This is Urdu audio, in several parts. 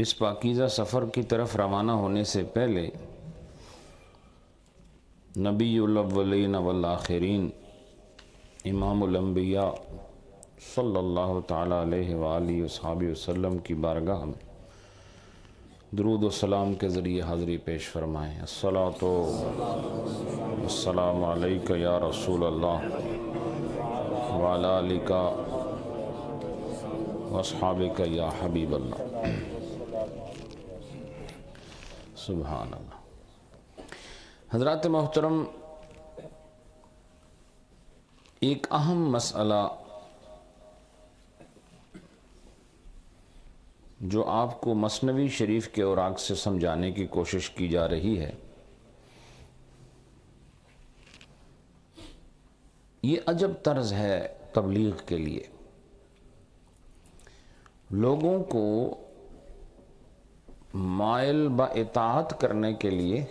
اس پاکیزہ سفر کی طرف روانہ ہونے سے پہلے نبی الاولین والآخرین امام الانبیاء صلی اللہ تعالی علیہ وآلہ وصحبہ وسلم کی بارگاہ میں درود و سلام کے ذریعے حاضری پیش فرمائیں۔ الصلاۃ والسلام علیک یا رسول اللہ وعلی آلک واصحابک یا حبیب اللہ۔ سبحان اللہ۔ حضرات محترم، ایک اہم مسئلہ جو آپ کو مثنوی شریف کے اوراق سے سمجھانے کی کوشش کی جا رہی ہے، یہ عجب طرز ہے تبلیغ کے لیے۔ لوگوں کو مائل با اطاعت کرنے کے لیے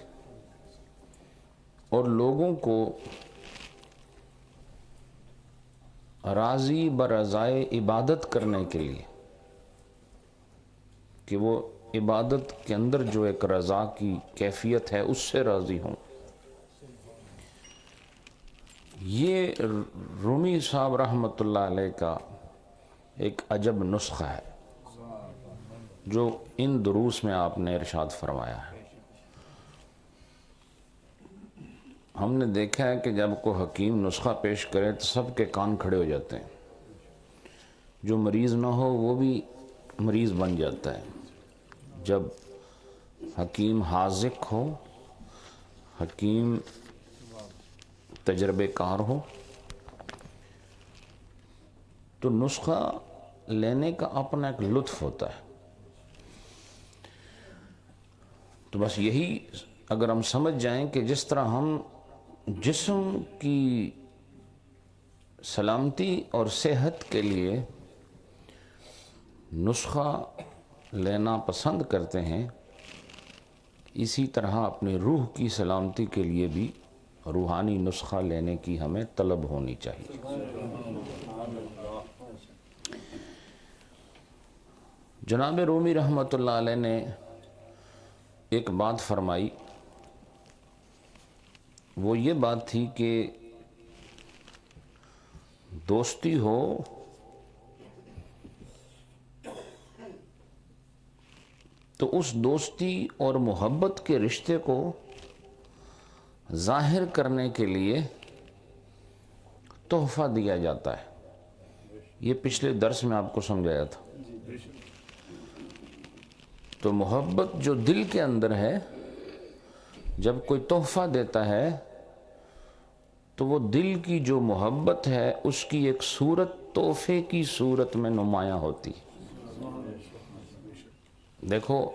اور لوگوں کو راضی برضائے عبادت کرنے کے لیے کہ وہ عبادت کے اندر جو ایک رضا کی کیفیت ہے اس سے راضی ہوں، یہ رومی صاحب رحمۃ اللہ علیہ کا ایک عجب نسخہ ہے جو ان دروس میں آپ نے ارشاد فرمایا ہے۔ ہم نے دیکھا ہے کہ جب کوئی حکیم نسخہ پیش کرے تو سب کے کان کھڑے ہو جاتے ہیں، جو مریض نہ ہو وہ بھی مریض بن جاتا ہے۔ جب حکیم حاذق ہو، حکیم تجربے کار ہو، تو نسخہ لینے کا اپنا ایک لطف ہوتا ہے۔ تو بس یہی اگر ہم سمجھ جائیں کہ جس طرح ہم جسم کی سلامتی اور صحت کے لیے نسخہ لینا پسند کرتے ہیں، اسی طرح اپنی روح کی سلامتی کے لیے بھی روحانی نسخہ لینے کی ہمیں طلب ہونی چاہیے۔ جناب رومی رحمۃ اللہ علیہ نے ایک بات فرمائی، وہ یہ بات تھی کہ دوستی ہو تو اس دوستی اور محبت کے رشتے کو ظاہر کرنے کے لیے تحفہ دیا جاتا ہے۔ یہ پچھلے درس میں آپ کو سمجھایا تھا۔ تو محبت جو دل کے اندر ہے، جب کوئی تحفہ دیتا ہے تو وہ دل کی جو محبت ہے اس کی ایک صورت تحفے کی صورت میں نمایاں ہوتی ہے۔ دیکھو،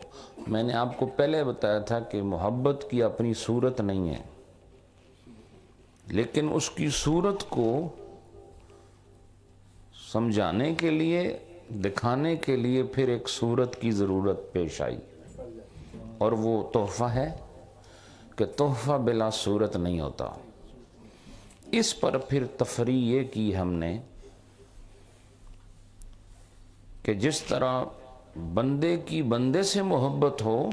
میں نے آپ کو پہلے بتایا تھا کہ محبت کی اپنی صورت نہیں ہے، لیکن اس کی صورت کو سمجھانے کے لیے، دکھانے کے لیے پھر ایک صورت کی ضرورت پیش آئی، اور وہ تحفہ ہے کہ تحفہ بلا صورت نہیں ہوتا۔ اس پر پھر تفریح یہ کی ہم نے کہ جس طرح بندے کی بندے سے محبت ہو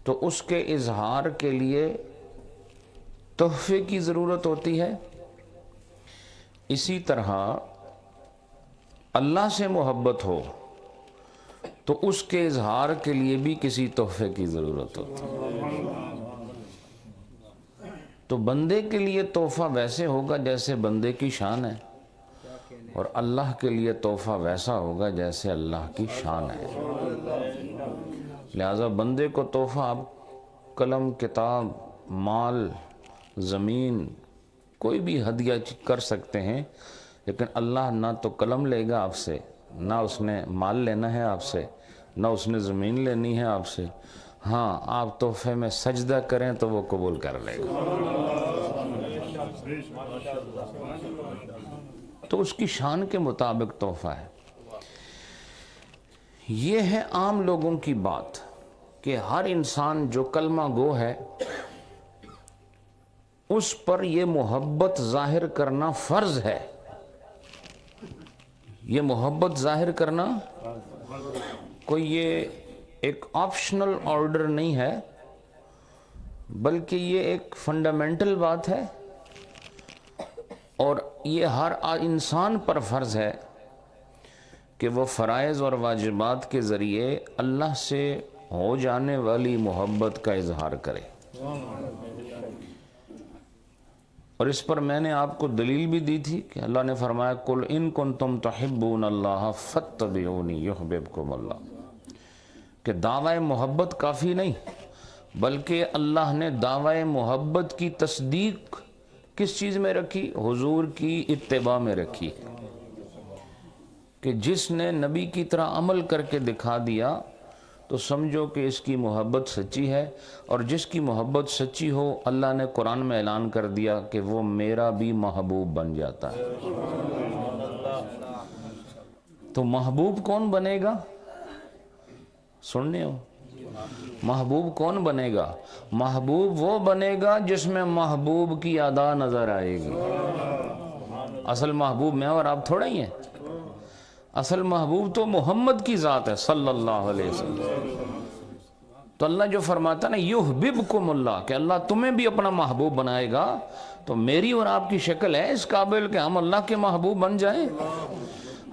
تو اس کے اظہار کے لیے تحفے کی ضرورت ہوتی ہے، اسی طرح اللہ سے محبت ہو تو اس کے اظہار کے لیے بھی کسی تحفے کی ضرورت ہوتی ہے۔ تو بندے کے لیے تحفہ ویسے ہوگا جیسے بندے کی شان ہے، اور اللہ کے لیے تحفہ ویسا ہوگا جیسے اللہ کی شان ہے۔ لہذا بندے کو تحفہ آپ قلم، کتاب، مال، زمین، کوئی بھی ہدیہ کر سکتے ہیں، لیکن اللہ نہ تو قلم لے گا آپ سے، نہ اس نے مال لینا ہے آپ سے، نہ اس نے زمین لینی ہے آپ سے۔ ہاں، آپ تحفے میں سجدہ کریں تو وہ قبول کر لے گا۔ تو اس کی شان کے مطابق تحفہ ہے۔ یہ ہے عام لوگوں کی بات کہ ہر انسان جو کلمہ گو ہے اس پر یہ محبت ظاہر کرنا فرض ہے۔ یہ محبت ظاہر کرنا، کوئی یہ ایک آپشنل آرڈر نہیں ہے، بلکہ یہ ایک فنڈامنٹل بات ہے، اور یہ ہر انسان پر فرض ہے کہ وہ فرائض اور واجبات کے ذریعے اللہ سے ہو جانے والی محبت کا اظہار کرے۔ اور اس پر میں نے آپ کو دلیل بھی دی تھی کہ اللہ نے فرمایا قُلْ إِن كُنْتُمْ تُحِبُّونَ اللَّهَ فَاتَّبِعُونِي يُحْبِبْكُمُ اللَّهُ، کہ دعوی محبت کافی نہیں، بلکہ اللہ نے دعوی محبت کی تصدیق کس چیز میں رکھی؟ حضور کی اتباع میں رکھی، کہ جس نے نبی کی طرح عمل کر کے دکھا دیا تو سمجھو کہ اس کی محبت سچی ہے، اور جس کی محبت سچی ہو اللہ نے قرآن میں اعلان کر دیا کہ وہ میرا بھی محبوب بن جاتا ہے۔ تو محبوب کون بنے گا؟ سننے ہو، محبوب کون بنے گا؟ محبوب وہ بنے گا جس میں محبوب کی ادا نظر آئے گی۔ اصل محبوب میں اور آپ تھوڑا ہی ہیں، اصل محبوب تو محمد کی ذات ہے صلی اللہ علیہ وسلم۔ تو اللہ جو فرماتا ہے نا یحببکم اللہ، کہ اللہ تمہیں بھی اپنا محبوب بنائے گا، تو میری اور آپ کی شکل ہے اس قابل کہ ہم اللہ کے محبوب بن جائیں؟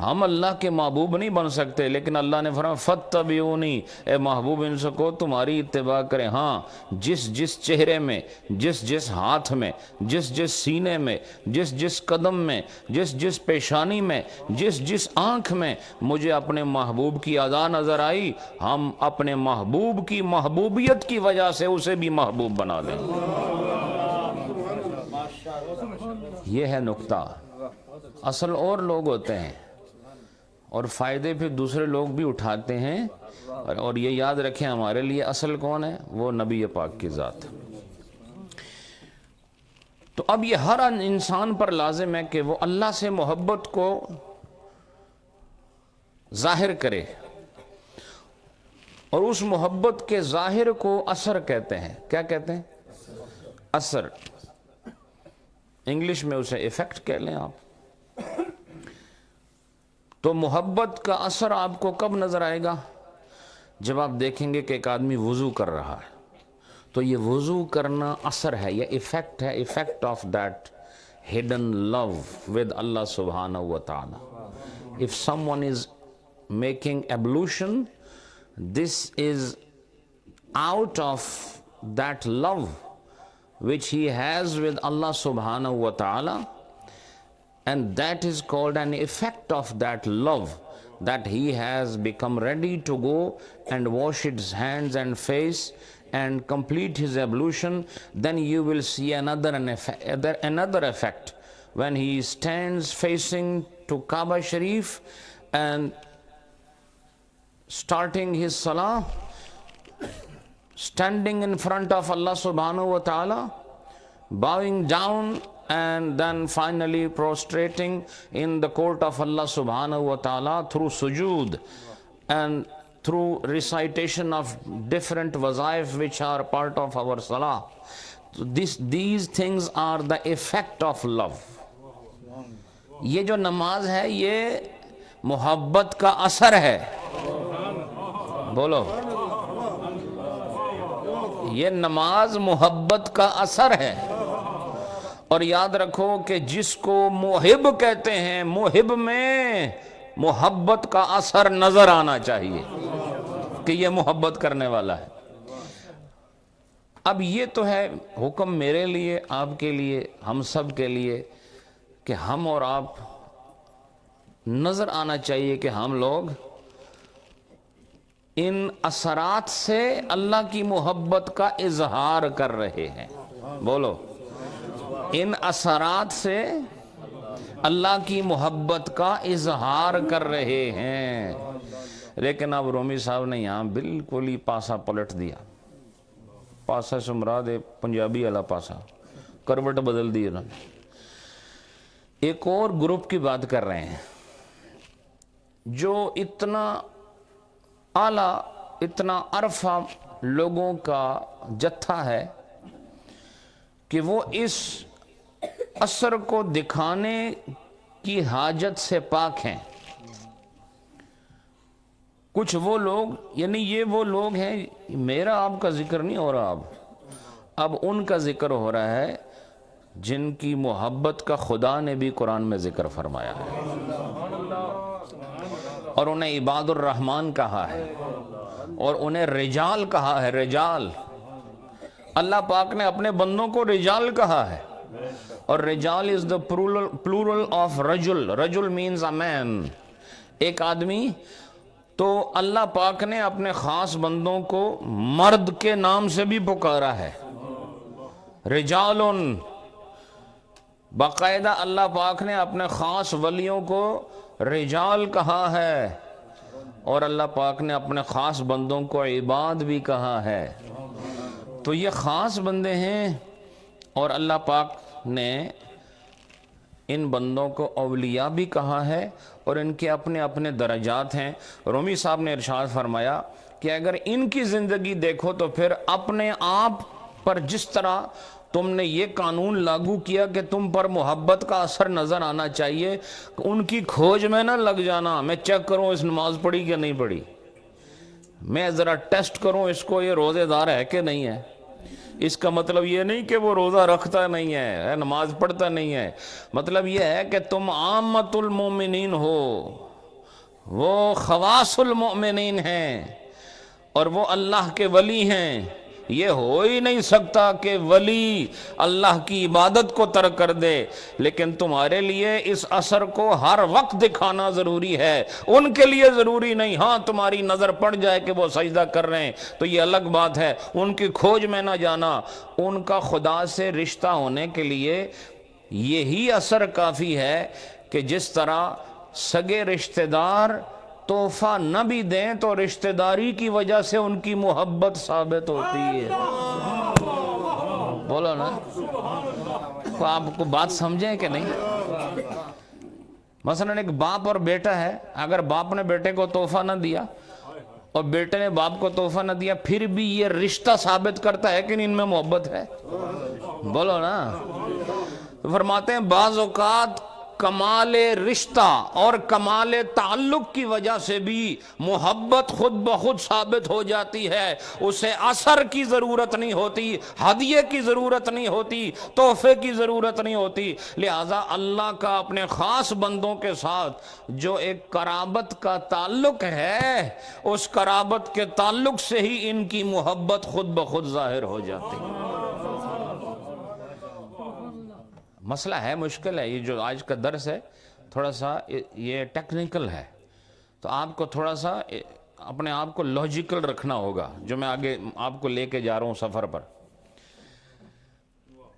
ہم اللہ کے محبوب نہیں بن سکتے، لیکن اللہ نے فرمایا فَاتَّبِعُونِی، اے محبوب ان سے کہو تمہاری اتباع کریں۔ ہاں، جس جس چہرے میں، جس جس ہاتھ میں، جس جس سینے میں، جس جس قدم میں، جس جس پیشانی میں، جس جس آنکھ میں مجھے اپنے محبوب کی ادا نظر آئی، ہم اپنے محبوب کی محبوبیت کی وجہ سے اسے بھی محبوب بنا دیں۔ یہ ہے نقطہ۔ اصل اور لوگ ہوتے ہیں اور فائدے پھر دوسرے لوگ بھی اٹھاتے ہیں، اور یہ یاد رکھیں ہمارے لیے اصل کون ہے؟ وہ نبی پاک کی ذات۔ تو اب یہ ہر انسان پر لازم ہے کہ وہ اللہ سے محبت کو ظاہر کرے، اور اس محبت کے ظاہر کو اثر کہتے ہیں۔ کیا کہتے ہیں؟ اثر، انگلش میں اسے ایفیکٹ کہہ لیں آپ۔ تو محبت کا اثر آپ کو کب نظر آئے گا؟ جب آپ دیکھیں گے کہ ایک آدمی وضو کر رہا ہے، تو یہ وضو کرنا اثر ہے، یہ ایفیکٹ ہے، effect of that hidden love with Allah سبحانہ و تعالی۔ If someone is making ablution, this is out of that love which he has with Allah subhanahu wa ta'ala, and that is called an effect of that love, that he has become ready to go and wash his hands and face and complete his ablution. Then you will see another effect when he stands facing to Kaaba Sharif and starting his salah, standing in front of Allah subhanahu wa ta'ala, bowing down, and then finally prostrating in the court of Allah subhanahu wa ta'ala through sujood and through recitation of different wazaif which are part of our salah. So these things are the effect of love. یہ جو نماز ہے یہ محبت کا اثر ہے۔ بولو، یہ نماز محبت کا اثر ہے۔ اور یاد رکھو کہ جس کو محب کہتے ہیں، محب میں محبت کا اثر نظر آنا چاہیے کہ یہ محبت کرنے والا ہے۔ اب یہ تو ہے حکم میرے لیے، آپ کے لیے، ہم سب کے لیے، کہ ہم اور آپ نظر آنا چاہیے کہ ہم لوگ ان اثرات سے اللہ کی محبت کا اظہار کر رہے ہیں۔ بولو، ان اثرات سے اللہ کی محبت کا اظہار کر رہے ہیں۔ لیکن اب رومی صاحب نے یہاں بالکل ہی پاسا پلٹ دیا۔ پاسا سے مراد پنجابی والا پاسا، کروٹ بدل دی انہوں نے۔ ایک اور گروپ کی بات کر رہے ہیں جو اتنا اعلیٰ، اتنا عرفہ لوگوں کا جتھا ہے کہ وہ اس اثر کو دکھانے کی حاجت سے پاک ہیں۔ کچھ وہ لوگ، یعنی یہ وہ لوگ ہیں، میرا آپ کا ذکر نہیں ہو رہا، اب ان کا ذکر ہو رہا ہے جن کی محبت کا خدا نے بھی قرآن میں ذکر فرمایا ہے، اور انہیں عباد الرحمن کہا ہے، اور انہیں رجال کہا ہے۔ رجال، اللہ پاک نے اپنے بندوں کو رجال کہا ہے، اور رجال is the plural of رجل۔ رجل means a man، ایک آدمی۔ تو اللہ پاک نے اپنے خاص بندوں کو مرد کے نام سے بھی پکارا ہے، رجال۔ باقاعدہ اللہ پاک نے اپنے خاص ولیوں کو رجال کہا ہے، اور اللہ پاک نے اپنے خاص بندوں کو عباد بھی کہا ہے۔ تو یہ خاص بندے ہیں، اور اللہ پاک نے ان بندوں کو اولیاء بھی کہا ہے، اور ان کے اپنے اپنے درجات ہیں۔ رومی صاحب نے ارشاد فرمایا کہ اگر ان کی زندگی دیکھو تو پھر اپنے آپ پر جس طرح تم نے یہ قانون لاگو کیا کہ تم پر محبت کا اثر نظر آنا چاہیے، ان کی کھوج میں نہ لگ جانا، میں چیک کروں اس نماز پڑھی کہ نہیں پڑھی، میں ذرا ٹیسٹ کروں اس کو یہ روزے دار ہے کہ نہیں ہے۔ اس کا مطلب یہ نہیں کہ وہ روزہ رکھتا نہیں ہے، نماز پڑھتا نہیں ہے، مطلب یہ ہے کہ تم عامت المومنین ہو، وہ خواص المؤمنین ہیں، اور وہ اللہ کے ولی ہیں۔ یہ ہو ہی نہیں سکتا کہ ولی اللہ کی عبادت کو ترک کر دے، لیکن تمہارے لیے اس اثر کو ہر وقت دکھانا ضروری ہے، ان کے لیے ضروری نہیں۔ ہاں تمہاری نظر پڑ جائے کہ وہ سجدہ کر رہے ہیں تو یہ الگ بات ہے، ان کی کھوج میں نہ جانا۔ ان کا خدا سے رشتہ ہونے کے لیے یہی اثر کافی ہے کہ جس طرح سگے رشتہ دار تحفہ نہ بھی دیں تو رشتہ داری کی وجہ سے ان کی محبت ثابت ہوتی ہے۔ بولو نا، آپ کو بات سمجھیں کہ نہیں؟ مثلا ایک باپ اور بیٹا ہے، اگر باپ نے بیٹے کو تحفہ نہ دیا اور بیٹے نے باپ کو تحفہ نہ دیا، پھر بھی یہ رشتہ ثابت کرتا ہے کہ ان میں محبت ہے؟ بولو نا۔ تو فرماتے ہیں بعض اوقات کمال رشتہ اور کمال تعلق کی وجہ سے بھی محبت خود بخود ثابت ہو جاتی ہے، اسے اثر کی ضرورت نہیں ہوتی، ہدیے کی ضرورت نہیں ہوتی، تحفے کی ضرورت نہیں ہوتی۔ لہٰذا اللہ کا اپنے خاص بندوں کے ساتھ جو ایک قرابت کا تعلق ہے، اس قرابت کے تعلق سے ہی ان کی محبت خود بخود ظاہر ہو جاتی ہے۔ مسئلہ ہے، مشکل ہے، یہ جو آج کا درس ہے تھوڑا سا یہ ٹیکنیکل ہے، تو آپ کو تھوڑا سا اپنے آپ کو لاجیکل رکھنا ہوگا جو میں آگے آپ کو لے کے جا رہا ہوں سفر پر۔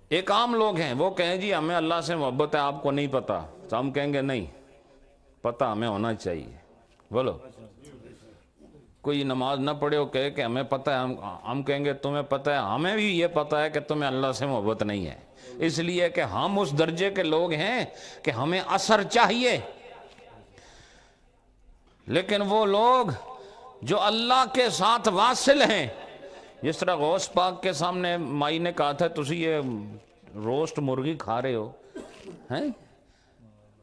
ایک عام لوگ ہیں، وہ کہیں جی ہمیں اللہ سے محبت ہے، آپ کو نہیں پتا، تو ہم کہیں گے نہیں، پتہ ہمیں ہونا چاہیے۔ بولو، کوئی نماز نہ پڑھے وہ کہے کہ ہمیں پتہ ہے، ہم کہیں گے تمہیں پتہ ہے، ہمیں بھی یہ پتہ ہے کہ تمہیں اللہ سے محبت نہیں ہے، اس لیے کہ ہم اس درجے کے لوگ ہیں کہ ہمیں اثر چاہیے۔ لیکن وہ لوگ جو اللہ کے ساتھ واصل ہیں، جس طرح غوث پاک کے سامنے مائی نے کہا تھا تسی یہ روسٹ مرغی کھا رہے ہو ہیں،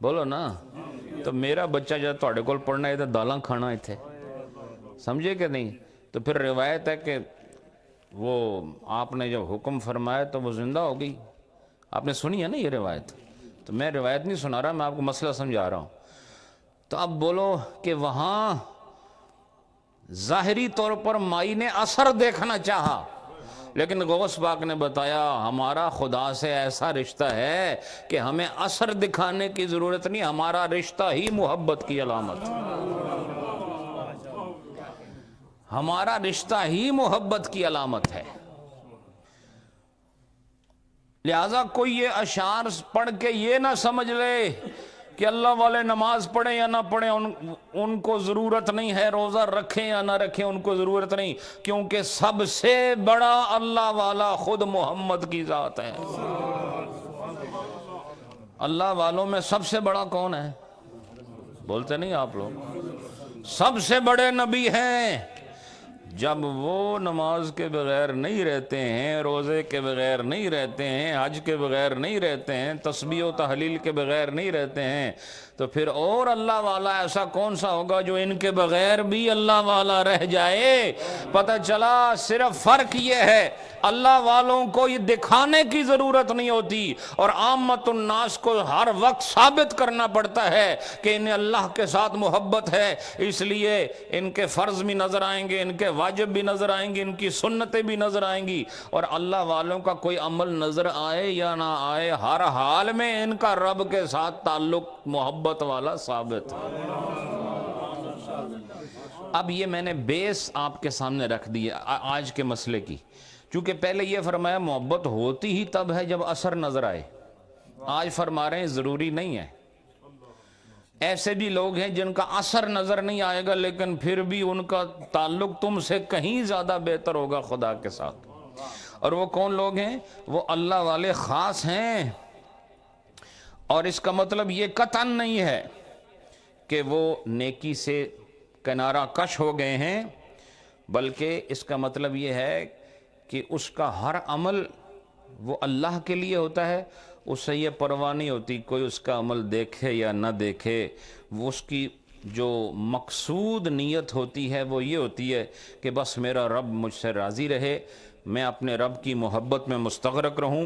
بولو نا، تو میرا بچہ جب تھوڑے کول پڑھنا ہے تو دالاں کھانا تھے، سمجھے کہ نہیں؟ تو پھر روایت ہے کہ وہ آپ نے جب حکم فرمایا تو وہ زندہ ہو گئی۔ آپ نے سنی ہے نا یہ روایت؟ تو میں روایت نہیں سنا رہا، میں آپ کو مسئلہ سمجھا رہا ہوں۔ تو اب بولو کہ وہاں ظاہری طور پر مائی نے اثر دیکھنا چاہا، لیکن غوث پاک نے بتایا ہمارا خدا سے ایسا رشتہ ہے کہ ہمیں اثر دکھانے کی ضرورت نہیں، ہمارا رشتہ ہی محبت کی علامت ہے، ہمارا رشتہ ہی محبت کی علامت ہے۔ لہذا کوئی یہ اشعار پڑھ کے یہ نہ سمجھ لے کہ اللہ والے نماز پڑھیں یا نہ پڑھیں ان کو ضرورت نہیں ہے، روزہ رکھیں یا نہ رکھیں ان کو ضرورت نہیں، کیونکہ سب سے بڑا اللہ والا خود محمد کی ذات ہے۔ اللہ والوں میں سب سے بڑا کون ہے؟ بولتے نہیں آپ لوگ؟ سب سے بڑے نبی ہیں جب وہ نماز کے بغیر نہیں رہتے ہیں، روزے کے بغیر نہیں رہتے ہیں، حج کے بغیر نہیں رہتے ہیں، تسبیح و تحلیل کے بغیر نہیں رہتے ہیں، تو پھر اور اللہ والا ایسا کون سا ہوگا جو ان کے بغیر بھی اللہ والا رہ جائے؟ پتہ چلا صرف فرق یہ ہے، اللہ والوں کو یہ دکھانے کی ضرورت نہیں ہوتی، اور عامت الناس کو ہر وقت ثابت کرنا پڑتا ہے کہ انہیں اللہ کے ساتھ محبت ہے، اس لیے ان کے فرض بھی نظر آئیں گے، ان کے واجب بھی نظر آئیں گی، ان کی سنتیں بھی نظر آئیں گی، اور اللہ والوں کا کوئی عمل نظر آئے یا نہ آئے، ہر حال میں ان کا رب کے ساتھ تعلق محبت والا ثابت ہے۔ اب یہ میں نے بیس آپ کے سامنے رکھ دی آج کے مسئلے کی، چونکہ پہلے یہ فرمایا محبت ہوتی ہی تب ہے جب اثر نظر آئے، آج فرما رہے ہیں ضروری نہیں ہے۔ ایسے بھی لوگ ہیں جن کا اثر نظر نہیں آئے گا لیکن پھر بھی ان کا تعلق تم سے کہیں زیادہ بہتر ہوگا خدا کے ساتھ، اور وہ کون لوگ ہیں؟ وہ اللہ والے خاص ہیں۔ اور اس کا مطلب یہ قطعاً نہیں ہے کہ وہ نیکی سے کنارہ کش ہو گئے ہیں، بلکہ اس کا مطلب یہ ہے کہ اس کا ہر عمل وہ اللہ کے لیے ہوتا ہے، اس سے یہ پرواہ نہیں ہوتی کوئی اس کا عمل دیکھے یا نہ دیکھے، وہ اس کی جو مقصود نیت ہوتی ہے وہ یہ ہوتی ہے کہ بس میرا رب مجھ سے راضی رہے، میں اپنے رب کی محبت میں مستغرق رہوں۔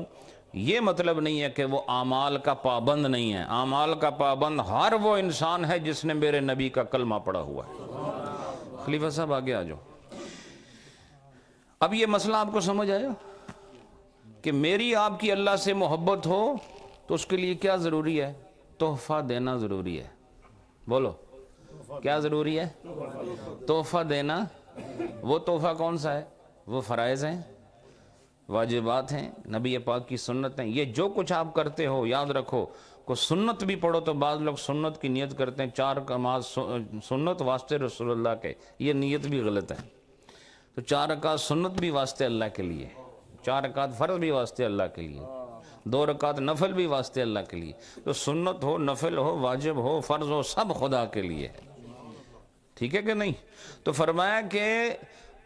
یہ مطلب نہیں ہے کہ وہ اعمال کا پابند نہیں ہے، اعمال کا پابند ہر وہ انسان ہے جس نے میرے نبی کا کلمہ پڑھا ہوا ہے۔ خلیفہ صاحب آگے آ جاؤ۔ اب یہ مسئلہ آپ کو سمجھ آیا کہ میری آپ کی اللہ سے محبت ہو تو اس کے لیے کیا ضروری ہے؟ تحفہ دینا ضروری ہے۔ بولو کیا ضروری ہے؟ تحفہ دینا۔ وہ تحفہ کون سا ہے؟ وہ فرائض ہیں، واجبات ہیں، نبی پاک کی سنت ہیں۔ یہ جو کچھ آپ کرتے ہو یاد رکھو، کو سنت بھی پڑھو تو بعض لوگ سنت کی نیت کرتے ہیں، 4 نماز سنت واسطے رسول اللہ کے، یہ نیت بھی غلط ہے۔ تو 4 رکعت سنت بھی واسطے اللہ کے لیے، 4 رکعت فرض بھی واسطے اللہ کے لیے، 2 رکعت نفل بھی واسطے اللہ کے لیے۔ تو سنت ہو، نفل ہو، واجب ہو، فرض ہو، سب خدا کے لیے ہے۔ ٹھیک ہے کہ نہیں؟ تو فرمایا کہ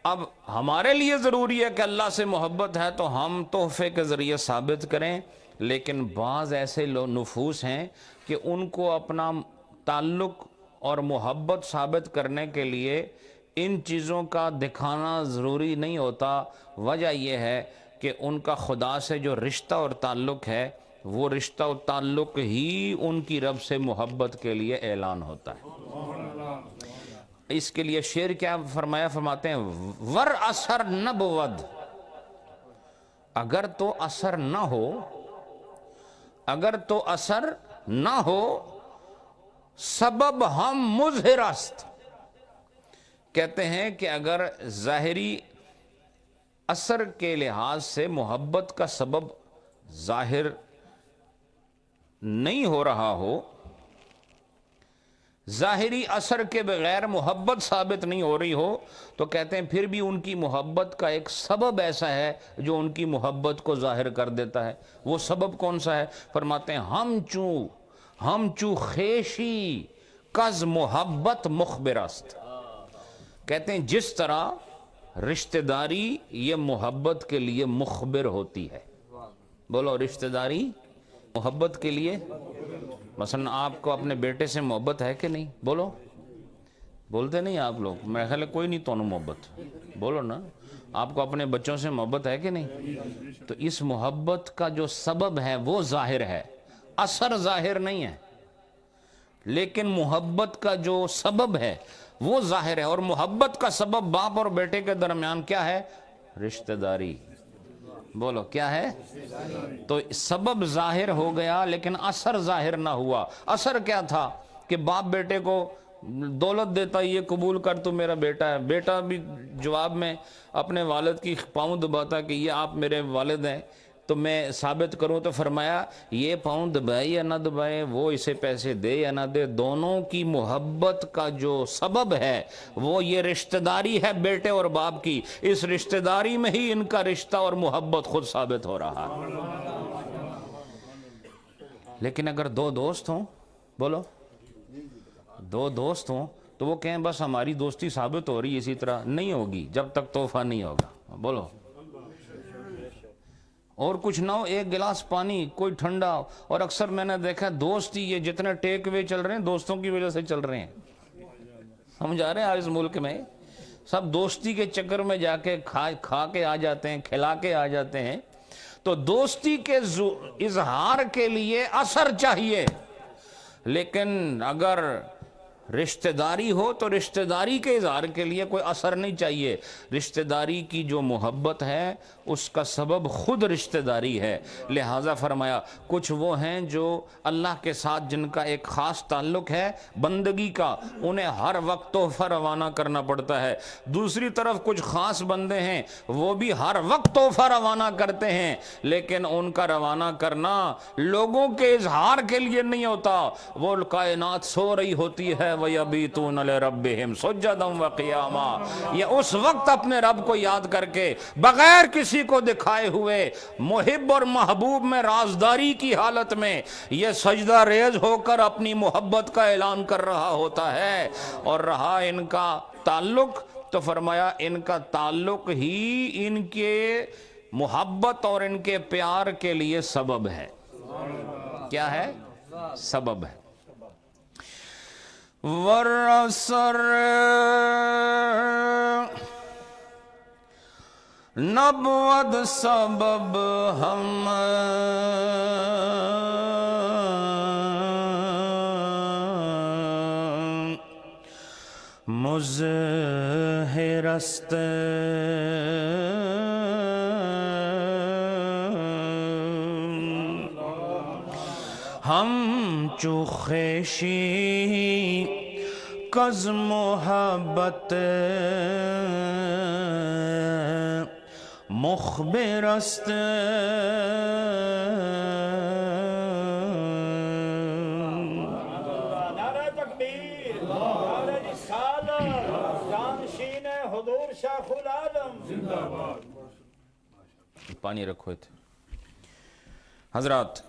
اب ہمارے لیے ضروری ہے کہ اللہ سے محبت ہے تو ہم تحفے کے ذریعے ثابت کریں، لیکن بعض ایسے نفوس ہیں کہ ان کو اپنا تعلق اور محبت ثابت کرنے کے لیے ان چیزوں کا دکھانا ضروری نہیں ہوتا۔ وجہ یہ ہے کہ ان کا خدا سے جو رشتہ اور تعلق ہے وہ رشتہ اور تعلق ہی ان کی رب سے محبت کے لیے اعلان ہوتا ہے۔ اس کے لیے شعر کیا فرماتے ہیں؟ ور اثر نہ بود، اگر تو اثر نہ ہو، اگر تو اثر نہ ہو، سبب ہم مظہر است۔ کہتے ہیں کہ اگر ظاہری اثر کے لحاظ سے محبت کا سبب ظاہر نہیں ہو رہا ہو، ظاہری اثر کے بغیر محبت ثابت نہیں ہو رہی ہو، تو کہتے ہیں پھر بھی ان کی محبت کا ایک سبب ایسا ہے جو ان کی محبت کو ظاہر کر دیتا ہے۔ وہ سبب کون سا ہے؟ فرماتے ہیں ہم چو خیشی کز محبت مخبر است۔ کہتے ہیں جس طرح رشتہ داری یہ محبت کے لیے مخبر ہوتی ہے۔ بولو رشتہ داری محبت کے لیے، مثلا آپ کو اپنے بیٹے سے محبت ہے کہ نہیں؟ بولو، بولتے نہیں آپ لوگ، میرے خیال ہے کوئی نہیں تو محبت، بولو نا، آپ کو اپنے بچوں سے محبت ہے کہ نہیں؟ تو اس محبت کا جو سبب ہے وہ ظاہر ہے، اثر ظاہر نہیں ہے، لیکن محبت کا جو سبب ہے وہ ظاہر ہے۔ اور محبت کا سبب باپ اور بیٹے کے درمیان کیا ہے؟ رشتہ داری۔ بولو کیا ہے؟ تو سبب ظاہر ہو گیا لیکن اثر ظاہر نہ ہوا۔ اثر کیا تھا کہ باپ بیٹے کو دولت دیتا، یہ قبول کر تو میرا بیٹا ہے، بیٹا بھی جواب میں اپنے والد کی پاؤں دباتا کہ یہ آپ میرے والد ہیں تو میں ثابت کروں، تو فرمایا یہ پاؤں دبائے یا نہ دبائے، وہ اسے پیسے دے یا نہ دے، دونوں کی محبت کا جو سبب ہے وہ یہ رشتہ داری ہے بیٹے اور باپ کی۔ اس رشتہ داری میں ہی ان کا رشتہ اور محبت خود ثابت ہو رہا ہے۔ لیکن اگر 2 دوست ہوں، بولو 2 دوست ہوں تو وہ کہیں بس ہماری دوستی ثابت ہو رہی ہے اسی طرح، نہیں ہوگی جب تک تحفہ نہیں ہوگا. بولو. اور کچھ نہ ہو، ایک گلاس پانی، کوئی ٹھنڈا. اور اکثر میں نے دیکھا دوست ہی یہ جتنے ٹیک وے چل رہے ہیں دوستوں کی وجہ سے چل رہے ہیں. ہم جا رہے ہیں اس ملک میں سب دوستی کے چکر میں جا کے کھا کے آ جاتے ہیں، کھلا کے آ جاتے ہیں. تو دوستی کے اظہار کے لیے اثر چاہیے، لیکن اگر رشتہ داری ہو تو رشتہ داری کے اظہار کے لیے کوئی اثر نہیں چاہیے. رشتہ داری کی جو محبت ہے اس کا سبب خود رشتہ داری ہے. لہٰذا فرمایا کچھ وہ ہیں جو اللہ کے ساتھ جن کا ایک خاص تعلق ہے بندگی کا، انہیں ہر وقت تحفہ روانہ کرنا پڑتا ہے. دوسری طرف کچھ خاص بندے ہیں وہ بھی ہر وقت تحفہ روانہ کرتے ہیں، لیکن ان کا روانہ کرنا لوگوں کے اظہار کے لیے نہیں ہوتا. وہ کائنات سو رہی ہوتی ہے وَيَبِيتُونَ لِرَبِّهِمْ سُجَّدًا وَقِيَامًا، یہ اس وقت اپنے رب کو یاد کر کے بغیر کسی کو دکھائے ہوئے محب اور محبوب میں رازداری کی حالت میں یہ سجدہ ریز ہو کر اپنی محبت کا اعلان کر رہا ہوتا ہے. اور رہا ان کا تعلق تو فرمایا ان کا تعلق ہی ان کے محبت اور ان کے پیار کے لیے سبب ہے. کیا ہے؟ سبب ہے. ورسر نبود سبب ہم مظہر است ہم چو خیشی کز محبت مخبر است. نعرہ تکبیر، نعرہ رسالت، جانشین حضور شیخ العالم زندہ باد. پانی رکھو تھے حضرات.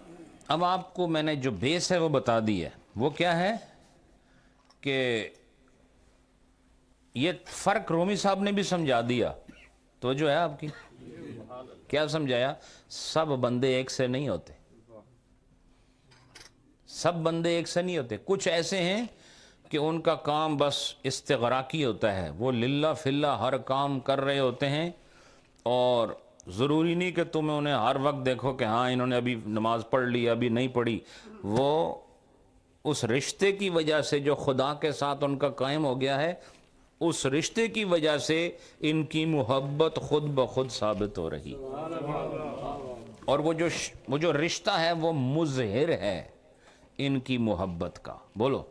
اب آپ کو میں نے جو بیس ہے وہ بتا دی ہے. وہ کیا ہے کہ یہ فرق رومی صاحب نے بھی سمجھا دیا. تو جو ہے آپ کی کیا سمجھایا؟ سب بندے ایک سے نہیں ہوتے، سب بندے ایک سے نہیں ہوتے. کچھ ایسے ہیں کہ ان کا کام بس استغراقی ہوتا ہے، وہ للہ فلہ ہر کام کر رہے ہوتے ہیں، اور ضروری نہیں کہ تمہیں انہیں ہر وقت دیکھو کہ ہاں انہوں نے ابھی نماز پڑھ لی ابھی نہیں پڑھی. وہ اس رشتے کی وجہ سے جو خدا کے ساتھ ان کا قائم ہو گیا ہے، اس رشتے کی وجہ سے ان کی محبت خود بخود ثابت ہو رہی. اور وہ جو رشتہ ہے وہ مظہر ہے ان کی محبت کا. بولو،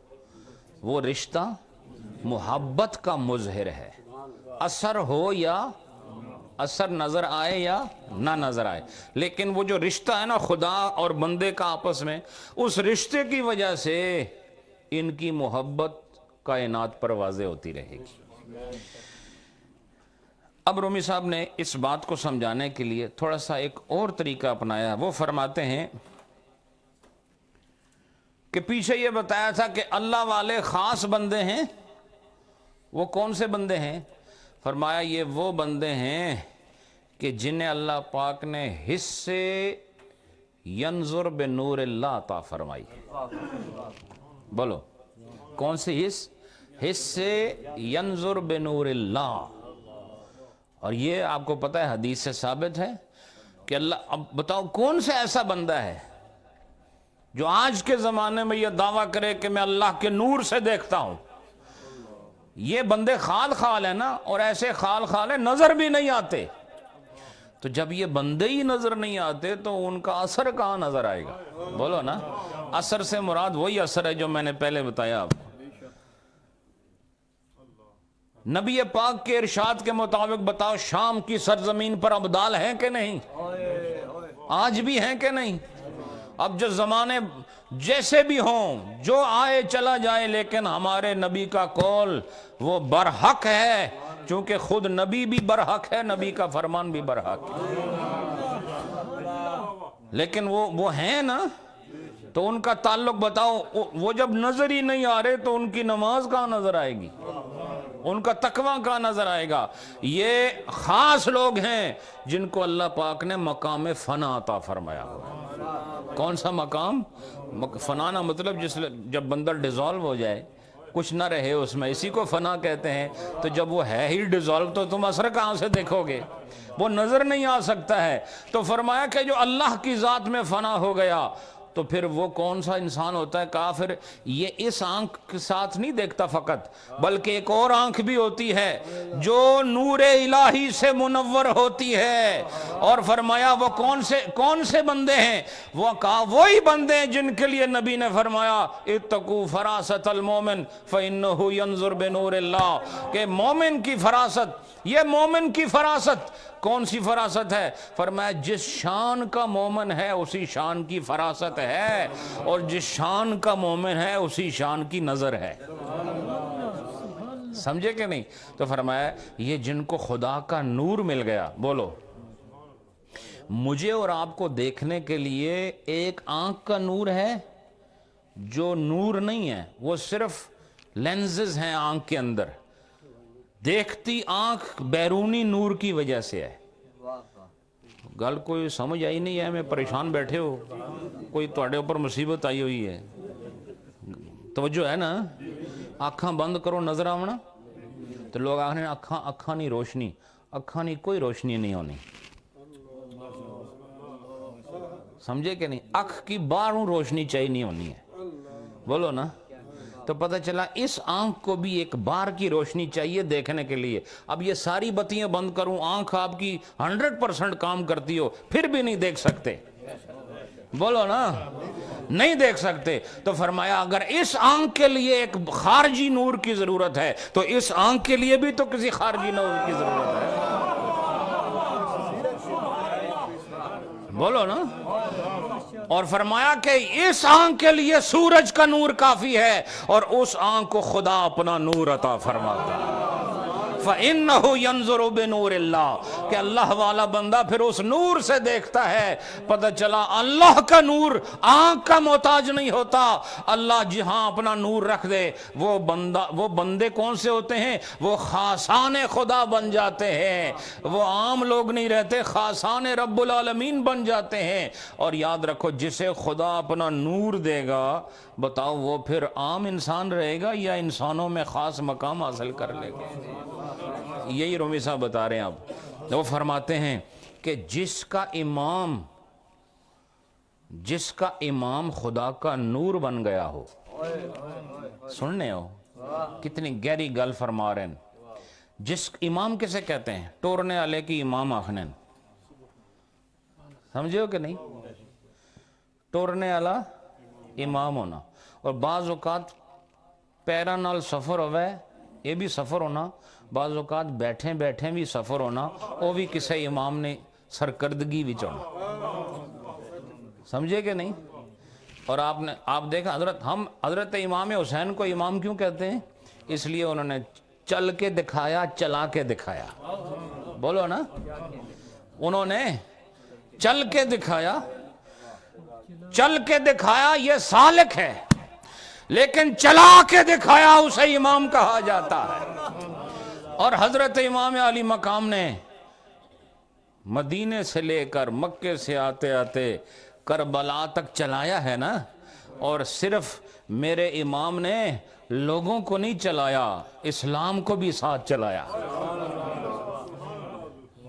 وہ رشتہ محبت کا مظہر ہے. اثر ہو یا اثر نظر آئے یا نہ نظر آئے، لیکن وہ جو رشتہ ہے نا خدا اور بندے کا آپس میں، اس رشتے کی وجہ سے ان کی محبت کائنات پر واضح ہوتی رہے گی. اب رومی صاحب نے اس بات کو سمجھانے کے لیے تھوڑا سا ایک اور طریقہ اپنایا. وہ فرماتے ہیں کہ پیچھے یہ بتایا تھا کہ اللہ والے خاص بندے ہیں. وہ کون سے بندے ہیں؟ فرمایا یہ وہ بندے ہیں کہ جنہیں اللہ پاک نے حصے ینظر بنور اللہ عطا فرمائی. بولو کون سے حصے ینظر بنور اللہ. اور یہ آپ کو پتہ ہے حدیث سے ثابت ہے کہ اللہ. اب بتاؤ کون سے ایسا بندہ ہے جو آج کے زمانے میں یہ دعویٰ کرے کہ میں اللہ کے نور سے دیکھتا ہوں؟ یہ بندے خال خال ہیں نا، اور ایسے خال خال ہیں نظر بھی نہیں آتے. تو جب یہ بندے ہی نظر نہیں آتے تو ان کا اثر کہاں نظر آئے گا؟ بولو نا. اثر سے مراد وہی اثر ہے جو میں نے پہلے بتایا آپ کو. نبی پاک کے ارشاد کے مطابق بتاؤ شام کی سرزمین پر ابدال ہیں کہ نہیں؟ آج بھی ہیں کہ نہیں؟ اب جو زمانے جیسے بھی ہوں، جو آئے چلا جائے، لیکن ہمارے نبی کا قول وہ برحق ہے، چونکہ خود نبی بھی برحق ہے، نبی کا فرمان بھی برحق ہے. لیکن وہ ہیں نا. تو ان کا تعلق بتاؤ، وہ جب نظر ہی نہیں آ رہے تو ان کی نماز کہاں نظر آئے گی، ان کا تقویٰ کہاں نظر آئے گا؟ یہ خاص لوگ ہیں جن کو اللہ پاک نے مقام فنا عطا فرمایا ہوا۔ کون سا مقام؟ فنا نہ مطلب جب بندہ ڈیزالو ہو جائے، کچھ نہ رہے اس میں، اسی کو فنا کہتے ہیں۔ تو جب وہ ہے ہی ڈیزالو تو تم اثر کہاں سے دیکھو گے؟ وہ نظر نہیں آ سکتا ہے۔ تو فرمایا کہ جو اللہ کی ذات میں فنا ہو گیا تو پھر وہ کون سا انسان ہوتا ہے کافر؟ یہ اس آنکھ کے ساتھ نہیں دیکھتا فقط، بلکہ ایک اور آنکھ بھی ہوتی ہے جو نور الہی سے منور ہوتی ہے۔ اور فرمایا وہ کون سے بندے ہیں؟ وہ وہی بندے ہیں جن کے لیے نبی نے فرمایا اتقوا فراست المومن فإنہ ینظر بنور اللہ، کہ مومن کی فراست، یہ مومن کی فراست کون سی فراست ہے؟ فرمایا جس شان کا مومن ہے اسی شان کی فراست ہے، اور جس شان کا مومن ہے اسی شان کی نظر ہے۔ سمجھے کہ نہیں؟ تو فرمایا یہ جن کو خدا کا نور مل گیا، بولو مجھے اور آپ کو دیکھنے کے لیے ایک آنکھ کا نور ہے جو نور نہیں ہے، وہ صرف لینزز ہیں آنکھ کے اندر، دیکھتی آنکھ بیرونی نور کی وجہ سے ہے۔ گل کوئی سمجھ آئی نہیں ہے؟ میں پریشان بیٹھے ہو، کوئی تواڈے اوپر مصیبت آئی ہوئی ہے؟ توجہ ہے نا؟ آنکھاں بند کرو نظر آونا، تو لوگ آخر اکھاں نہیں روشنی، اکھاں نہیں کوئی روشنی نہیں ہونی، سمجھے کہ نہیں؟ اکھ کی باہروں روشنی چاہیے نہیں ہونی ہے، بولو نا؟ تو پتہ چلا اس آنکھ کو بھی ایک بار کی روشنی چاہیے دیکھنے کے لیے۔ اب یہ ساری بتیاں بند کروں، آنکھ آپ کی 100% کام کرتی ہو، پھر بھی نہیں دیکھ سکتے، بولو نا؟ نہیں دیکھ سکتے۔ تو فرمایا اگر اس آنکھ کے لیے ایک خارجی نور کی ضرورت ہے تو اس آنکھ کے لیے بھی تو کسی خارجی نور کی ضرورت ہے، بولو نا؟ اور فرمایا کہ اس آنکھ کے لیے سورج کا نور کافی ہے، اور اس آنکھ کو خدا اپنا نور عطا فرماتا ہے۔ فَإِنَّهُ يَنظُرُ بِنُورِ اللَّهِ، کہ اللہ والا بندہ پھر اس نور سے دیکھتا ہے۔ پتہ چلا اللہ کا نور آنکھ کا محتاج نہیں ہوتا، اللہ جہاں اپنا نور رکھ دے وہ بندے کون سے ہوتے ہیں؟ وہ خاصان خدا بن جاتے ہیں، وہ عام لوگ نہیں رہتے، خاصان رب العالمین بن جاتے ہیں۔ اور یاد رکھو جسے خدا اپنا نور دے گا، بتاؤ وہ پھر عام انسان رہے گا یا انسانوں میں خاص مقام حاصل کر لے گا؟ یہی رومی صاحب بتا رہے ہیں۔ اب وہ فرماتے ہیں کہ جس کا امام خدا کا نور بن گیا ہو، سننے ہو کتنی گہری گل فرما رہے ہیں۔ جس امام کسے کہتے ہیں؟ ٹورنے والے کی امام آخنے، سمجھے ہو کہ نہیں؟ ٹورنے والا امام ہونا، اور بعض اوقات پیرا نال سفر ہوئے، یہ بھی سفر ہونا، بعض اوقات بیٹھیں بیٹھیں بھی سفر ہونا، وہ بھی کسی امام نے سرکردگی بھی ہونا، سمجھے کہ نہیں؟ اور آپ دیکھا ہم حضرت امام حسین کو امام کیوں کہتے ہیں؟ اس لیے انہوں نے چل کے دکھایا، چلا کے دکھایا، بولو نا؟ انہوں نے چل کے دکھایا یہ سالک ہے، لیکن چلا کے دکھایا اسے امام کہا جاتا ہے۔ اور حضرت امام علی مقام نے مدینے سے لے کر مکے سے آتے آتے کربلا تک چلایا ہے نا، اور صرف میرے امام نے لوگوں کو نہیں چلایا، اسلام کو بھی ساتھ چلایا،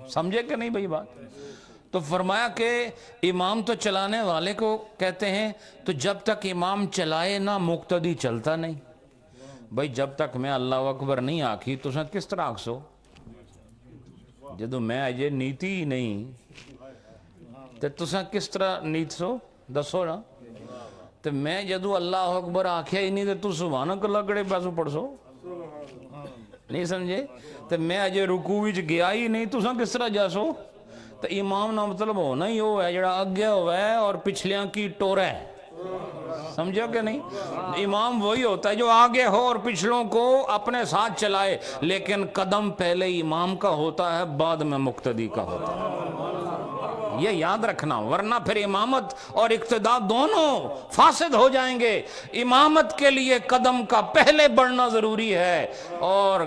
سمجھے کہ نہیں بھائی بات؟ تو فرمایا کہ امام تو چلانے والے کو کہتے ہیں، تو جب تک امام چلائے نہ مقتدی چلتا نہیں۔ بھائی جب تک میں اللہ اکبر نہیں آکھی تو ساتھ کس طرح آکسو؟ جدو میں اجے نیتی ہی نہیں تو تساں کس طرح نیت سو دسو نا؟ تو میں جدو اللہ اکبر آکھیا ہی نہیں تو سبحانک اللہ کڑے پیسو پڑھ سو، نہیں سمجھے؟ تو میں اجے رکوع وچ گیا ہی نہیں تساں کس طرح جا سو؟ تو امام نہ مطلب ہونا ہی وہ ہے جڑا اگے ہوا ہے اور پچھلیاں کی ٹور ہے، سمجھو کہ نہیں؟ امام وہی ہوتا ہے جو آگے ہو اور پچھلوں کو اپنے ساتھ چلائے، لیکن قدم پہلے امام کا ہوتا ہے بعد میں مقتدی کا ہوتا ہے، یہ یاد رکھنا، ورنہ پھر امامت اور اقتداء دونوں فاسد ہو جائیں گے۔ امامت کے لیے قدم کا پہلے بڑھنا ضروری ہے اور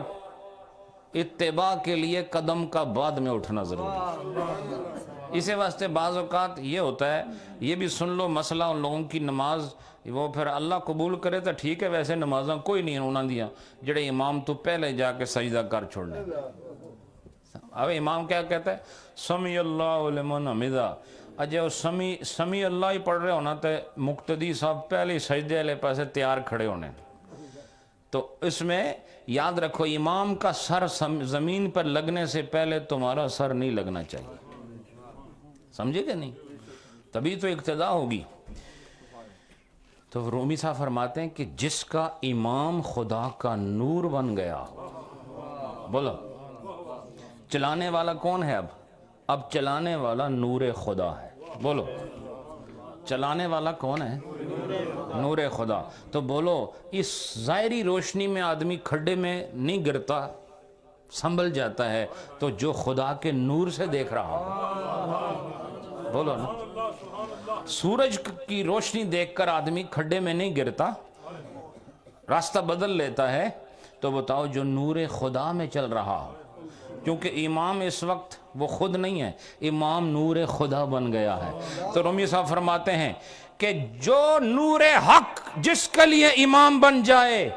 اتباع کے لیے قدم کا بعد میں اٹھنا ضروری ہے۔ اسی واسطے بعض اوقات یہ ہوتا ہے، یہ بھی سن لو مسئلہ ان لوگوں کی نماز، وہ پھر اللہ قبول کرے تو ٹھیک ہے، ویسے نمازاں کوئی نہیں انہوں نے دیا جڑے امام تو پہلے جا کے سجدہ کر چھوڑنے۔ اب امام کیا کہتا ہے؟ سمی اللہ لمن حمدہ، اجے وہ سمی اللہ ہی پڑھ رہے ہونا تو مقتدی صاحب پہلے سجدے والے پاسے تیار کھڑے ہونے۔ تو اس میں یاد رکھو امام کا سر زمین پر لگنے سے پہلے تمہارا سر نہیں لگنا چاہیے، سمجھے کہ نہیں؟ تبھی تو اقتداء ہوگی۔ تو رومی صاحب فرماتے ہیں کہ جس کا امام خدا کا نور بن گیا، بولو چلانے والا کون ہے؟ اب چلانے والا نور خدا ہے، بولو چلانے والا کون ہے؟ نور خدا۔ تو بولو اس ظاہری روشنی میں آدمی کھڈے میں نہیں گرتا، سنبھل جاتا ہے، تو جو خدا کے نور سے دیکھ رہا ہو، بولو نا، سورج کی روشنی دیکھ کر آدمی کھڈے میں نہیں گرتا، راستہ بدل لیتا ہے، تو بتاؤ جو نور خدا میں چل رہا ہو، کیونکہ امام اس وقت وہ خود نہیں ہے، امام نور خدا بن گیا ہے۔ تو رومی صاحب فرماتے ہیں کہ جو نور حق جس کے لیے امام بن جائے،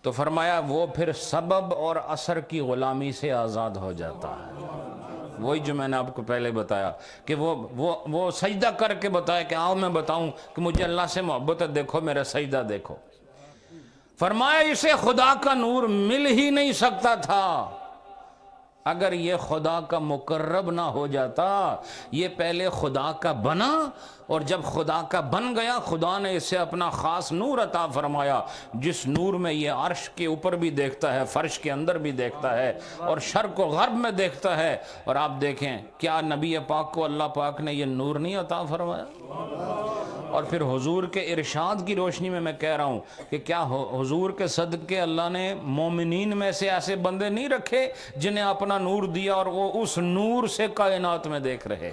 تو فرمایا وہ پھر سبب اور اثر کی غلامی سے آزاد ہو جاتا ہے۔ وہی جو میں نے آپ کو پہلے بتایا کہ وہ سجدہ کر کے بتایا کہ آؤ میں بتاؤں کہ مجھے اللہ سے محبت ہے، دیکھو میرا سجدہ دیکھو۔ فرمایا اسے خدا کا نور مل ہی نہیں سکتا تھا اگر یہ خدا کا مقرب نہ ہو جاتا۔ یہ پہلے خدا کا بنا، اور جب خدا کا بن گیا خدا نے اسے اپنا خاص نور عطا فرمایا، جس نور میں یہ عرش کے اوپر بھی دیکھتا ہے، فرش کے اندر بھی دیکھتا ہے، اور شرق و غرب میں دیکھتا ہے۔ اور آپ دیکھیں کیا نبی پاک کو اللہ پاک نے یہ نور نہیں عطا فرمایا؟ اور پھر حضور کے ارشاد کی روشنی میں کہہ رہا ہوں کہ کیا حضور کے صدقے اللہ نے مومنین میں سے ایسے بندے نہیں رکھے جنہیں اپنا نور دیا اور وہ اس نور سے کائنات میں دیکھ رہے؟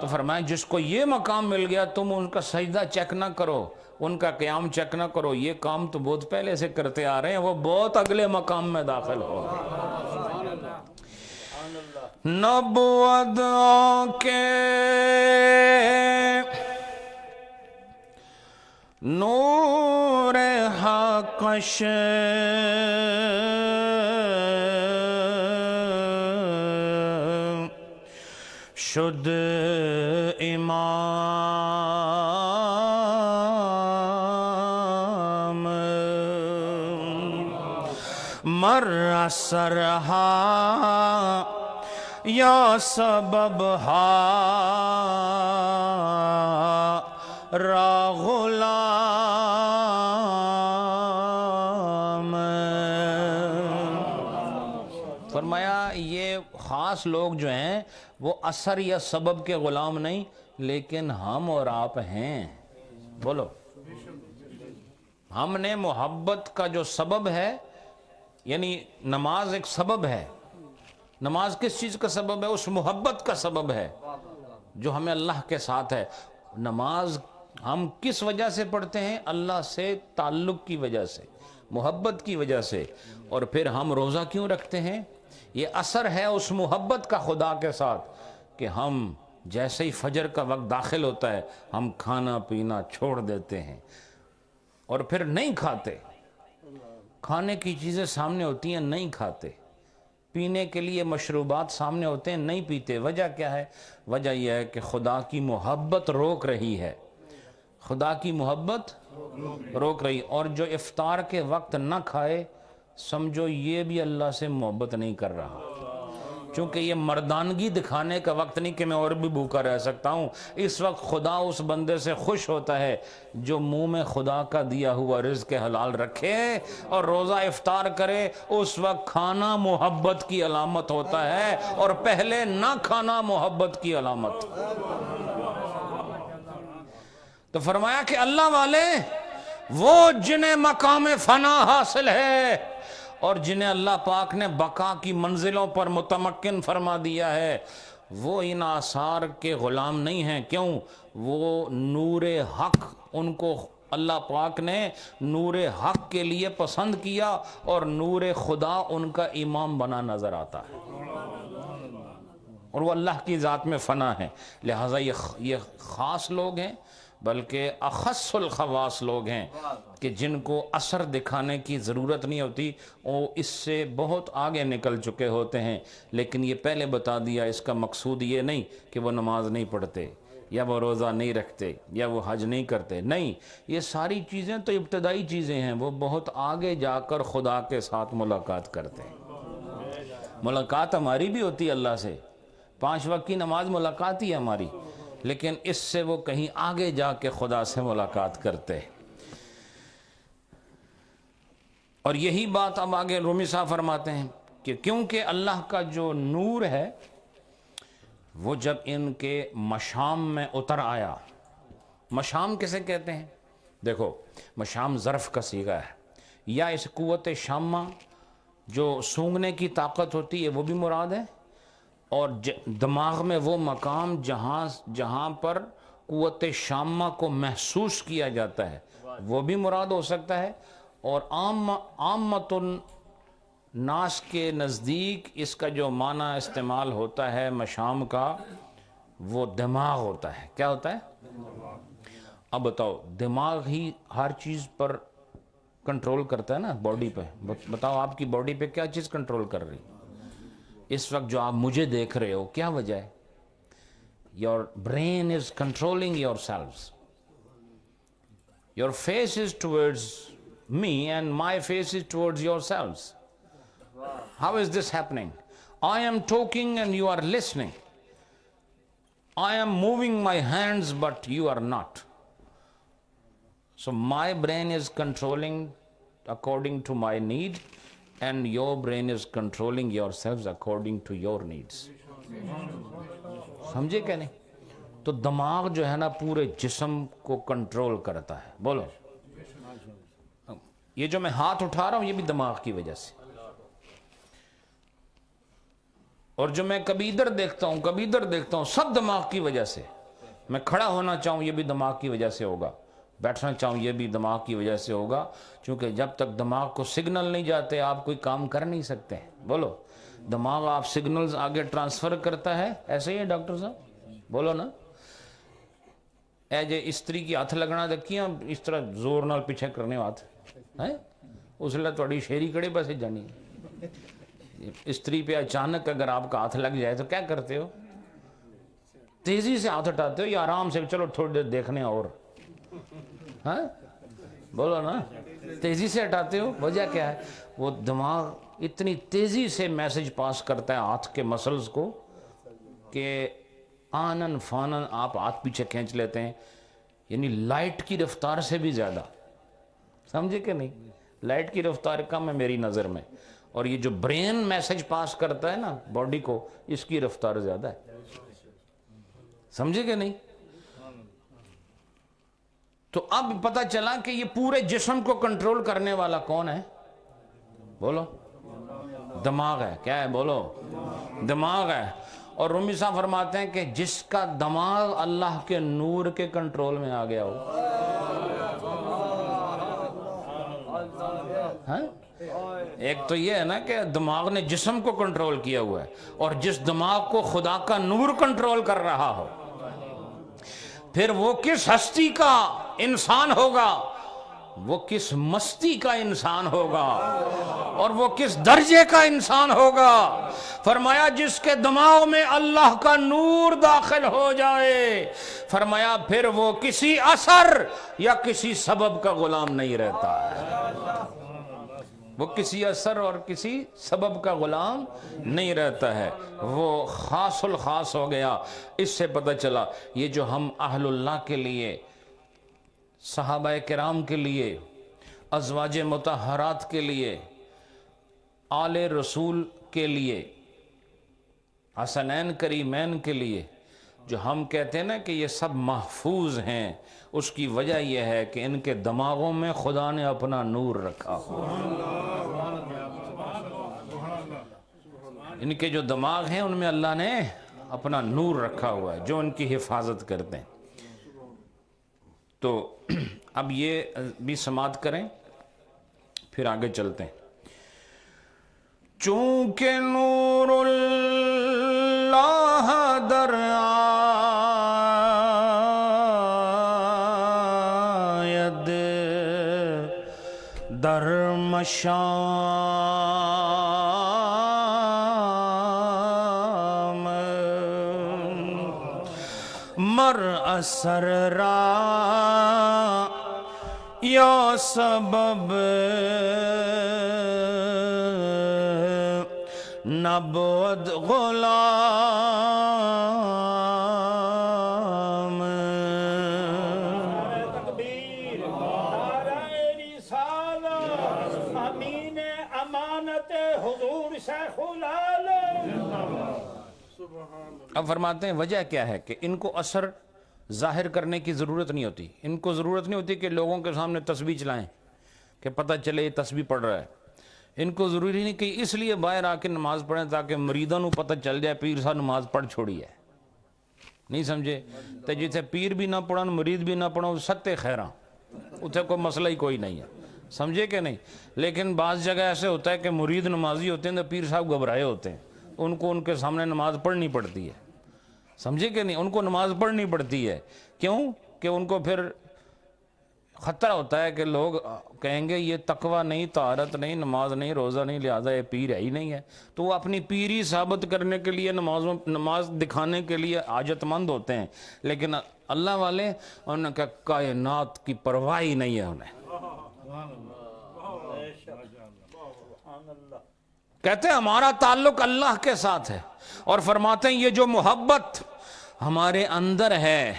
تو فرمایا جس کو یہ مقام مل گیا، تم ان کا سجدہ چیک نہ کرو، ان کا قیام چیک نہ کرو، یہ کام تو بہت پہلے سے کرتے آ رہے ہیں، وہ بہت اگلے مقام میں داخل ہو نبوت کے نور حقش شد امام مر سرہا یا سبب ہا را غلام۔ فرمایا یہ خاص لوگ جو ہیں وہ اثر یا سبب کے غلام نہیں، لیکن ہم اور آپ ہیں۔ بولو ہم نے محبت کا جو سبب ہے، یعنی نماز ایک سبب ہے، نماز کس چیز کا سبب ہے؟ اس محبت کا سبب ہے جو ہمیں اللہ کے ساتھ ہے۔ نماز ہم کس وجہ سے پڑھتے ہیں؟ اللہ سے تعلق کی وجہ سے، محبت کی وجہ سے۔ اور پھر ہم روزہ کیوں رکھتے ہیں؟ یہ اثر ہے اس محبت کا خدا کے ساتھ کہ ہم جیسے ہی فجر کا وقت داخل ہوتا ہے ہم کھانا پینا چھوڑ دیتے ہیں اور پھر نہیں کھاتے، کھانے کی چیزیں سامنے ہوتی ہیں نہیں کھاتے، پینے کے لیے مشروبات سامنے ہوتے ہیں نہیں پیتے۔ وجہ کیا ہے؟ وجہ یہ ہے کہ خدا کی محبت روک رہی ہے، خدا کی محبت روک رہی۔ اور جو افطار کے وقت نہ کھائے سمجھو یہ بھی اللہ سے محبت نہیں کر رہا، چونکہ یہ مردانگی دکھانے کا وقت نہیں کہ میں اور بھی بھوکا رہ سکتا ہوں۔ اس وقت خدا اس بندے سے خوش ہوتا ہے جو منہ میں خدا کا دیا ہوا رزق حلال رکھے اور روزہ افطار کرے۔ اس وقت کھانا محبت کی علامت ہوتا ہے اور پہلے نہ کھانا محبت کی علامت۔ تو فرمایا کہ اللہ والے وہ جنہیں مقام فنا حاصل ہے، اور جنہیں اللہ پاک نے بقا کی منزلوں پر متمکن فرما دیا ہے وہ ان آثار کے غلام نہیں ہیں. کیوں؟ وہ نور حق، ان کو اللہ پاک نے نور حق کے لیے پسند کیا اور نور خدا ان کا امام بنا نظر آتا ہے، اور وہ اللہ کی ذات میں فنا ہے. لہٰذا یہ خاص لوگ ہیں، بلکہ اخص الخواص لوگ ہیں کہ جن کو اثر دکھانے کی ضرورت نہیں ہوتی، وہ اس سے بہت آگے نکل چکے ہوتے ہیں. لیکن یہ پہلے بتا دیا، اس کا مقصود یہ نہیں کہ وہ نماز نہیں پڑھتے یا وہ روزہ نہیں رکھتے یا وہ حج نہیں کرتے. نہیں، یہ ساری چیزیں تو ابتدائی چیزیں ہیں، وہ بہت آگے جا کر خدا کے ساتھ ملاقات کرتے ہیں. ملاقات ہماری بھی ہوتی ہے اللہ سے، 5 وقت کی نماز ملاقات ہی ہے ہماری، لیکن اس سے وہ کہیں آگے جا کے خدا سے ملاقات کرتے. اور یہی بات اب آگے رومی صاحب فرماتے ہیں کہ کیونکہ اللہ کا جو نور ہے وہ جب ان کے مشام میں اتر آیا. مشام کسے کہتے ہیں؟ دیکھو، مشام ظرف کا صیغہ ہے، یا اس قوت شامہ جو سونگھنے کی طاقت ہوتی ہے وہ بھی مراد ہے، اور دماغ میں وہ مقام جہاں پر قوت شامہ کو محسوس کیا جاتا ہے وہ بھی مراد ہو سکتا ہے. اور عامت الناس کے نزدیک اس کا جو معنی استعمال ہوتا ہے مشام کا، وہ دماغ ہوتا ہے. کیا ہوتا ہے؟ اب بتاؤ، دماغ ہی ہر چیز پر کنٹرول کرتا ہے نا، باڈی پہ. بتاؤ آپ کی باڈی پہ کیا چیز کنٹرول کر رہی؟ اس وقت جو آپ مجھے دیکھ رہے ہو، کیا وجہ ہے؟ Your brain is controlling your selves. Your face is towards me and my face is towards yourselves. How is this happening? I am talking and you are listening. I am moving my hands but you are not. So my brain is controlling according to my need and your brain is controlling yourselves according to your needs. سمجھے کہ نہیں؟ تو دماغ جو ہے نا پورے جسم کو کنٹرول کرتا ہے. بولو، یہ جو میں ہاتھ اٹھا رہا ہوں یہ بھی دماغ کی وجہ سے، اور جو میں کبھی ادھر دیکھتا ہوں کبھی ادھر دیکھتا ہوں سب دماغ کی وجہ سے. میں کھڑا ہونا چاہوں یہ بھی دماغ کی وجہ سے ہوگا، بیٹھنا چاہوں یہ بھی دماغ کی وجہ سے ہوگا، کیونکہ جب تک دماغ کو سگنل نہیں جاتے آپ کوئی کام کر نہیں سکتے. بولو، دماغ آپ سگنلز آگے ٹرانسفر کرتا ہے. ایسے ہی ہے ڈاکٹر صاحب؟ بولو نا. اے جے استری کی ہاتھ لگنا دیکھیے اس طرح زور نال پیچھے کرنے ہاتھ ہے، اس لیے تھوڑی شیری کڑے پاسے جانی. استری پہ اچانک اگر آپ کا ہاتھ لگ جائے تو کیا کرتے ہو؟ تیزی سے ہاتھ ہٹاتے ہو یا آرام سے چلو تھوڑی دیر دیکھنے اور؟ ہاں بولو نا، تیزی سے ہٹاتے ہو. وجہ کیا ہے؟ وہ دماغ اتنی تیزی سے میسج پاس کرتا ہے ہاتھ کے مسلز کو کہ آنن فانن آپ ہاتھ پیچھے کھینچ لیتے ہیں، یعنی لائٹ کی رفتار سے بھی زیادہ. سمجھے کہ نہیں؟ لائٹ کی رفتار کم ہے میری نظر میں، اور یہ جو برین میسج پاس کرتا ہے نا باڈی کو، اس کی رفتار زیادہ ہے. سمجھے کہ نہیں؟ تو اب پتہ چلا کہ یہ پورے جسم کو کنٹرول کرنے والا کون ہے؟ بولو، دماغ ہے. کیا ہے؟ بولو، دماغ ہے. اور رومی صاحب فرماتے ہیں کہ جس کا دماغ اللہ کے نور کے کنٹرول میں آ گیا ہو، ایک تو یہ ہے نا کہ دماغ نے جسم کو کنٹرول کیا ہوا ہے، اور جس دماغ کو خدا کا نور کنٹرول کر رہا ہو، پھر وہ کس ہستی کا انسان ہوگا، وہ کس مستی کا انسان ہوگا، اور وہ کس درجے کا انسان ہوگا. فرمایا جس کے دماغ میں اللہ کا نور داخل ہو جائے، فرمایا پھر وہ کسی اثر یا کسی سبب کا غلام نہیں رہتا ہے. وہ کسی اثر اور کسی سبب کا غلام نہیں رہتا ہے، وہ خاص الخاص ہو گیا. اس سے پتہ چلا یہ جو ہم اہل اللہ کے لیے، صحابہ کرام کے لیے، ازواج مطہرات کے لیے، آل رسول کے لیے، حسنین کریمین کے لیے جو ہم کہتے ہیں نا کہ یہ سب محفوظ ہیں، اس کی وجہ یہ ہے کہ ان کے دماغوں میں خدا نے اپنا نور رکھا ہو. ان کے جو دماغ ہیں ان میں اللہ نے اپنا نور رکھا ہوا ہے جو ان کی حفاظت کرتے ہیں. تو اب یہ بھی سماعت کریں پھر آگے چلتے ہیں. چونکہ نور اللہ در آید در مشام مر اثر را یا سبب نبود غلام. تکبیر نعرہ رسالت امین امانت حضور شیخ العالم. اب فرماتے ہیں وجہ کیا ہے کہ ان کو اثر ظاہر کرنے کی ضرورت نہیں ہوتی. ان کو ضرورت نہیں ہوتی کہ لوگوں کے سامنے تسبیح چلائیں کہ پتہ چلے یہ تسبیح پڑھ رہا ہے. ان کو ضروری نہیں کہ اس لیے باہر آ کے نماز پڑھیں تاکہ مریدوں کو پتہ چل جائے پیر صاحب نماز پڑھ چھوڑی ہے. نہیں سمجھے؟ تو جیسے پیر بھی نہ پڑھن مرید بھی نہ پڑھو ستے خیراں اتنے کوئی مسئلہ ہی کوئی نہیں ہے. سمجھے کہ نہیں؟ لیکن بعض جگہ ایسے ہوتا ہے کہ مرید نمازی ہوتے ہیں تو پیر صاحب گھبرائے ہوتے ہیں. ان کو ان کے سامنے نماز پڑھنی پڑتی ہے. سمجھے کہ نہیں؟ ان کو نماز پڑھنی پڑتی ہے. کیوں کہ ان کو پھر خطرہ ہوتا ہے کہ لوگ کہیں گے یہ تقوی نہیں، طہارت نہیں، نماز نہیں، روزہ نہیں، لہٰذا یہ پیر ہے ہی نہیں ہے. تو وہ اپنی پیری ثابت کرنے کے لیے نماز دکھانے کے لیے حاجت مند ہوتے ہیں. لیکن اللہ والے انہوں نے کائنات کی پرواہ ہی نہیں ہے انہیں. کہتے ہیں ہمارا تعلق اللہ کے ساتھ ہے اور فرماتے ہیں یہ جو محبت ہمارے اندر ہے.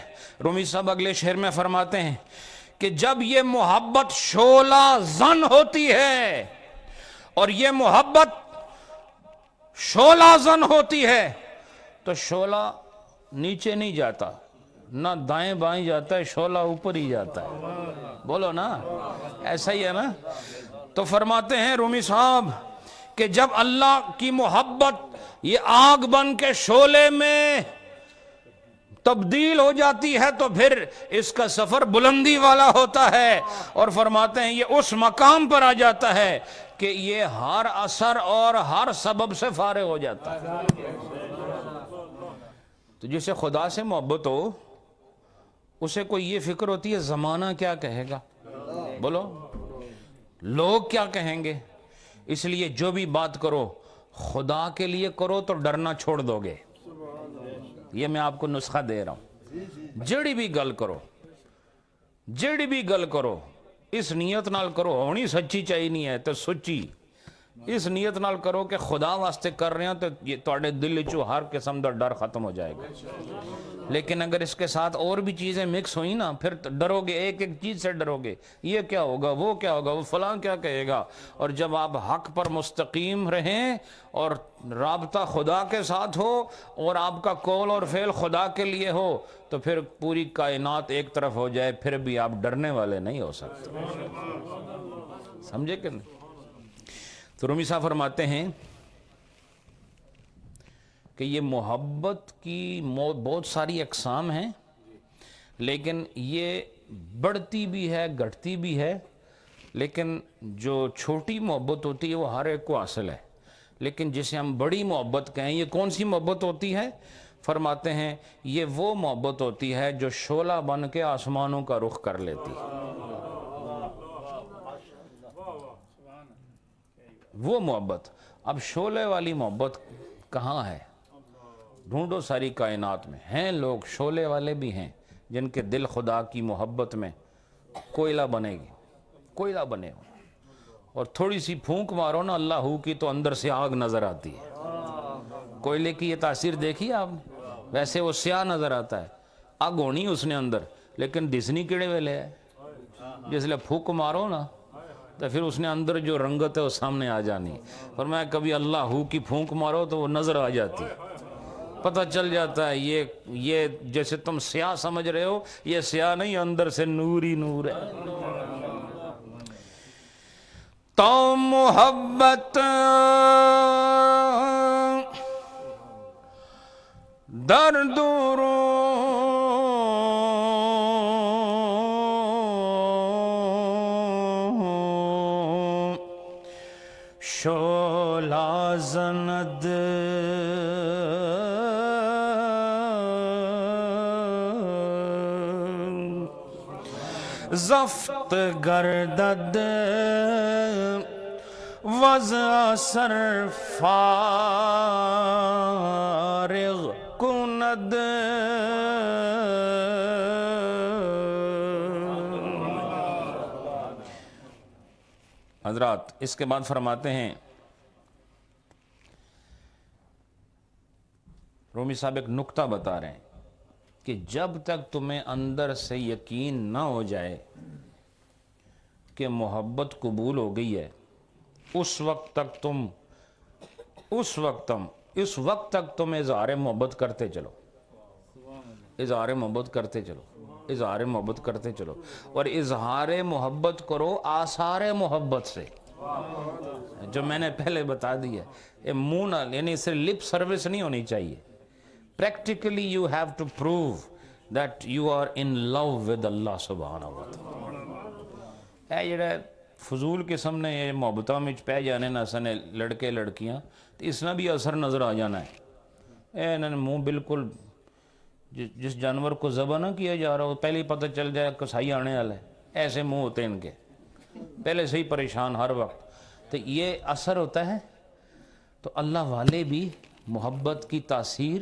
رومی صاحب اگلے شعر میں فرماتے ہیں کہ جب یہ محبت شعلہ زن ہوتی ہے اور یہ محبت شعلہ زن ہوتی ہے تو شعلہ نیچے نہیں جاتا، نہ دائیں بائیں جاتا ہے، شعلہ اوپر ہی جاتا ہے. بولو نا، ایسا ہی ہے نا. تو فرماتے ہیں رومی صاحب کہ جب اللہ کی محبت یہ آگ بن کے شعلے میں تبدیل ہو جاتی ہے تو پھر اس کا سفر بلندی والا ہوتا ہے. اور فرماتے ہیں یہ اس مقام پر آ جاتا ہے کہ یہ ہر اثر اور ہر سبب سے فارغ ہو جاتا ہے. تو جسے خدا سے محبت ہو اسے کوئی یہ فکر ہوتی ہے زمانہ کیا کہے گا، بولو لوگ کیا کہیں گے. اس لیے جو بھی بات کرو خدا کے لیے کرو تو ڈرنا چھوڑ دو گے. یہ میں آپ کو نسخہ دے رہا ہوں. جڑی بھی گل کرو اس نیت نال کرو، ہونی سچی چاہیے نہیں ہے تو سچی اس نیت نال کرو کہ خدا واسطے کر رہے ہیں تو یہ تواڈے دل چو ہر قسم دا ڈر ختم ہو جائے گا. لیکن اگر اس کے ساتھ اور بھی چیزیں مکس ہوئی نا پھر ڈرو گے، ایک ایک چیز سے ڈرو گے، یہ کیا ہوگا، وہ کیا ہوگا، وہ فلاں کیا کہے گا. اور جب آپ حق پر مستقیم رہیں اور رابطہ خدا کے ساتھ ہو اور آپ کا قول اور فعل خدا کے لیے ہو تو پھر پوری کائنات ایک طرف ہو جائے پھر بھی آپ ڈرنے والے نہیں ہو سکتے. سمجھے کہ نہیں؟ تو رومی صاحب فرماتے ہیں کہ یہ محبت کی بہت ساری اقسام ہیں لیکن یہ بڑھتی بھی ہے گھٹتی بھی ہے. لیکن جو چھوٹی محبت ہوتی ہے وہ ہر ایک کو حاصل ہے. لیکن جسے ہم بڑی محبت کہیں یہ کون سی محبت ہوتی ہے؟ فرماتے ہیں یہ وہ محبت ہوتی ہے جو شعلہ بن کے آسمانوں کا رخ کر لیتی ہے. وہ محبت. اب شعلے والی محبت کہاں ہے؟ ڈھونڈو ساری کائنات میں. ہیں لوگ شعلے والے بھی ہیں جن کے دل خدا کی محبت میں کوئلہ بنے گی، کوئلہ بنے ہو اور تھوڑی سی پھونک مارو نا اللہ ہو کی تو اندر سے آگ نظر آتی ہے. کوئلے کی یہ تاثیر دیکھی آپ نے؟ ویسے وہ سیاہ نظر آتا ہے، آگ ہونی اس نے اندر لیکن دسنی کیڑے ویلے ہے. جس لئے پھونک مارو نا تو پھر اس نے اندر جو رنگت ہے وہ سامنے آ جانی. فرمایا کبھی اللہ ہو کی پھونک مارو تو وہ نظر آ جاتی ہے، پتہ چل جاتا ہے یہ جیسے تم سیاہ سمجھ رہے ہو یہ سیاہ نہیں، اندر سے نور ہی نور ہے. تو محبت درد رو شولا زند زفت گردد وضع سر فارغ کند حضرات اس کے بعد فرماتے ہیں رومی صاحب ایک نکتہ بتا رہے ہیں کہ جب تک تمہیں اندر سے یقین نہ ہو جائے کہ محبت قبول ہو گئی ہے اس وقت تک تم اظہار محبت کرتے چلو، اظہار محبت کرتے چلو، اظہار محبت کرتے چلو، اور اظہار محبت کرو آثار محبت سے، جو میں نے پہلے بتا دیا ہے، منہ نہ، یعنی صرف لپ سروس نہیں ہونی چاہیے. Practically you have to prove that you are in love with Allah subhanahu wa ta'ala. اے جڑا فضول قسم نے یہ محبتوں میں پہ جانے نہ سنے لڑکے لڑکیاں تو اس نے بھی اثر نظر آ جانا ہے. اے انہوں نے منہ بالکل جس جانور کو ذبح نہ کیا جا رہا ہو پہلے ہی پتہ چل جائے کسائی آنے والا ہے، ایسے منہ ہوتے ہیں ان کے، پہلے سے ہی پریشان ہر وقت. تو یہ اثر ہوتا ہے. تو اللہ والے بھی محبت کی تاثیر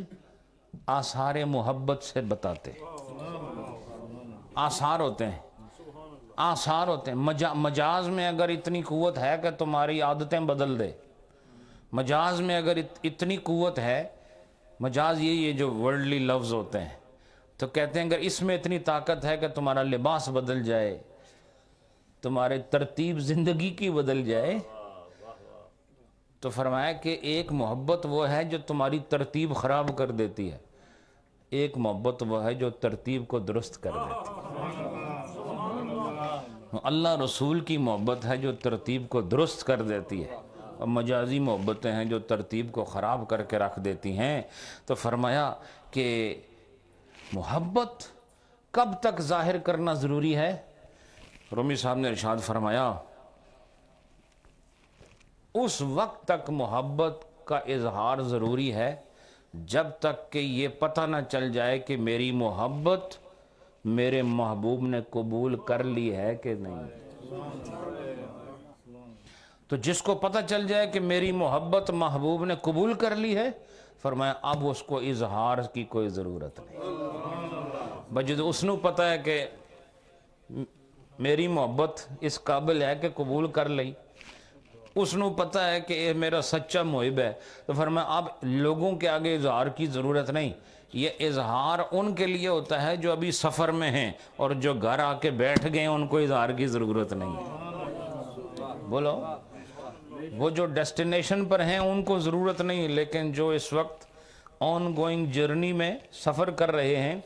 آثار محبت سے بتاتے، آثار ہوتے ہیں، آثار ہوتے ہیں. مجاز میں اگر اتنی قوت ہے کہ تمہاری عادتیں بدل دے، مجاز میں اگر اتنی قوت ہے، مجاز یہ جو ورلڈلی لفظ ہوتے ہیں، تو کہتے ہیں اگر اس میں اتنی طاقت ہے کہ تمہارا لباس بدل جائے، تمہارے ترتیب زندگی کی بدل جائے، تو فرمایا کہ ایک محبت وہ ہے جو تمہاری ترتیب خراب کر دیتی ہے، ایک محبت وہ ہے جو ترتیب کو درست کر دیتی ہے. اللہ رسول کی محبت ہے جو ترتیب کو درست کر دیتی ہے، اور مجازی محبتیں ہیں جو ترتیب کو خراب کر کے رکھ دیتی ہیں. تو فرمایا کہ محبت کب تک ظاہر کرنا ضروری ہے؟ رومی صاحب نے ارشاد فرمایا اس وقت تک محبت کا اظہار ضروری ہے جب تک کہ یہ پتہ نہ چل جائے کہ میری محبت میرے محبوب نے قبول کر لی ہے کہ نہیں. تو جس کو پتہ چل جائے کہ میری محبت محبوب نے قبول کر لی ہے، فرمایا اب اس کو اظہار کی کوئی ضرورت نہیں. بجد اس نے پتہ ہے کہ میری محبت اس قابل ہے کہ قبول کر لئی، اس نے پتہ ہے کہ یہ میرا سچا محب ہے، تو فرمایا اب لوگوں کے آگے اظہار کی ضرورت نہیں. یہ اظہار ان کے لیے ہوتا ہے جو ابھی سفر میں ہیں، اور جو گھر آ کے بیٹھ گئے ہیں ان کو اظہار کی ضرورت نہیں ہے. بولو، وہ جو ڈیسٹینیشن پر ہیں ان کو ضرورت نہیں، لیکن جو اس وقت آن گوئنگ جرنی میں سفر کر رہے ہیں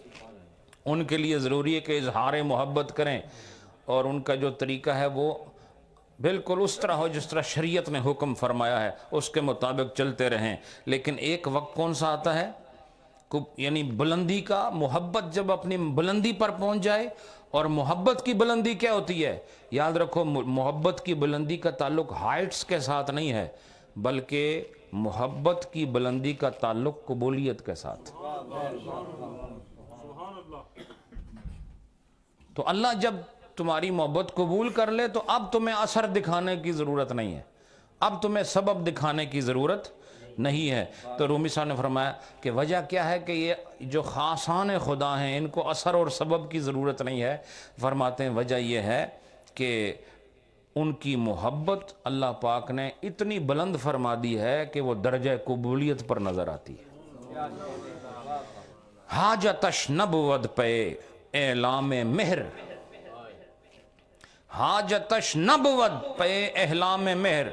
ان کے لیے ضروری ہے کہ اظہار محبت کریں، اور ان کا جو طریقہ ہے وہ بالکل اس طرح ہو جس طرح شریعت نے حکم فرمایا ہے، اس کے مطابق چلتے رہیں. لیکن ایک وقت کون سا آتا ہے، یعنی بلندی کا، محبت جب اپنی بلندی پر پہنچ جائے. اور محبت کی بلندی کیا ہوتی ہے؟ یاد رکھو، محبت کی بلندی کا تعلق ہائٹس کے ساتھ نہیں ہے، بلکہ محبت کی بلندی کا تعلق قبولیت کے ساتھ. تو اللہ جب تمہاری محبت قبول کر لے تو اب تمہیں اثر دکھانے کی ضرورت نہیں ہے، اب تمہیں سبب دکھانے کی ضرورت نہیں ہے. تو رومی صاحب نے فرمایا کہ وجہ کیا ہے کہ یہ جو خاصان خدا ہیں ان کو اثر اور سبب کی ضرورت نہیں ہے. فرماتے ہیں وجہ یہ ہے کہ ان کی محبت اللہ پاک نے اتنی بلند فرما دی ہے کہ وہ درجہ قبولیت پر نظر آتی ہے. حاجتش نبود پہ اعلام مہر، حاجتش نبود پہ اعلام مہر،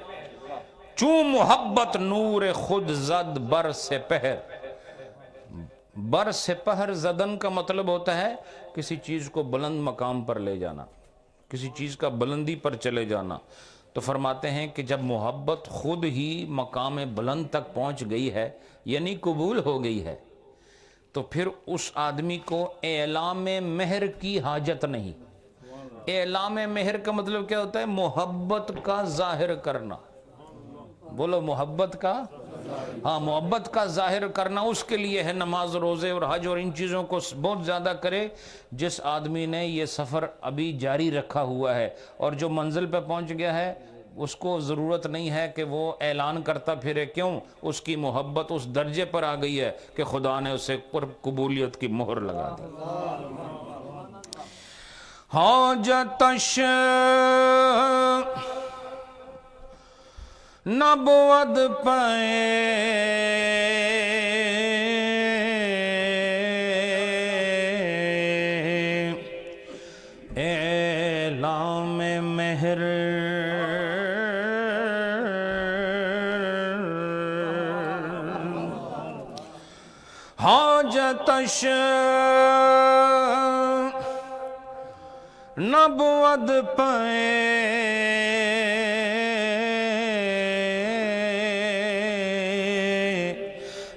چوں محبت نور خود زد بر سپہر. بر سپہر زدن کا مطلب ہوتا ہے کسی چیز کو بلند مقام پر لے جانا، کسی چیز کا بلندی پر چلے جانا. تو فرماتے ہیں کہ جب محبت خود ہی مقام بلند تک پہنچ گئی ہے، یعنی قبول ہو گئی ہے، تو پھر اس آدمی کو اعلام مہر کی حاجت نہیں۔ اعلام مہر کا مطلب کیا ہوتا ہے؟ محبت کا ظاہر کرنا۔ بولو محبت کا، ہاں محبت کا ظاہر کرنا اس کے لیے ہے نماز، روزے اور حج اور ان چیزوں کو بہت زیادہ کرے جس آدمی نے یہ سفر ابھی جاری رکھا ہوا ہے، اور جو منزل پہ پہنچ گیا ہے اس کو ضرورت نہیں ہے کہ وہ اعلان کرتا پھرے، کیوں؟ اس کی محبت اس درجے پر آ گئی ہے کہ خدا نے اسے پر قبولیت کی مہر لگا دی۔ حاجتش نبود پائے اعلام مہر، حاجتش نبود پائے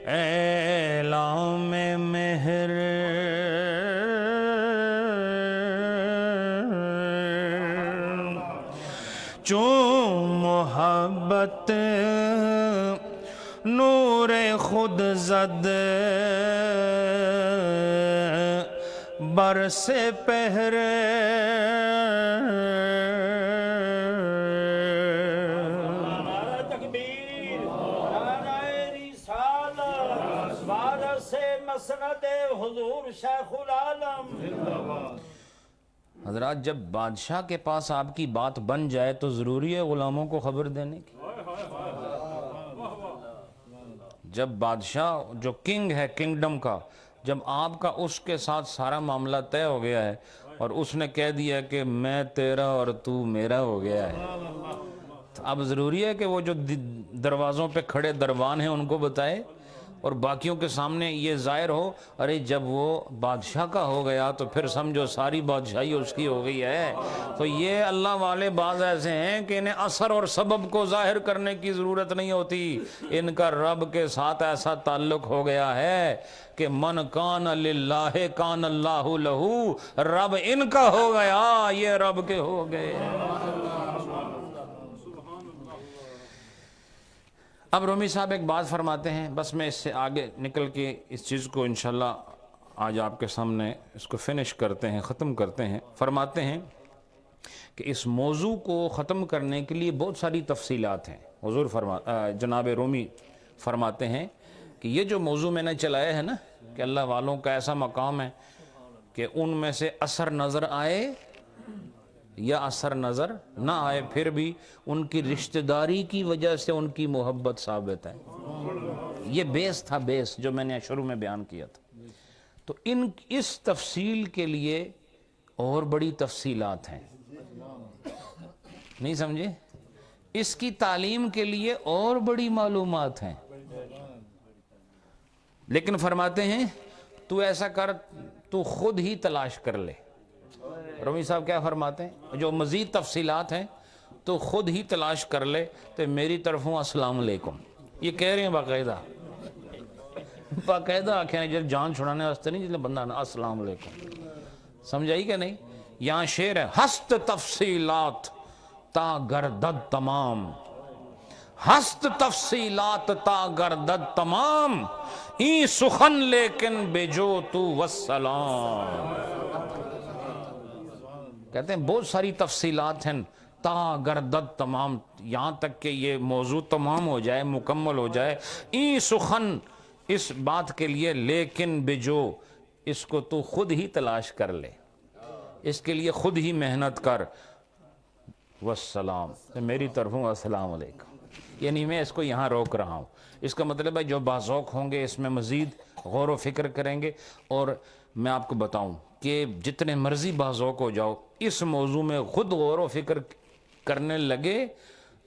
اعلام مہر، چون محبت نور خود زد برس پہر، نعرہ تکبیر، نعرہ رسالت، وارث مسند حضور شیخ العالم۔ حضرات جب بادشاہ کے پاس آپ کی بات بن جائے تو ضروری ہے غلاموں کو خبر دینے کی۔ جب بادشاہ جو کنگ ہے کنگڈم کا، جب آپ کا اس کے ساتھ سارا معاملہ طے ہو گیا ہے اور اس نے کہہ دیا کہ میں تیرا اور تو میرا ہو گیا ہے، تو اب ضروری ہے کہ وہ جو دروازوں پہ کھڑے دروان ہیں ان کو بتائے اور باقیوں کے سامنے یہ ظاہر ہو، ارے جب وہ بادشاہ کا ہو گیا تو پھر سمجھو ساری بادشاہی اس کی ہو گئی ہے۔ تو یہ اللہ والے بعض ایسے ہیں کہ انہیں اثر اور سبب کو ظاہر کرنے کی ضرورت نہیں ہوتی، ان کا رب کے ساتھ ایسا تعلق ہو گیا ہے کہ من کان للہ کان اللہ لہو، رب ان کا ہو گیا، یہ رب کے ہو گئے۔ اب رومی صاحب ایک بات فرماتے ہیں، بس میں اس سے آگے نکل کے اس چیز کو انشاءاللہ آج آپ کے سامنے اس کو فنش کرتے ہیں، ختم کرتے ہیں۔ فرماتے ہیں کہ اس موضوع کو ختم کرنے کے لیے بہت ساری تفصیلات ہیں۔ حضور جناب رومی فرماتے ہیں کہ یہ جو موضوع میں نے چلایا ہے نا کہ اللہ والوں کا ایسا مقام ہے کہ ان میں سے اثر نظر آئے یا اثر نظر نہ آئے، پھر بھی ان کی رشتہ داری کی وجہ سے ان کی محبت ثابت ہے۔ یہ بیس تھا، بیس جو میں نے شروع میں بیان کیا تھا۔ تو اس تفصیل کے لیے اور بڑی تفصیلات ہیں، نہیں سمجھے؟ اس کی تعلیم کے لیے اور بڑی معلومات ہیں، لیکن فرماتے ہیں تو ایسا کر، تو خود ہی تلاش کر لے۔ رومی صاحب کیا فرماتے ہیں؟ جو مزید تفصیلات ہیں تو خود ہی تلاش کر لے، تو میری طرفوں السلام علیکم، یہ کہہ رہے ہیں باقاعدہ، باقاعدہ آنکھیں جب جان چھڑانے واسطے نہیں، جس بندہ نا السلام علیکم، سمجھائی کہ نہیں؟ یہاں شعر ہے، ہست تفصیلات تا گردد تمام، ہست تفصیلات تا گردد تمام، این سخن لیکن بجو تو والسلام۔ کہتے ہیں بہت ساری تفصیلات ہیں، تا گردد تمام، یہاں تک کہ یہ موضوع تمام ہو جائے، مکمل ہو جائے، این سخن، اس بات کے لیے، لیکن بجو، اس کو تو خود ہی تلاش کر لے، اس کے لیے خود ہی محنت کر، والسلام، میری طرفوں السلام علیکم۔ یعنی میں اس کو یہاں روک رہا ہوں، اس کا مطلب ہے جو باذوق ہوں گے اس میں مزید غور و فکر کریں گے، اور میں آپ کو بتاؤں کہ جتنے مرضی باذوق ہو جاؤ، اس موضوع میں خود غور و فکر کرنے لگے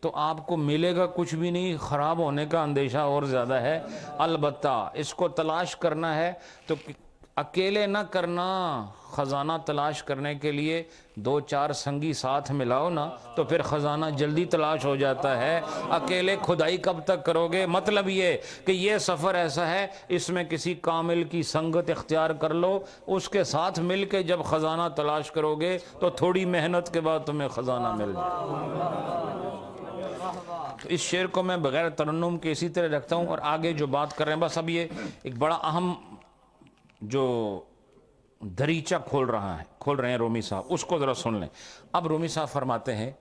تو آپ کو ملے گا کچھ بھی نہیں، خراب ہونے کا اندیشہ اور زیادہ ہے۔ البتہ اس کو تلاش کرنا ہے تو اکیلے نہ کرنا، خزانہ تلاش کرنے کے لیے 2-4 سنگی ساتھ ملاؤ نا تو پھر خزانہ جلدی تلاش ہو جاتا ہے۔ اکیلے کھدائی کب تک کرو گے؟ مطلب یہ کہ یہ سفر ایسا ہے، اس میں کسی کامل کی سنگت اختیار کر لو، اس کے ساتھ مل کے جب خزانہ تلاش کرو گے تو تھوڑی محنت کے بعد تمہیں خزانہ مل جائے۔ تو اس شعر کو میں بغیر ترنم کے اسی طرح رکھتا ہوں، اور آگے جو بات کر رہے ہیں بس اب یہ ایک بڑا اہم جو دریچہ کھول رہے ہیں رومی صاحب، اس کو ذرا سن لیں۔ اب رومی صاحب فرماتے ہیں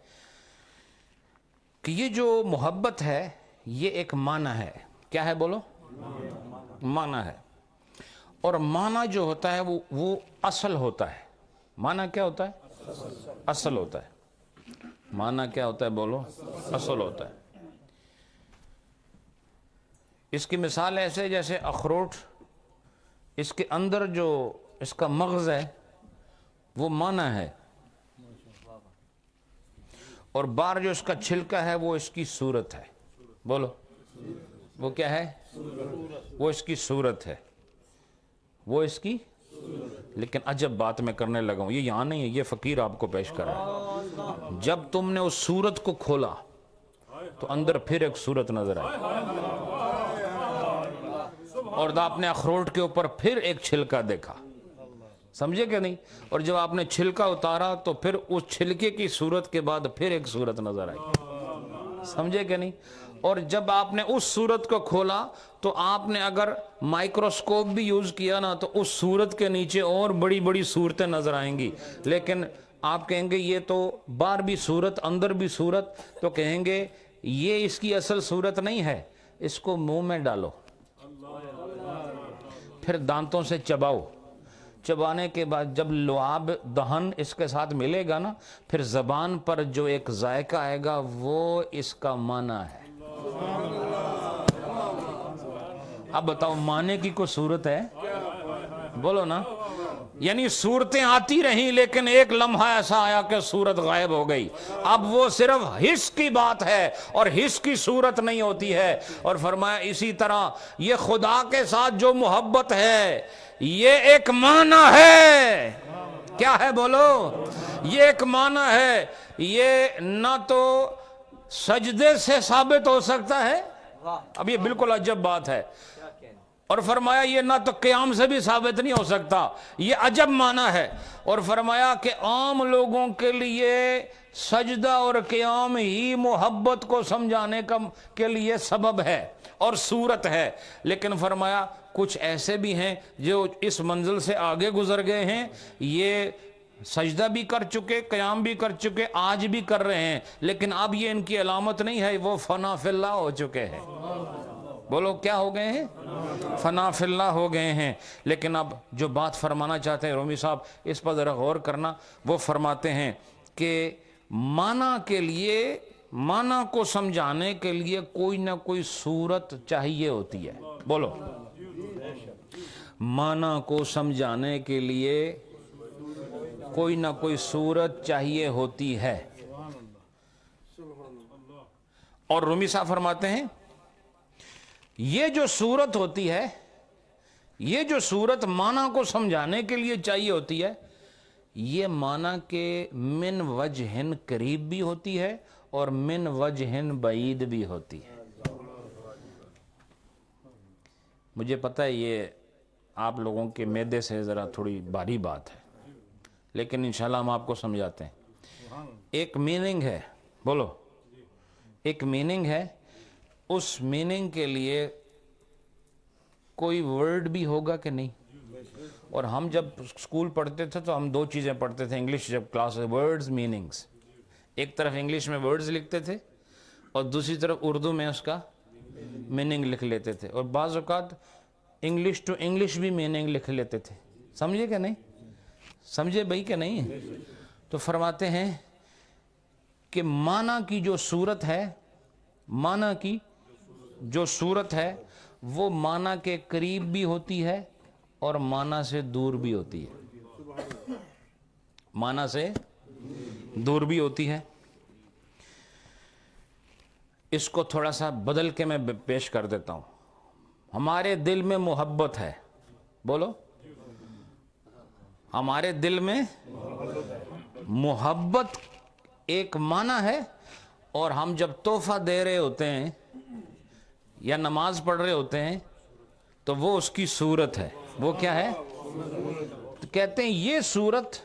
کہ یہ جو محبت ہے یہ ایک معنی ہے۔ کیا ہے بولو؟ معنی ہے، اور معنی جو ہوتا ہے وہ اصل ہوتا ہے۔ معنی کیا ہوتا ہے؟ اصل ہوتا ہے۔ معنی کیا ہوتا ہے بولو؟ اصل ہوتا ہے۔ اس کی مثال ایسے جیسے اخروٹ، اس کے اندر جو اس کا مغز ہے وہ معنی ہے، اور باہر جو اس کا چھلکا ہے وہ اس کی صورت ہے۔ بولو وہ کیا ہے؟ وہ اس کی صورت ہے، وہ اس کی۔ لیکن عجب بات میں کرنے لگا ہوں، یہ یہاں نہیں ہے، یہ فقیر آپ کو پیش کر رہا ہے۔ جب تم نے اس صورت کو کھولا تو اندر پھر ایک صورت نظر آئی، اور آپ نے اخروٹ کے اوپر پھر ایک چھلکا دیکھا، سمجھے کہ نہیں؟ اور جب آپ نے چھلکا اتارا تو پھر اس چھلکے کی صورت کے بعد پھر ایک صورت نظر آئی، سمجھے کہ نہیں؟ اور جب آپ نے اس صورت کو کھولا تو آپ نے اگر مائکروسکوپ بھی یوز کیا نا تو اس صورت کے نیچے اور بڑی بڑی صورتیں نظر آئیں گی، لیکن آپ کہیں گے یہ تو باہر بھی صورت اندر بھی صورت، تو کہیں گے یہ اس کی اصل صورت نہیں ہے، اس کو منہ میں ڈالو، پھر دانتوں سے چباؤ، چبانے کے بعد جب لعاب دہن اس کے ساتھ ملے گا نا پھر زبان پر جو ایک ذائقہ آئے گا وہ اس کا معنی ہے۔ اب بتاؤ معنی کی کوئی صورت ہے؟ بولو نا۔ یعنی صورتیں آتی رہیں لیکن ایک لمحہ ایسا آیا کہ صورت غائب ہو گئی، اب وہ صرف حس کی بات ہے اور حس کی صورت نہیں ہوتی ہے۔ اور فرمایا اسی طرح یہ خدا کے ساتھ جو محبت ہے یہ ایک معنی ہے۔ کیا ہے بولو؟ یہ ایک معنی ہے، یہ نہ تو سجدے سے ثابت ہو سکتا ہے، اب یہ بالکل عجب بات ہے، اور فرمایا یہ نہ تو قیام سے بھی ثابت نہیں ہو سکتا، یہ عجب معنی ہے۔ اور فرمایا کہ عام لوگوں کے لیے سجدہ اور قیام ہی محبت کو سمجھانے کے لیے سبب ہے اور صورت ہے، لیکن فرمایا کچھ ایسے بھی ہیں جو اس منزل سے آگے گزر گئے ہیں، یہ سجدہ بھی کر چکے، قیام بھی کر چکے، آج بھی کر رہے ہیں، لیکن اب یہ ان کی علامت نہیں ہے، وہ فنا فی اللہ ہو چکے ہیں۔ بولو کیا ہو گئے ہیں؟ فنا فی اللہ ہو گئے ہیں۔ لیکن اب جو بات فرمانا چاہتے ہیں رومی صاحب، اس پر ذرا غور کرنا، وہ فرماتے ہیں کہ معنی کے لیے، معنی کو سمجھانے کے لیے کوئی نہ کوئی صورت چاہیے ہوتی ہے۔ بولو معنی کو سمجھانے کے لیے کوئی نہ کوئی صورت چاہیے ہوتی ہے، اور رومی صاحب فرماتے ہیں یہ جو صورت ہوتی ہے، یہ جو صورت معنی کو سمجھانے کے لیے چاہیے ہوتی ہے، یہ معنی کے من وجہن قریب بھی ہوتی ہے اور من وجہن بعید بھی ہوتی ہے۔ مجھے پتہ ہے یہ آپ لوگوں کے معدے سے ذرا تھوڑی بھاری بات ہے، لیکن انشاءاللہ ہم آپ کو سمجھاتے ہیں۔ ایک میننگ ہے، بولو ایک میننگ ہے، اس میننگ کے لیے کوئی ورڈ بھی ہوگا کہ نہیں؟ اور ہم جب اسکول پڑھتے تھے تو ہم دو چیزیں پڑھتے تھے انگلش جب کلاس، ورڈز میننگز، ایک طرف انگلش میں ورڈز لکھتے تھے اور دوسری طرف اردو میں اس کا میننگ لکھ لیتے تھے، اور بعض اوقات انگلش ٹو انگلش بھی میننگ لکھ لیتے تھے، سمجھے کہ نہیں؟ سمجھے بھائی کہ نہیں؟ تو فرماتے ہیں کہ معنی کی جو صورت ہے، معنی کی جو صورت ہے وہ معنی کے قریب بھی ہوتی ہے اور معنی سے دور بھی ہوتی ہے، معنی سے دور بھی ہوتی ہے۔ اس کو تھوڑا سا بدل کے میں پیش کر دیتا ہوں۔ ہمارے دل میں محبت ہے، بولو ہمارے دل میں محبت ایک معنی ہے، اور ہم جب تحفہ دے رہے ہوتے ہیں یا نماز پڑھ رہے ہوتے ہیں تو وہ اس کی صورت ہے. وہ کیا ہے؟ تو کہتے ہیں یہ صورت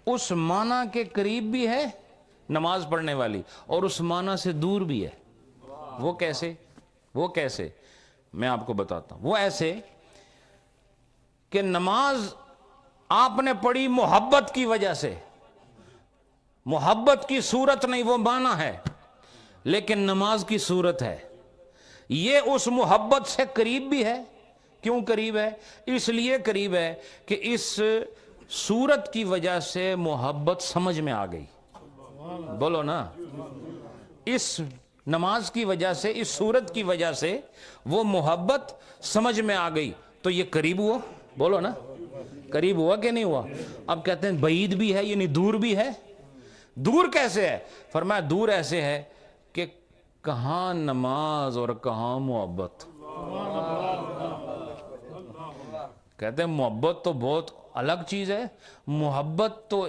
اس معنی کے قریب بھی ہے نماز پڑھنے والی، اور اس معنی سے دور بھی ہے. وہ کیسے؟ وہ کیسے میں آپ کو بتاتا ہوں. وہ ایسے کہ نماز آپ نے پڑھی محبت کی وجہ سے، محبت کی صورت نہیں، وہ معنی ہے، لیکن نماز کی صورت ہے. یہ اس محبت سے قریب بھی ہے. کیوں قریب ہے؟ اس لیے قریب ہے کہ اس صورت کی وجہ سے محبت سمجھ میں آ گئی. بولو نا، اس نماز کی وجہ سے، اس صورت کی وجہ سے وہ محبت سمجھ میں آ گئی، تو یہ قریب ہوا. بولو نا، قریب ہوا کہ نہیں ہوا؟ اب کہتے ہیں بعید بھی ہے، یعنی دور بھی ہے. دور کیسے ہے؟ فرمایا دور ایسے ہے کہ کہاں نماز اور کہاں محبت. کہتے ہیں محبت تو بہت الگ چیز ہے، محبت تو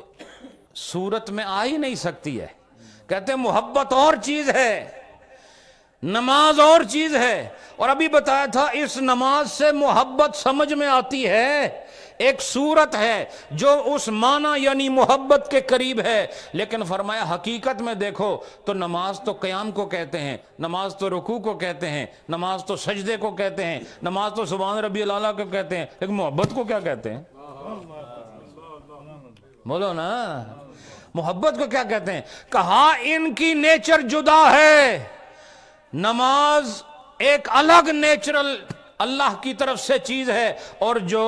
صورت میں آ ہی نہیں سکتی ہے. کہتے ہیں محبت اور چیز ہے، نماز اور چیز ہے. اور ابھی بتایا تھا اس نماز سے محبت سمجھ میں آتی ہے، ایک صورت ہے جو اس معنی یعنی محبت کے قریب ہے. لیکن فرمایا حقیقت میں دیکھو تو نماز تو قیام کو کہتے ہیں، نماز تو رکوع کو کہتے ہیں، نماز تو سجدے کو کہتے ہیں، نماز تو سبحان ربی الاعلیٰ کو کہتے ہیں، لیکن محبت کو کیا کہتے ہیں؟ بولو نا، محبت کو کیا کہتے ہیں؟ کہا ان کی نیچر جدا ہے. نماز ایک الگ نیچرل اللہ کی طرف سے چیز ہے، اور جو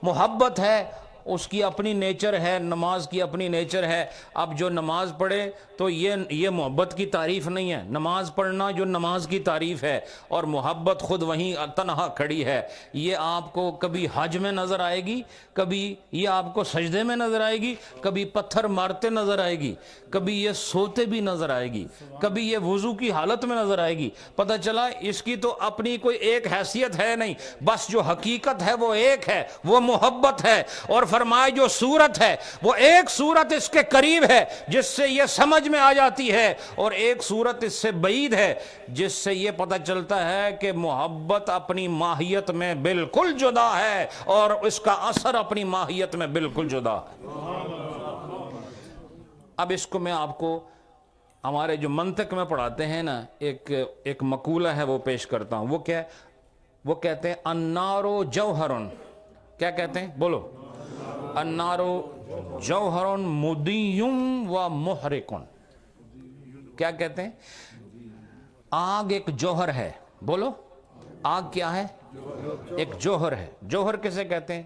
محبت ہے اس کی اپنی نیچر ہے، نماز کی اپنی نیچر ہے. اب جو نماز پڑھے تو یہ محبت کی تعریف نہیں ہے. نماز پڑھنا جو نماز کی تعریف ہے، اور محبت خود وہیں تنہا کھڑی ہے. یہ آپ کو کبھی حج میں نظر آئے گی، کبھی یہ آپ کو سجدے میں نظر آئے گی، کبھی پتھر مارتے نظر آئے گی، کبھی یہ سوتے بھی نظر آئے گی، کبھی یہ وضو کی حالت میں نظر آئے گی. پتہ چلا اس کی تو اپنی کوئی ایک حیثیت ہے نہیں، بس جو حقیقت ہے وہ ایک ہے، وہ محبت ہے. اور فرمائے جو صورت ہے وہ ایک صورت اس کے قریب ہے جس سے یہ سمجھ میں آ جاتی ہے، اور ایک صورت اس سے بعید ہے جس سے یہ پتہ چلتا ہے کہ محبت اپنی ماہیت میں بالکل جدا ہے، اور اس کا اثر اپنی ماہیت میں بالکل جدا ہے. اب اس کو میں آپ کو ہمارے جو منطق میں پڑھاتے ہیں نا، ایک مقولہ ہے وہ پیش کرتا ہوں. وہ کیا ہے؟ وہ کہتے ہیں النار جوہر. کیا کہتے ہیں؟ بولو. النار جوہر مدی و محرق. کیا کہتے ہیں؟ آگ ایک جوہر ہے. بولو، آگ کیا ہے؟ ایک جوہر ہے. جوہر کسے کہتے ہیں؟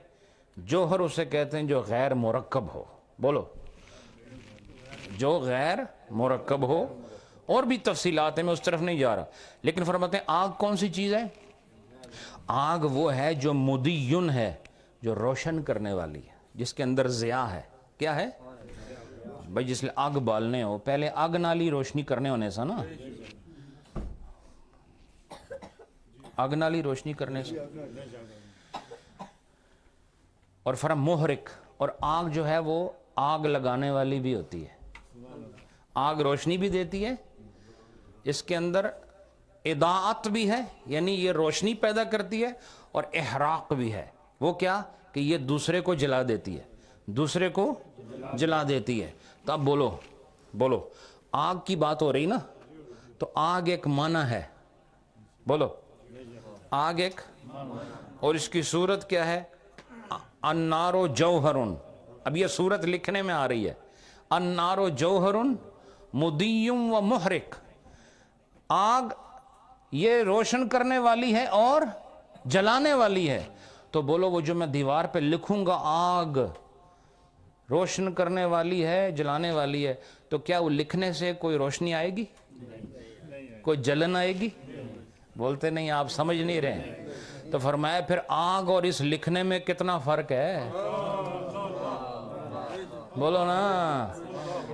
جوہر اسے کہتے ہیں جو غیر مرکب ہو. بولو، جو غیر مرکب ہو. اور بھی تفصیلات ہیں، میں اس طرف نہیں جا رہا، لیکن فرماتے ہیں آگ کون سی چیز ہے؟ آگ وہ ہے جو مدین ہے، جو روشن کرنے والی ہے، جس کے اندر ضیاء ہے. کیا ہے بھائی؟ جس لئے آگ بالنے ہو، پہلے آگ نالی روشنی کرنے ہونے سا نا، آگ نالی روشنی کرنے سے. اور فرم محرک. اور آگ جو ہے وہ آگ لگانے والی بھی ہوتی ہے. آگ روشنی بھی دیتی ہے، اس کے اندر اضاءت بھی ہے، یعنی یہ روشنی پیدا کرتی ہے، اور احراق بھی ہے. وہ کیا؟ کہ یہ دوسرے کو جلا دیتی ہے، دوسرے کو جلا دیتی ہے. تو اب بولو آگ کی بات ہو رہی نا، تو آگ ایک معنی ہے. بولو، آگ ایک، اور اس کی صورت کیا ہے؟ النار جوہر. اب یہ صورت لکھنے میں آ رہی ہے. النار جوہر مدی و محرق. آگ یہ روشن کرنے والی ہے اور جلانے والی ہے. تو بولو وہ جو میں دیوار پہ لکھوں گا آگ روشن کرنے والی ہے، جلانے والی ہے، تو کیا وہ لکھنے سے کوئی روشنی آئے گی؟ کوئی جلن آئے گی؟ بولتے نہیں، آپ سمجھ نہیں رہے ہیں. تو فرمایا پھر آگ اور اس لکھنے میں کتنا فرق ہے. بولو نا.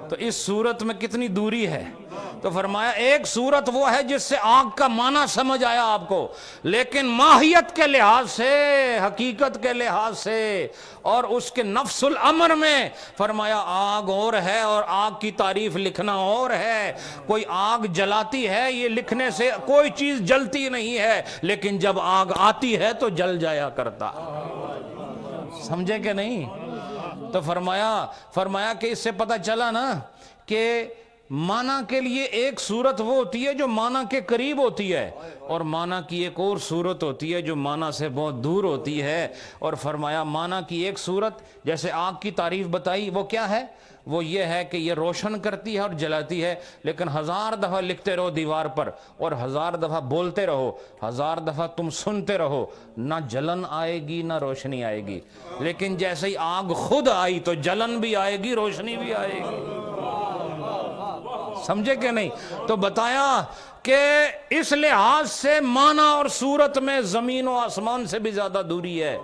تو اس صورت میں کتنی دوری ہے؟ تو فرمایا ایک صورت وہ ہے جس سے آگ کا معنی سمجھ آیا آپ کو، لیکن ماہیت کے لحاظ سے، حقیقت کے لحاظ سے اور اس کے نفس الامر میں فرمایا آگ اور ہے اور آگ کی تعریف لکھنا اور ہے. کوئی آگ جلاتی ہے، یہ لکھنے سے کوئی چیز جلتی نہیں ہے، لیکن جب آگ آتی ہے تو جل جایا کرتا. سمجھے کہ نہیں؟ تو فرمایا کہ اس سے پتہ چلا نا کہ معنی کے لیے ایک صورت وہ ہوتی ہے جو معنی کے قریب ہوتی ہے، اور معنی کی ایک اور صورت ہوتی ہے جو معنی سے بہت دور ہوتی ہے. اور فرمایا معنی کی ایک صورت جیسے آگ کی تعریف بتائی، وہ کیا ہے؟ وہ یہ ہے کہ یہ روشن کرتی ہے اور جلاتی ہے، لیکن 1000 دفعہ لکھتے رہو دیوار پر اور 1000 دفعہ بولتے رہو، 1000 دفعہ تم سنتے رہو، نہ جلن آئے گی نہ روشنی آئے گی. لیکن جیسے ہی آگ خود آئی تو جلن بھی آئے گی، روشنی بھی آئے گی. سمجھے کہ نہیں؟ تو بتایا کہ اس لحاظ سے معنی اور صورت میں زمین و آسمان سے بھی زیادہ دوری ہے،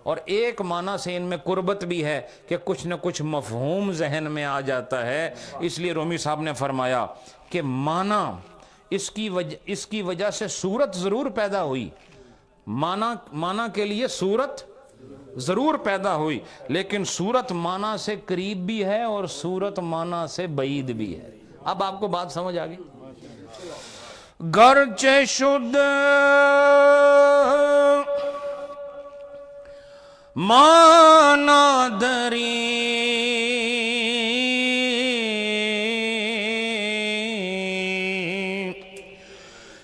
اور ایک معنی سے ان میں قربت بھی ہے کہ کچھ نہ کچھ مفہوم ذہن میں آ جاتا ہے. اس لیے رومی صاحب نے فرمایا کہ معنی اس کی وجہ سے صورت ضرور پیدا ہوئی، معنی کے لیے صورت ضرور پیدا ہوئی، لیکن صورت معنی سے قریب بھی ہے اور صورت معنی سے بعید بھی ہے. اب آپ کو بات سمجھ آ گئی؟ گرچہ شد مانا دری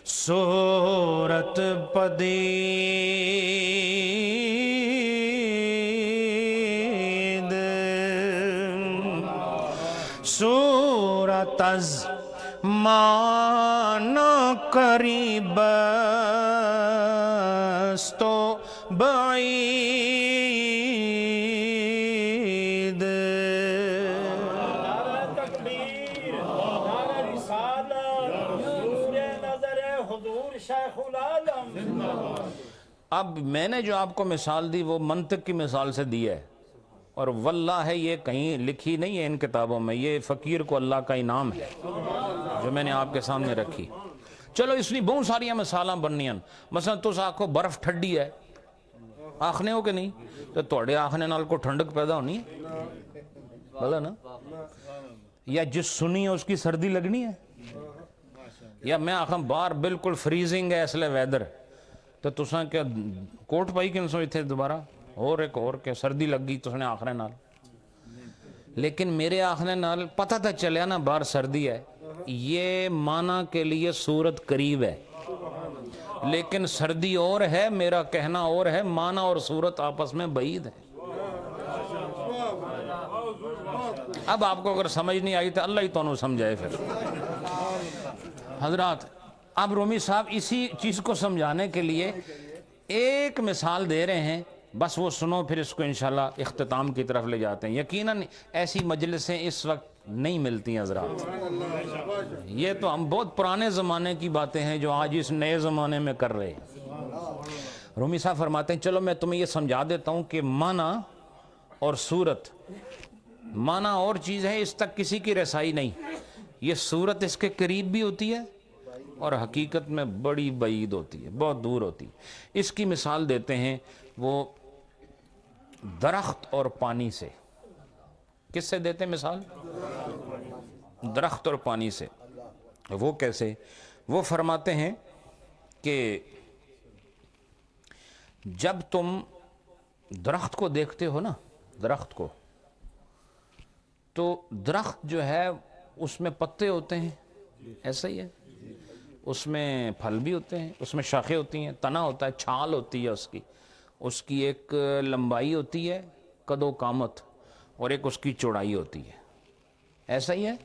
صورت پدید صورت از مانا قریب است و بعید. نعرہ تکبیر، نعرہ رسالت، نور نظر حضور شیخ العالم. اب میں نے جو آپ کو مثال دی وہ منطق کی مثال سے دی ہے، اور واللہ ہے یہ کہیں لکھی نہیں ہے ان کتابوں میں، یہ فقیر کو اللہ کا انعام ہے جو میں نے آپ کے سامنے رکھی. چلو اس لیے بہت ساری مثالاں بننی ہیں. مثلا تس آکھو برف ٹھڈی ہے، آخنے ہو کہ نہیں؟ تو توڑے آخنے نال کو ٹھنڈک پیدا ہونی ہے، بولا نا؟ یا جس سنی ہے اس کی سردی لگنی ہے؟ یا میں آخم باہر بالکل فریزنگ ہے اس لئے ویدر، تو تساں کیا کوٹ پائی کن سو تھے دوبارہ اور کہ سردی لگ گئی تسنے آخنے نال؟ لیکن میرے آخنے نال پتہ تھا چلیا نا باہر سردی ہے. یہ معنی کے لیے صورت قریب ہے، لیکن سردی اور ہے، میرا کہنا اور ہے، معنی اور صورت آپس میں بعید ہے. اب آپ کو اگر سمجھ نہیں آئی تو اللہ ہی تو سمجھائے. پھر حضرات اب رومی صاحب اسی چیز کو سمجھانے کے لیے ایک مثال دے رہے ہیں، بس وہ سنو پھر اس کو انشاءاللہ اختتام کی طرف لے جاتے ہیں. یقیناً ایسی مجلسیں اس وقت نہیں ملتی حضرات، یہ تو ہم بہت پرانے زمانے کی باتیں ہیں جو آج اس نئے زمانے میں کر رہے ہیں. رومی صاحب فرماتے ہیں چلو میں تمہیں یہ سمجھا دیتا ہوں کہ معنی اور صورت، معنی اور چیز ہے، اس تک کسی کی رسائی نہیں. یہ صورت اس کے قریب بھی ہوتی ہے اور حقیقت میں بڑی بعید ہوتی ہے، بہت دور ہوتی ہے. اس کی مثال دیتے ہیں وہ درخت اور پانی سے. کس سے دیتے ہیں مثال؟ درخت اور پانی سے. وہ کیسے؟ وہ فرماتے ہیں کہ جب تم درخت کو دیکھتے ہو نا، درخت کو، تو درخت جو ہے اس میں پتے ہوتے ہیں، ایسا ہی ہے، اس میں پھل بھی ہوتے ہیں، اس میں شاخیں ہوتی ہیں، تنا ہوتا ہے، چھال ہوتی ہے اس کی ایک لمبائی ہوتی ہے قد و قامت، اور ایک اس کی چوڑائی ہوتی ہے، ایسا ہی ہے.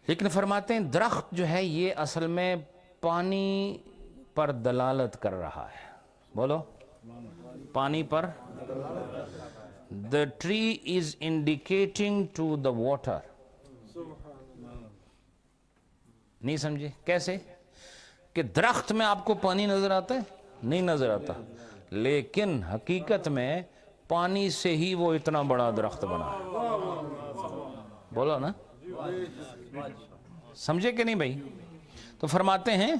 لیکن فرماتے ہیں درخت جو ہے یہ اصل میں پانی پر دلالت کر رہا ہے. بولو، پانی پر. The tree is indicating to the water. نہیں سمجھے کیسے؟ کہ درخت میں آپ کو پانی نظر آتا ہے؟ نہیں نظر آتا، لیکن حقیقت میں پانی سے ہی وہ اتنا بڑا درخت بنا ہے. بولو نا, سمجھے کہ نہیں بھائی؟ تو فرماتے ہیں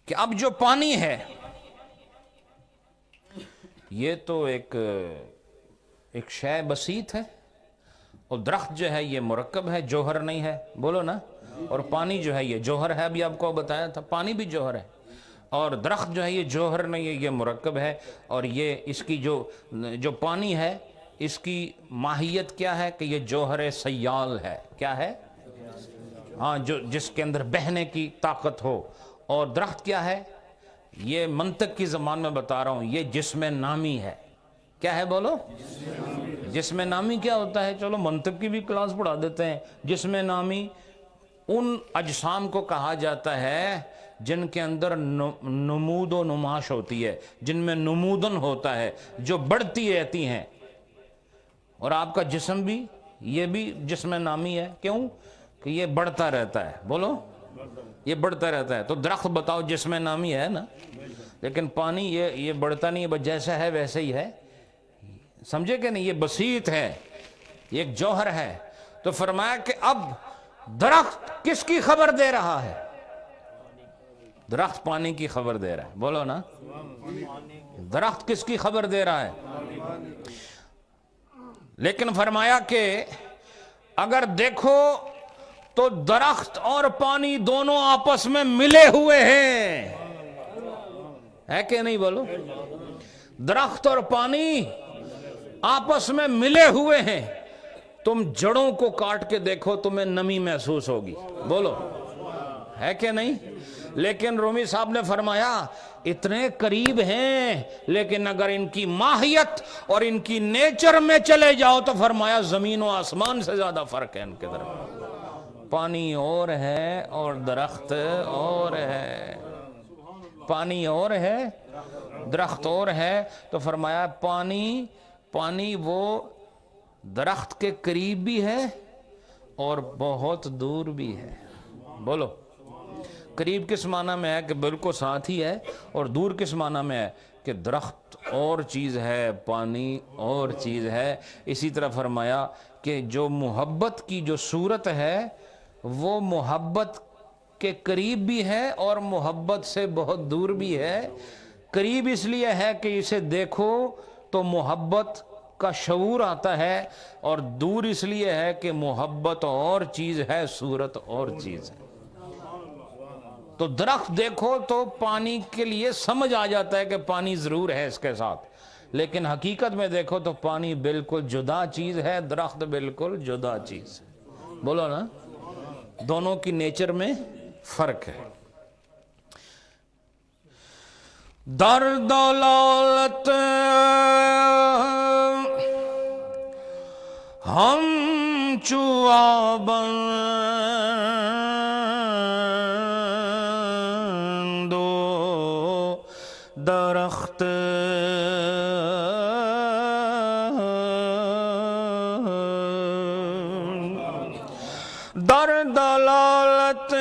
کہ اب جو پانی ہے یہ تو ایک شے بسیط ہے, اور درخت جو ہے یہ مرکب ہے, جوہر نہیں ہے. بولو نا. اور پانی جو ہے یہ جوہر ہے, ابھی آپ کو بتایا تھا پانی بھی جوہر ہے, اور درخت جو ہے یہ جوہر نہیں ہے, یہ مرکب ہے. اور یہ اس کی جو پانی ہے اس کی ماہیت کیا ہے کہ یہ جوہر سیال ہے. کیا ہے؟ ہاں, جس کے اندر بہنے کی طاقت ہو. اور درخت کیا ہے؟ یہ منطق کی زبان میں بتا رہا ہوں, یہ جسم نامی ہے. کیا ہے بولو؟ جسم نامی کیا ہوتا ہے؟ چلو منطق کی بھی کلاس پڑھا دیتے ہیں. جسم نامی ان اجسام کو کہا جاتا ہے جن کے اندر نمود و نماش ہوتی ہے, جن میں نمودن ہوتا ہے, جو بڑھتی رہتی ہیں. اور آپ کا جسم بھی, یہ بھی جسم نامی ہے. کیوں؟ کہ یہ بڑھتا رہتا ہے. بولو, یہ بڑھتا رہتا ہے. تو درخت بتاؤ جسم نامی ہے نا, لیکن پانی یہ بڑھتا نہیں ہے, بس جیسا ہے ویسے ہی ہے. سمجھے کہ نہیں؟ یہ بسیط ہے, یہ ایک جوہر ہے. تو فرمایا کہ اب درخت کس کی خبر دے رہا ہے؟ درخت پانی کی خبر دے رہا ہے. بولو نا, درخت کس کی خبر دے رہا ہے؟ لیکن فرمایا کہ اگر دیکھو تو درخت اور پانی دونوں آپس میں ملے ہوئے ہیں. ہے کہ نہیں؟ بولو. درخت اور پانی آپس میں ملے ہوئے ہیں. تم جڑوں کو کاٹ کے دیکھو, تمہیں نمی محسوس ہوگی. بولو, ہے کہ نہیں؟ لیکن رومی صاحب نے فرمایا اتنے قریب ہیں, لیکن اگر ان کی ماہیت اور ان کی نیچر میں چلے جاؤ تو فرمایا زمین و آسمان سے زیادہ فرق ہے ان کے درمیان. پانی اور ہے اور درخت اور ہے. پانی اور ہے, درخت اور ہے. تو فرمایا پانی وہ درخت کے قریب بھی ہے اور بہت دور بھی ہے. بولو, قریب کس معنی میں ہے کہ بالکل ساتھ ہی ہے, اور دور کس معنی میں ہے کہ درخت اور چیز ہے, پانی اور چیز ہے. اسی طرح فرمایا کہ جو محبت کی جو صورت ہے وہ محبت کے قریب بھی ہے اور محبت سے بہت دور بھی ہے. قریب اس لیے ہے کہ اسے دیکھو تو محبت کا شعور آتا ہے, اور دور اس لیے ہے کہ محبت اور چیز ہے, صورت اور چیز ہے. تو درخت دیکھو تو پانی کے لیے سمجھ آ جاتا ہے کہ پانی ضرور ہے اس کے ساتھ, لیکن حقیقت میں دیکھو تو پانی بالکل جدا چیز ہے, درخت بالکل جدا چیز ہے. بولو نا, دونوں کی نیچر میں فرق ہے. در دولت ہم چوابندو درخت در دلالت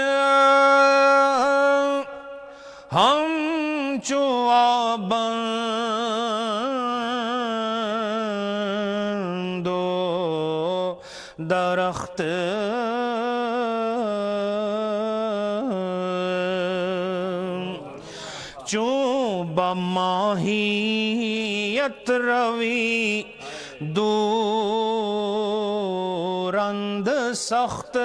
ہم چوابندو درخت چون بماہیت روی دورند سخت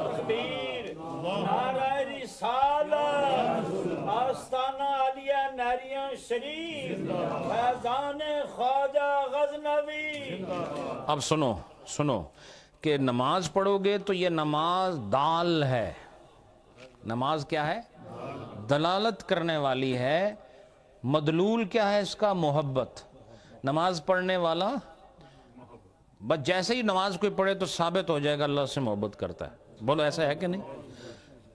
تکبیر, نعرہ رسالت, آستانہ عالیہ نعریہ شریف, فیضان خواجہ غزنوی. اب سنو کہ نماز پڑھو گے تو یہ نماز دال ہے. نماز کیا ہے؟ دلالت کرنے والی ہے. مدلول کیا ہے اس کا؟ محبت. نماز پڑھنے والا بس جیسے ہی نماز کوئی پڑھے تو ثابت ہو جائے گا اللہ سے محبت کرتا ہے. بولو ایسا ہے کہ نہیں؟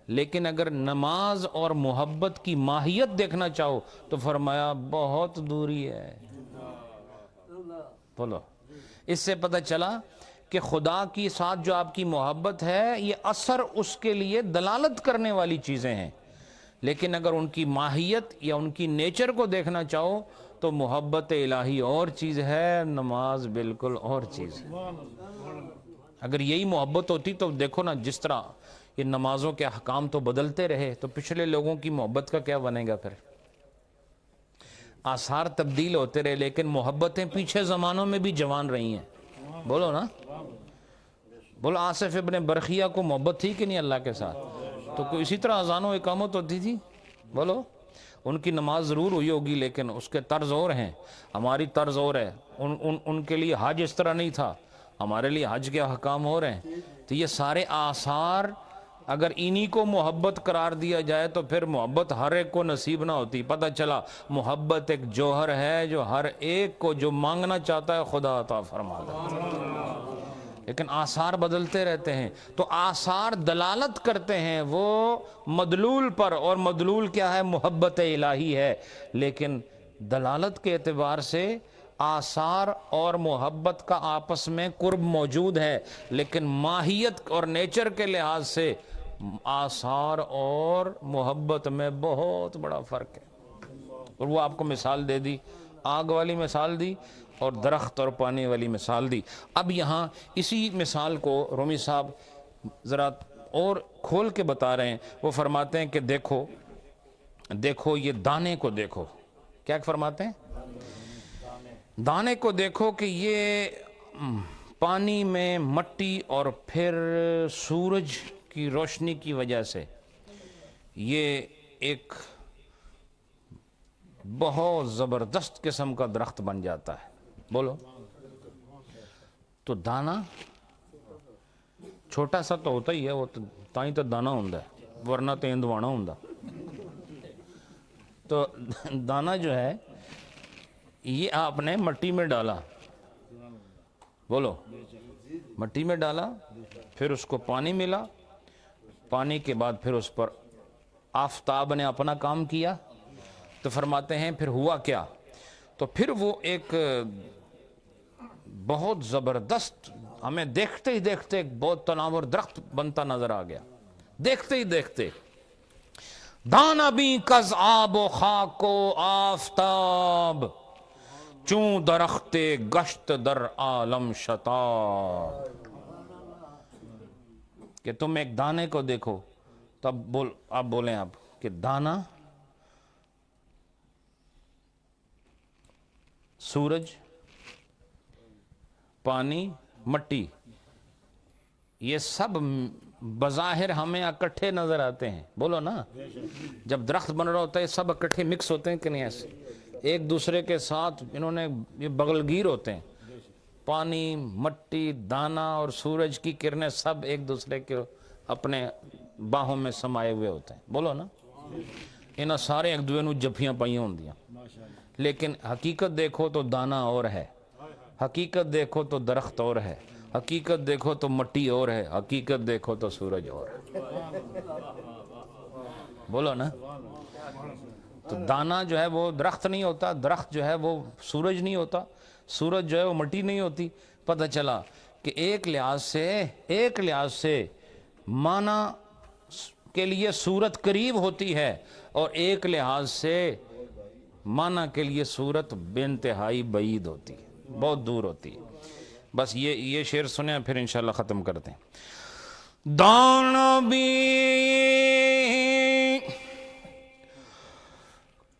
لیکن اگر نماز اور محبت کی ماہیت دیکھنا چاہو تو فرمایا بہت دوری ہے. بولو, اس سے پتہ چلا کہ خدا کی ساتھ جو آپ کی محبت ہے یہ اثر اس کے لیے دلالت کرنے والی چیزیں ہیں. لیکن اگر ان کی ماہیت یا ان کی نیچر کو دیکھنا چاہو تو محبت الہی اور چیز ہے، نماز بالکل اور چیز ہے۔ اگر یہی محبت ہوتی تو دیکھو نا، جس طرح یہ نمازوں کے احکام تو بدلتے رہے تو پچھلے لوگوں کی محبت کا کیا بنے گا پھر؟ آثار تبدیل ہوتے رہے لیکن محبتیں پیچھے زمانوں میں بھی جوان رہی ہیں۔ بولو نا، بولو آصف ابن برخیہ کو محبت تھی کہ نہیں اللہ کے ساتھ؟ تو کوئی اسی طرح اذان و اقامت ہوتی تھی؟ بولو، ان کی نماز ضرور ہوئی ہوگی لیکن اس کے طرز اور ہیں، ہماری طرز اور ہے۔ ان کے لیے حج اس طرح نہیں تھا، ہمارے لیے حج کے احکام ہو رہے ہیں۔ تو یہ سارے آثار اگر انہی کو محبت قرار دیا جائے تو پھر محبت ہر ایک کو نصیب نہ ہوتی۔ پتہ چلا محبت ایک جوہر ہے جو ہر ایک کو جو مانگنا چاہتا ہے خدا عطا فرماتا ہے، لیکن آثار بدلتے رہتے ہیں۔ تو آثار دلالت کرتے ہیں وہ مدلول پر، اور مدلول کیا ہے؟ محبت الہی ہے۔ لیکن دلالت کے اعتبار سے آثار اور محبت کا آپس میں قرب موجود ہے، لیکن ماہیت اور نیچر کے لحاظ سے آثار اور محبت میں بہت بڑا فرق ہے۔ اور وہ آپ کو مثال دے دی، آگ والی مثال دی اور درخت اور پانی والی مثال دی۔ اب یہاں اسی مثال کو رومی صاحب ذرا اور کھول کے بتا رہے ہیں۔ وہ فرماتے ہیں کہ دیکھو یہ دانے کو دیکھو۔ کیا فرماتے ہیں؟ دانے کو دیکھو کہ یہ پانی میں مٹی اور پھر سورج کی روشنی کی وجہ سے یہ ایک بہت زبردست قسم کا درخت بن جاتا ہے۔ بولو، تو دانا چھوٹا سا تو ہوتا ہی ہے، وہ تائیں تو دانا ہوندہ ہے، ورنہ تو اندوانا ہوندہ۔ تو دانا جو ہے یہ آپ نے مٹی میں ڈالا، بولو مٹی میں ڈالا، پھر اس کو پانی ملا، پانی کے بعد پھر اس پر آفتاب نے اپنا کام کیا۔ تو فرماتے ہیں پھر ہوا کیا؟ تو پھر وہ ایک بہت زبردست، ہمیں دیکھتے ہی دیکھتے ایک بہت تناور درخت بنتا نظر آ گیا۔ دیکھتے ہی دیکھتے دانا بھی کز آب و خاک و آفتاب، چون درخت گشت در عالم شتاب۔ کہ تم ایک دانے کو دیکھو، تب آپ بولیں آپ کہ دانا، سورج، پانی، مٹی، یہ سب بظاہر ہمیں اکٹھے نظر آتے ہیں۔ بولو نا، جب درخت بن رہا ہوتا ہے سب اکٹھے مکس ہوتے ہیں کہ نہیں؟ ایسے ایک دوسرے کے ساتھ انہوں نے یہ بغل گیر ہوتے ہیں، پانی، مٹی، دانا اور سورج کی کرنیں سب ایک دوسرے کے اپنے باہوں میں سمائے ہوئے ہوتے ہیں۔ بولو نا، انہاں سارے ایک دوسرے نوں جفیاں پائیاں ہوندیاں، لیکن حقیقت دیکھو تو دانا اور ہے، حقیقت دیکھو تو درخت اور ہے، حقیقت دیکھو تو مٹی اور ہے، حقیقت دیکھو تو سورج اور ہے۔ بولو نا، تو دانا جو ہے وہ درخت نہیں ہوتا، درخت جو ہے وہ سورج نہیں ہوتا، سورج جو ہے وہ مٹی نہیں ہوتی۔ پتہ چلا کہ ایک لحاظ سے معنی کے لیے صورت قریب ہوتی ہے، اور ایک لحاظ سے معنی کے لیے صورت بے انتہائی بعید ہوتی ہے، بہت دور ہوتی ہے۔ بس یہ شعر سنیں پھر انشاءاللہ ختم کرتے ہیں۔ دانا بھی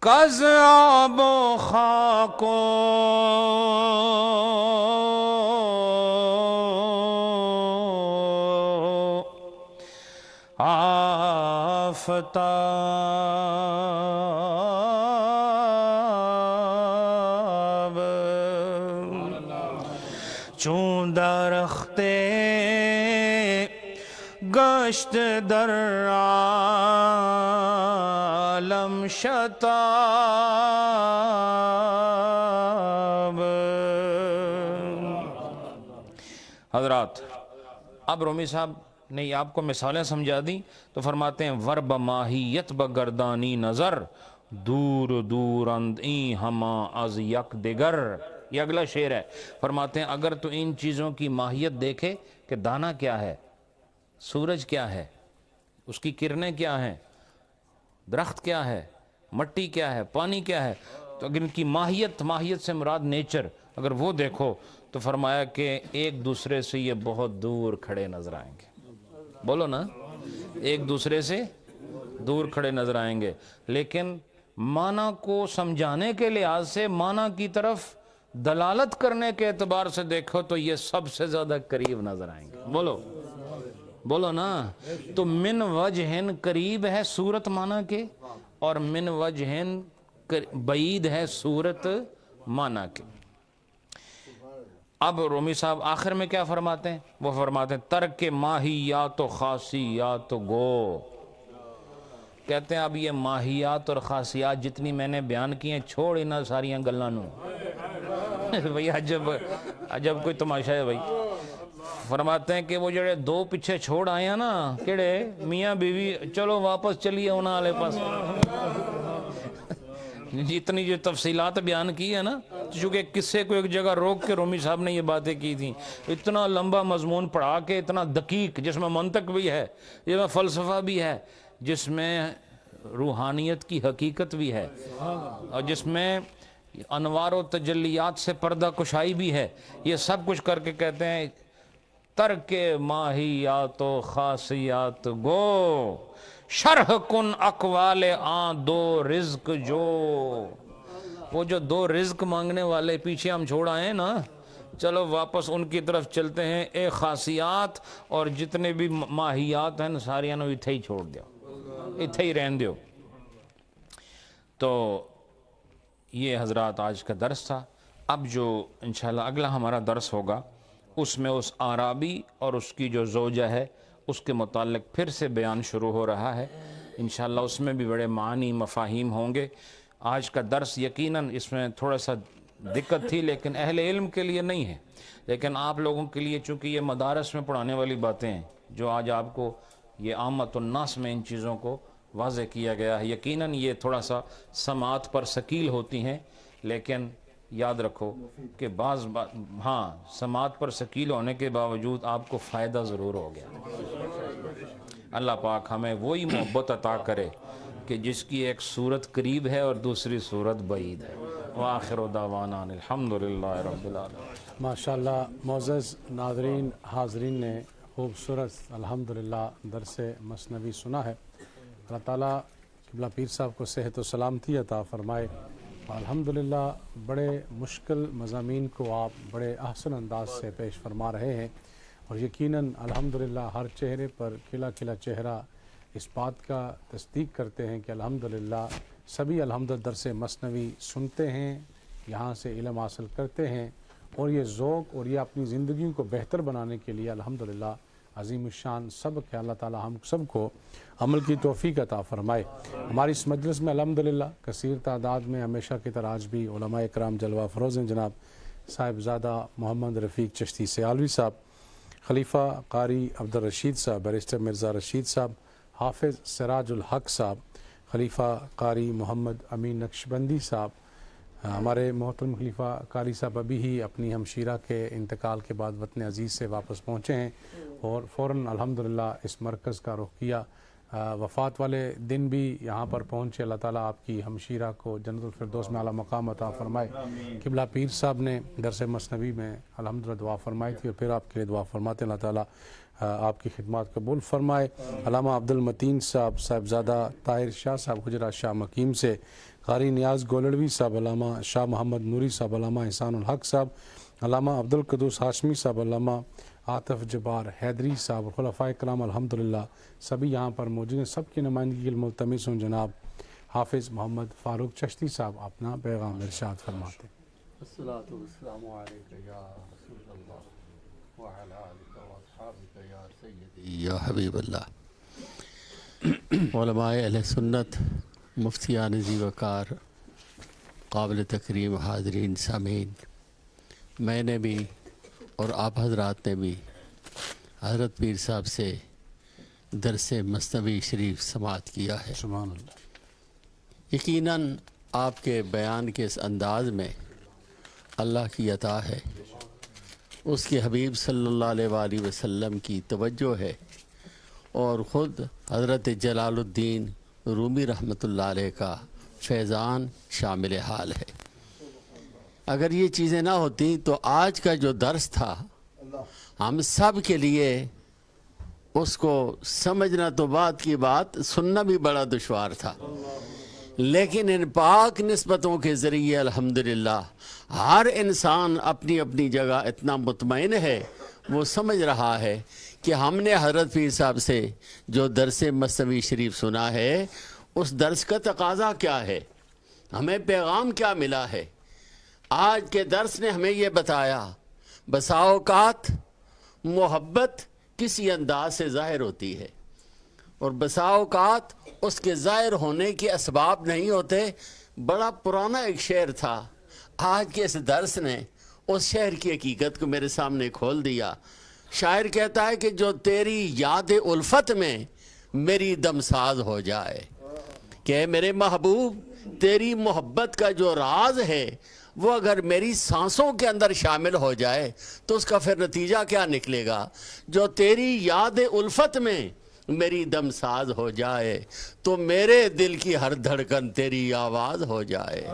کز آب و خاک و آفتاب، چون درخت گشت در عالم شتاب۔ حضرات، اب رومی صاحب نے آپ کو مثالیں سمجھا دی تو فرماتے ہیں ور بماہیت بگردانی نظر، دور دور اند این ہما از یک دگر۔ یہ اگلا شعر ہے۔ فرماتے ہیں اگر تو ان چیزوں کی ماہیت دیکھے کہ دانا کیا ہے، سورج کیا ہے، اس کی کرنیں کیا ہیں، درخت کیا ہے، مٹی کیا ہے، پانی کیا ہے، تو اگر ان کی ماہیت سے مراد نیچر اگر وہ دیکھو تو فرمایا کہ ایک دوسرے سے یہ بہت دور کھڑے نظر آئیں گے. بولو نا، ایک دوسرے سے دور کھڑے نظر آئیں گے. لیکن معنی کو سمجھانے کے لحاظ سے، معنی کی طرف دلالت کرنے کے اعتبار سے دیکھو تو یہ سب سے زیادہ قریب نظر آئیں گے. بولو نا. تو من وجہن قریب ہے صورت معنی کے، اور من وجہن بعید ہے صورت معنی کے. اب رومی صاحب آخر میں کیا فرماتے ہیں؟ وہ فرماتے ہیں ترک ماہیات و خاصیات گو. کہتے ہیں اب یہ ماہیات اور خاصیات جتنی میں نے بیان کی ہیں چھوڑ انہاں ساریاں گلاں نوں. بھئی عجب کوئی تماشا ہے بھائی. فرماتے ہیں کہ وہ جڑے دو پیچھے چھوڑ آئے ہیں نا، کیڑے میاں بیوی، چلو واپس چلیے انہاں والے پاس. اتنی جو تفصیلات بیان کی ہے نا، چونکہ قصے کو ایک جگہ روک کے رومی صاحب نے یہ باتیں کی تھیں، اتنا لمبا مضمون پڑھا کے، اتنا دقیق، جس میں منطق بھی ہے، جس میں فلسفہ بھی ہے، جس میں روحانیت کی حقیقت بھی ہے، اور جس میں انوار و تجلیات سے پردہ کشائی بھی ہے. یہ سب کچھ کر کے کہتے ہیں ترک ماہیات و خاصیات گو، شرح کن اقوال آن دو رزق جو. وہ جو دو رزق مانگنے والے پیچھے ہم چھوڑ آئے نا، چلو واپس ان کی طرف چلتے ہیں. اے خاصیات اور جتنے بھی ماہیات ہیں ساریاں نو اتھے ہی چھوڑ دیو، اتھے ہی رہن دیو. تو یہ حضرات آج کا درس تھا. اب جو انشاءاللہ اگلا ہمارا درس ہوگا اس میں اس عرابی اور اس کی جو زوجہ ہے اس کے متعلق پھر سے بیان شروع ہو رہا ہے. انشاءاللہ اس میں بھی بڑے معنی مفاہیم ہوں گے. آج کا درس یقیناً اس میں تھوڑا سا دقت تھی، لیکن اہل علم کے لیے نہیں ہے، لیکن آپ لوگوں کے لیے، چونکہ یہ مدارس میں پڑھانے والی باتیں ہیں، جو آج آپ کو یہ عامت الناس میں ان چیزوں کو واضح کیا گیا ہے، یقیناً یہ تھوڑا سا سماعت پر ثقیل ہوتی ہیں، لیکن یاد رکھو کہ ہاں سماعت پر ثقیل ہونے کے باوجود آپ کو فائدہ ضرور ہو گیا. اللہ پاک ہمیں وہی محبت عطا کرے کہ جس کی ایک صورت قریب ہے اور دوسری صورت بعید ہے. وآخر دعوانا الحمدللہ رب العالمین. ماشاءاللہ معزز ناظرین حاضرین نے خوبصورت الحمدللہ درس مثنوی سنا ہے. اللہ تعالیٰ قبلہ پیر صاحب کو صحت و سلامتی عطا فرمائے. الحمدللہ بڑے مشکل مضامین کو آپ بڑے احسن انداز سے پیش فرما رہے ہیں، اور یقیناً الحمدللہ ہر چہرے پر کھلا کھلا چہرہ اس بات کا تصدیق کرتے ہیں کہ الحمدللہ سبھی الحمدللہ درس مثنوی سنتے ہیں، یہاں سے علم حاصل کرتے ہیں، اور یہ ذوق اور یہ اپنی زندگیوں کو بہتر بنانے کے لیے الحمدللہ عظیم الشان سبق ہے. اللہ تعالی ہم سب کو عمل کی توفیق عطا فرمائے. ہماری اس مجلس میں الحمدللہ کثیر تعداد میں ہمیشہ کی طرح آج بھی علماء اکرام جلوہ افروز ہیں. جناب صاحبزادہ محمد رفیق چشتی سیالوی صاحب، خلیفہ قاری عبدالرشید صاحب، بیرسٹر مرزا رشید صاحب، حافظ سراج الحق صاحب، خلیفہ قاری محمد امین نقشبندی صاحب، ہمارے محترم خلیفہ قاری صاحب ابھی ہی اپنی ہمشیرہ کے انتقال کے بعد وطن عزیز سے واپس پہنچے ہیں اور فوراً الحمدللہ اس مرکز کا رخ کیا. وفات والے دن بھی یہاں پر پہنچے. اللہ تعالیٰ آپ کی ہمشیرہ کو جنت الفردوس میں اعلیٰ مقام عطا فرمائے. قبلہ پیر صاحب نے درس مثنوی میں الحمدللہ دعا فرمائی تھی، اور پھر آپ کے لیے دعا فرماتے ہیں. اللہ تعالیٰ آپ کی خدمات قبول فرمائے. علامہ عبدالمتین صاحب، صاحبزادہ طاہر شاہ صاحب گجرات شاہ مقیم سے، قاری نیاز گولڑوی صاحب، علامہ شاہ محمد نوری صاحب، علامہ احسان الحق صاحب، علامہ عبدالقدوس ہاشمی صاحب، علامہ عاطف جبار حیدری صاحب، خلفائے کرام الحمدللہ سبھی یہاں پر موجود ہیں. سب کی نمائندگی کے ملتمس ہوں جناب حافظ محمد فاروق چشتی صاحب اپنا پیغام ارشاد فرماتے ہیں. الصلاۃ والسلام علیک یا رسول اللہ وعلی آلک واصحابک یا سیدی یا حبیب اللہ. علماء اہل سنت، مفتیان ذی وقار، قابل تکریم حاضرین سامعین، میں نے بھی اور آپ حضرات نے بھی حضرت پیر صاحب سے درس مثنوی شریف سماعت کیا ہے. سبحان اللہ. یقیناً آپ کے بیان کے اس انداز میں اللہ کی عطا ہے، اس کے حبیب صلی اللہ علیہ وآلہ وسلم کی توجہ ہے، اور خود حضرت جلال الدین رومی رحمۃ اللہ علیہ کا فیضان شامل حال ہے۔ اگر یہ چیزیں نہ ہوتی تو آج کا جو درس تھا ہم سب کے لیے اس کو سمجھنا تو بات کی بات، سننا بھی بڑا دشوار تھا، لیکن ان پاک نسبتوں کے ذریعے الحمدللہ ہر انسان اپنی اپنی جگہ اتنا مطمئن ہے، وہ سمجھ رہا ہے کہ ہم نے حضرت پیر صاحب سے جو درس مثنوی شریف سنا ہے اس درس کا تقاضا کیا ہے، ہمیں پیغام کیا ملا ہے۔ آج کے درس نے ہمیں یہ بتایا بسا اوقات محبت کسی انداز سے ظاہر ہوتی ہے اور بسا اوقات اس کے ظاہر ہونے کے اسباب نہیں ہوتے۔ بڑا پرانا ایک شعر تھا، آج کے اس درس نے اس شعر کی حقیقت کو میرے سامنے کھول دیا۔ شاعر کہتا ہے کہ جو تیری یاد الفت میں میری دمساز ہو جائے، کہ میرے محبوب تیری محبت کا جو راز ہے وہ اگر میری سانسوں کے اندر شامل ہو جائے تو اس کا پھر نتیجہ کیا نکلے گا۔ جو تیری یاد الفت میں میری دم ساز ہو جائے تو میرے دل کی ہر دھڑکن تیری آواز ہو جائے،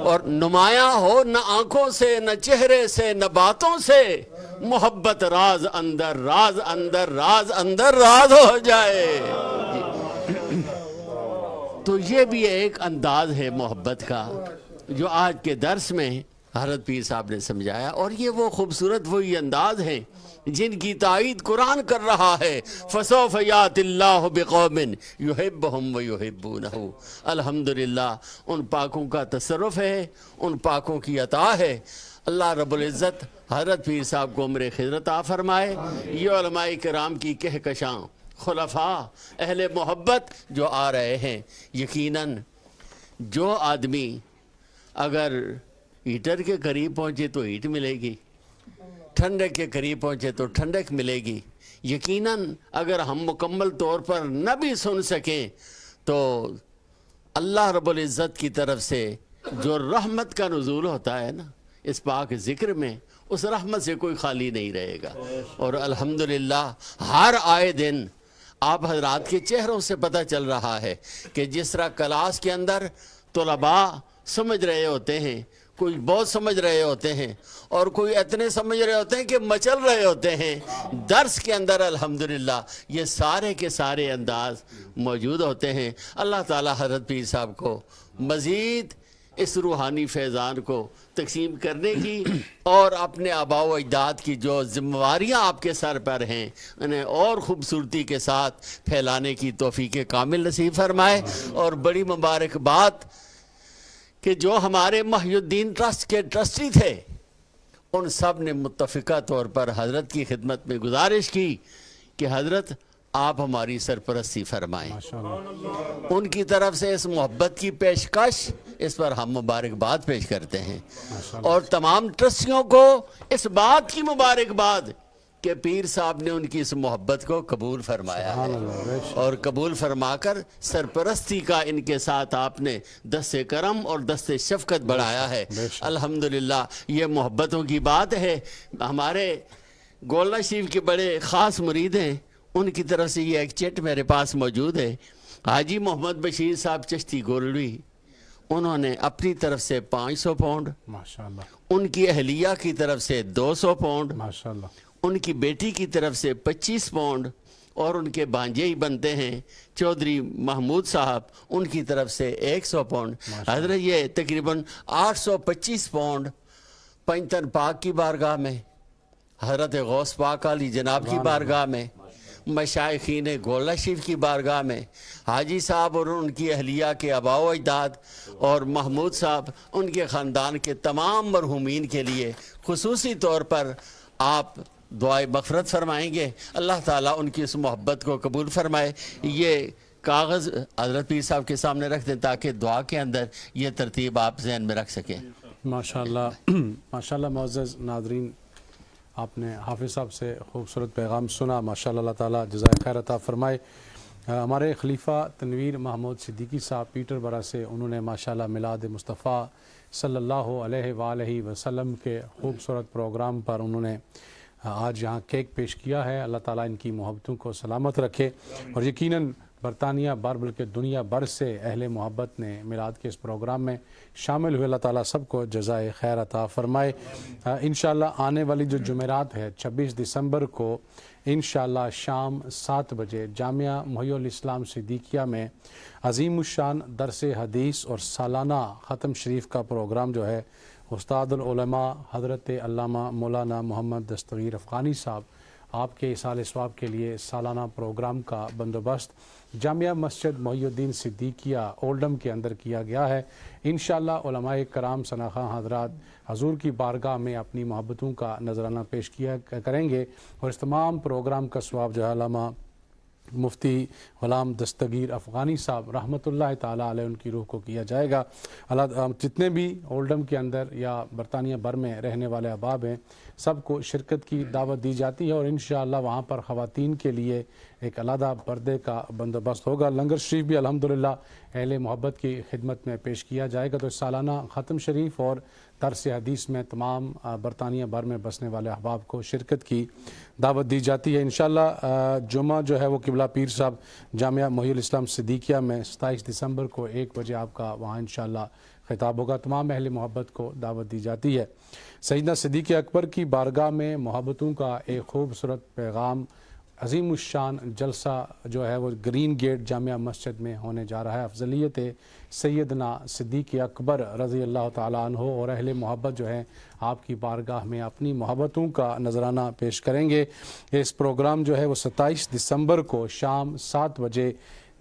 اور نمایاں ہو نہ آنکھوں سے نہ چہرے سے نہ باتوں سے، محبت راز اندر راز اندر راز اندر راز ہو جائے۔ تو یہ بھی ایک انداز ہے محبت کا جو آج کے درس میں حضرت پیر صاحب نے سمجھایا، اور یہ وہ خوبصورت وہی انداز ہیں جن کی تائید قرآن کر رہا ہے، فَسَوْفَ يَأْتِ اللَّهُ بِقَوْمٍ يُحِبُّهُمْ وَيُحِبُّونَهُ۔ الحمدللہ ان پاکوں کا تصرف ہے، ان پاکوں کی عطا ہے۔ اللہ رب العزت حضرت پیر صاحب کو عمر خضر عطا فرمائے۔ یہ علماء کرام کی کہکشاں خلفاء اہل محبت جو آ رہے ہیں، یقیناً جو آدمی اگر ہیٹر کے قریب پہنچے تو ہیٹ ملے گی، ٹھنڈک کے قریب پہنچے تو ٹھنڈک ملے گی۔ یقیناً اگر ہم مکمل طور پر نہ بھی سن سکیں تو اللہ رب العزت کی طرف سے جو رحمت کا نزول ہوتا ہے نا اس پاک ذکر میں، اس رحمت سے کوئی خالی نہیں رہے گا۔ اور الحمدللہ ہر آئے دن آپ حضرات کے چہروں سے پتہ چل رہا ہے کہ جس طرح کلاس کے اندر طلباء سمجھ رہے ہوتے ہیں، کوئی بہت سمجھ رہے ہوتے ہیں اور کوئی اتنے سمجھ رہے ہوتے ہیں کہ مچل رہے ہوتے ہیں، درس کے اندر الحمدللہ یہ سارے کے سارے انداز موجود ہوتے ہیں۔ اللہ تعالی حضرت پیر صاحب کو مزید اس روحانی فیضان کو تقسیم کرنے کی اور اپنے آباء و اجداد کی جو ذمہواریاں آپ کے سر پر ہیں انہیں اور خوبصورتی کے ساتھ پھیلانے کی توفیق کامل نصیب فرمائے۔ اور بڑی مبارکباد کہ جو ہمارے محی الدین ٹرسٹ کے ٹرسٹی تھے، ان سب نے متفقہ طور پر حضرت کی خدمت میں گزارش کی کہ حضرت آپ ہماری سرپرستی فرمائیں۔ ان کی طرف سے اس محبت کی پیشکش، اس پر ہم مبارکباد پیش کرتے ہیں، اور تمام ٹرسٹیوں کو اس بات کی مبارکباد کہ پیر صاحب نے ان کی اس محبت کو قبول فرمایا ہے، اور قبول فرما کر سرپرستی کا ان کے ساتھ آپ نے دست کرم اور دست شفقت بڑھایا ہے۔ الحمدللہ یہ محبتوں کی بات ہے۔ ہمارے گولڈا شریف کے بڑے خاص مرید ہیں، ان کی طرف سے یہ ایک چٹ میرے پاس موجود ہے۔ حاجی محمد بشیر صاحب چشتی گولڈوی، انہوں نے اپنی طرف سے 500 پاؤنڈ، ماشاءاللہ، ان کی اہلیہ کی طرف سے 200 پاؤنڈ، ماشاءاللہ، ان کی بیٹی کی طرف سے 25 پاؤنڈ، اور ان کے بانجے ہی بنتے ہیں چودھری محمود صاحب، ان کی طرف سے 100 پاؤنڈ۔ حضرت یہ تقریباً 825 پاؤنڈ پنجتن پاک کی بارگاہ میں، حضرت غوث پاک علی جناب کی بارگاہ میں، مشائخین گولڈا شریف کی بارگاہ میں، حاجی صاحب اور ان کی اہلیہ کے آباء و اجداد، اور محمود صاحب ان کے خاندان کے تمام مرحومین کے لیے خصوصی طور پر آپ دعائے مغفرت فرمائیں گے۔ اللہ تعالیٰ ان کی اس محبت کو قبول فرمائے۔ یہ کاغذ حضرت پیر صاحب کے سامنے رکھ دیں تاکہ دعا کے اندر یہ ترتیب آپ ذہن میں رکھ سکیں۔ ماشاءاللہ، ماشاءاللہ معزز ناظرین، آپ نے حافظ صاحب سے خوبصورت پیغام سنا، ماشاءاللہ، اللہ تعالیٰ جزائے خیر عطا فرمائے۔ ہمارے خلیفہ تنویر محمود صدیقی صاحب پیٹر برا سے، انہوں نے ماشاءاللہ میلاد مصطفیٰ صلی اللہ علیہ وآلہ وسلم کے خوبصورت پروگرام پر انہوں نے آج یہاں کیک پیش کیا ہے۔ اللہ تعالیٰ ان کی محبتوں کو سلامت رکھے، اور یقیناً برطانیہ بھر بلکہ دنیا بھر سے اہل محبت نے میلاد کے اس پروگرام میں شامل ہوئے۔ اللہ تعالیٰ سب کو جزائے خیر عطا فرمائے۔ انشاءاللہ آنے والی جو جمعرات ہے 26 دسمبر کو انشاءاللہ شام 7 بجے جامعہ محی الاسلام صدیقیہ میں عظیم الشان درس حدیث اور سالانہ ختم شریف کا پروگرام جو ہے استاد العلماء حضرت علامہ مولانا محمد دستگیر افغانی صاحب آپ کے ایصال ثواب کے لیے سالانہ پروگرام کا بندوبست جامعہ مسجد محی الدین صدیقیہ اولڈم کے اندر کیا گیا ہے۔ انشاءاللہ علماء کرام ثناخواں حضرات حضور کی بارگاہ میں اپنی محبتوں کا نذرانہ پیش کیا کریں گے، اور اس تمام پروگرام کا ثواب جو ہے علامہ مفتی غلام دستگیر افغانی صاحب رحمۃ اللہ تعالیٰ علیہ ان کی روح کو کیا جائے گا۔ اللہ جتنے بھی اولڈم کے اندر یا برطانیہ بھر میں رہنے والے احباب ہیں سب کو شرکت کی دعوت دی جاتی ہے، اور انشاءاللہ وہاں پر خواتین کے لیے ایک علیحدہ پردے کا بندوبست ہوگا۔ لنگر شریف بھی الحمدللہ اہل محبت کی خدمت میں پیش کیا جائے گا۔ تو سالانہ ختم شریف اور درس حدیث میں تمام برطانیہ بھر میں بسنے والے احباب کو شرکت کی دعوت دی جاتی ہے۔ انشاءاللہ جمعہ جو ہے وہ قبلہ پیر صاحب جامعہ محی الاسلام صدیقیہ میں 27 دسمبر کو 1 بجے آپ کا وہاں انشاءاللہ خطاب ہوگا۔ تمام اہل محبت کو دعوت دی جاتی ہے۔ سیدنا صدیق اکبر کی بارگاہ میں محبتوں کا ایک خوبصورت پیغام عظیم الشان جلسہ جو ہے وہ گرین گیٹ جامعہ مسجد میں ہونے جا رہا ہے۔ افضلیت سیدنا صدیق اکبر رضی اللہ تعالیٰ عنہ اور اہل محبت جو ہے آپ کی بارگاہ میں اپنی محبتوں کا نذرانہ پیش کریں گے۔ اس پروگرام جو ہے وہ 27 دسمبر کو شام 7 بجے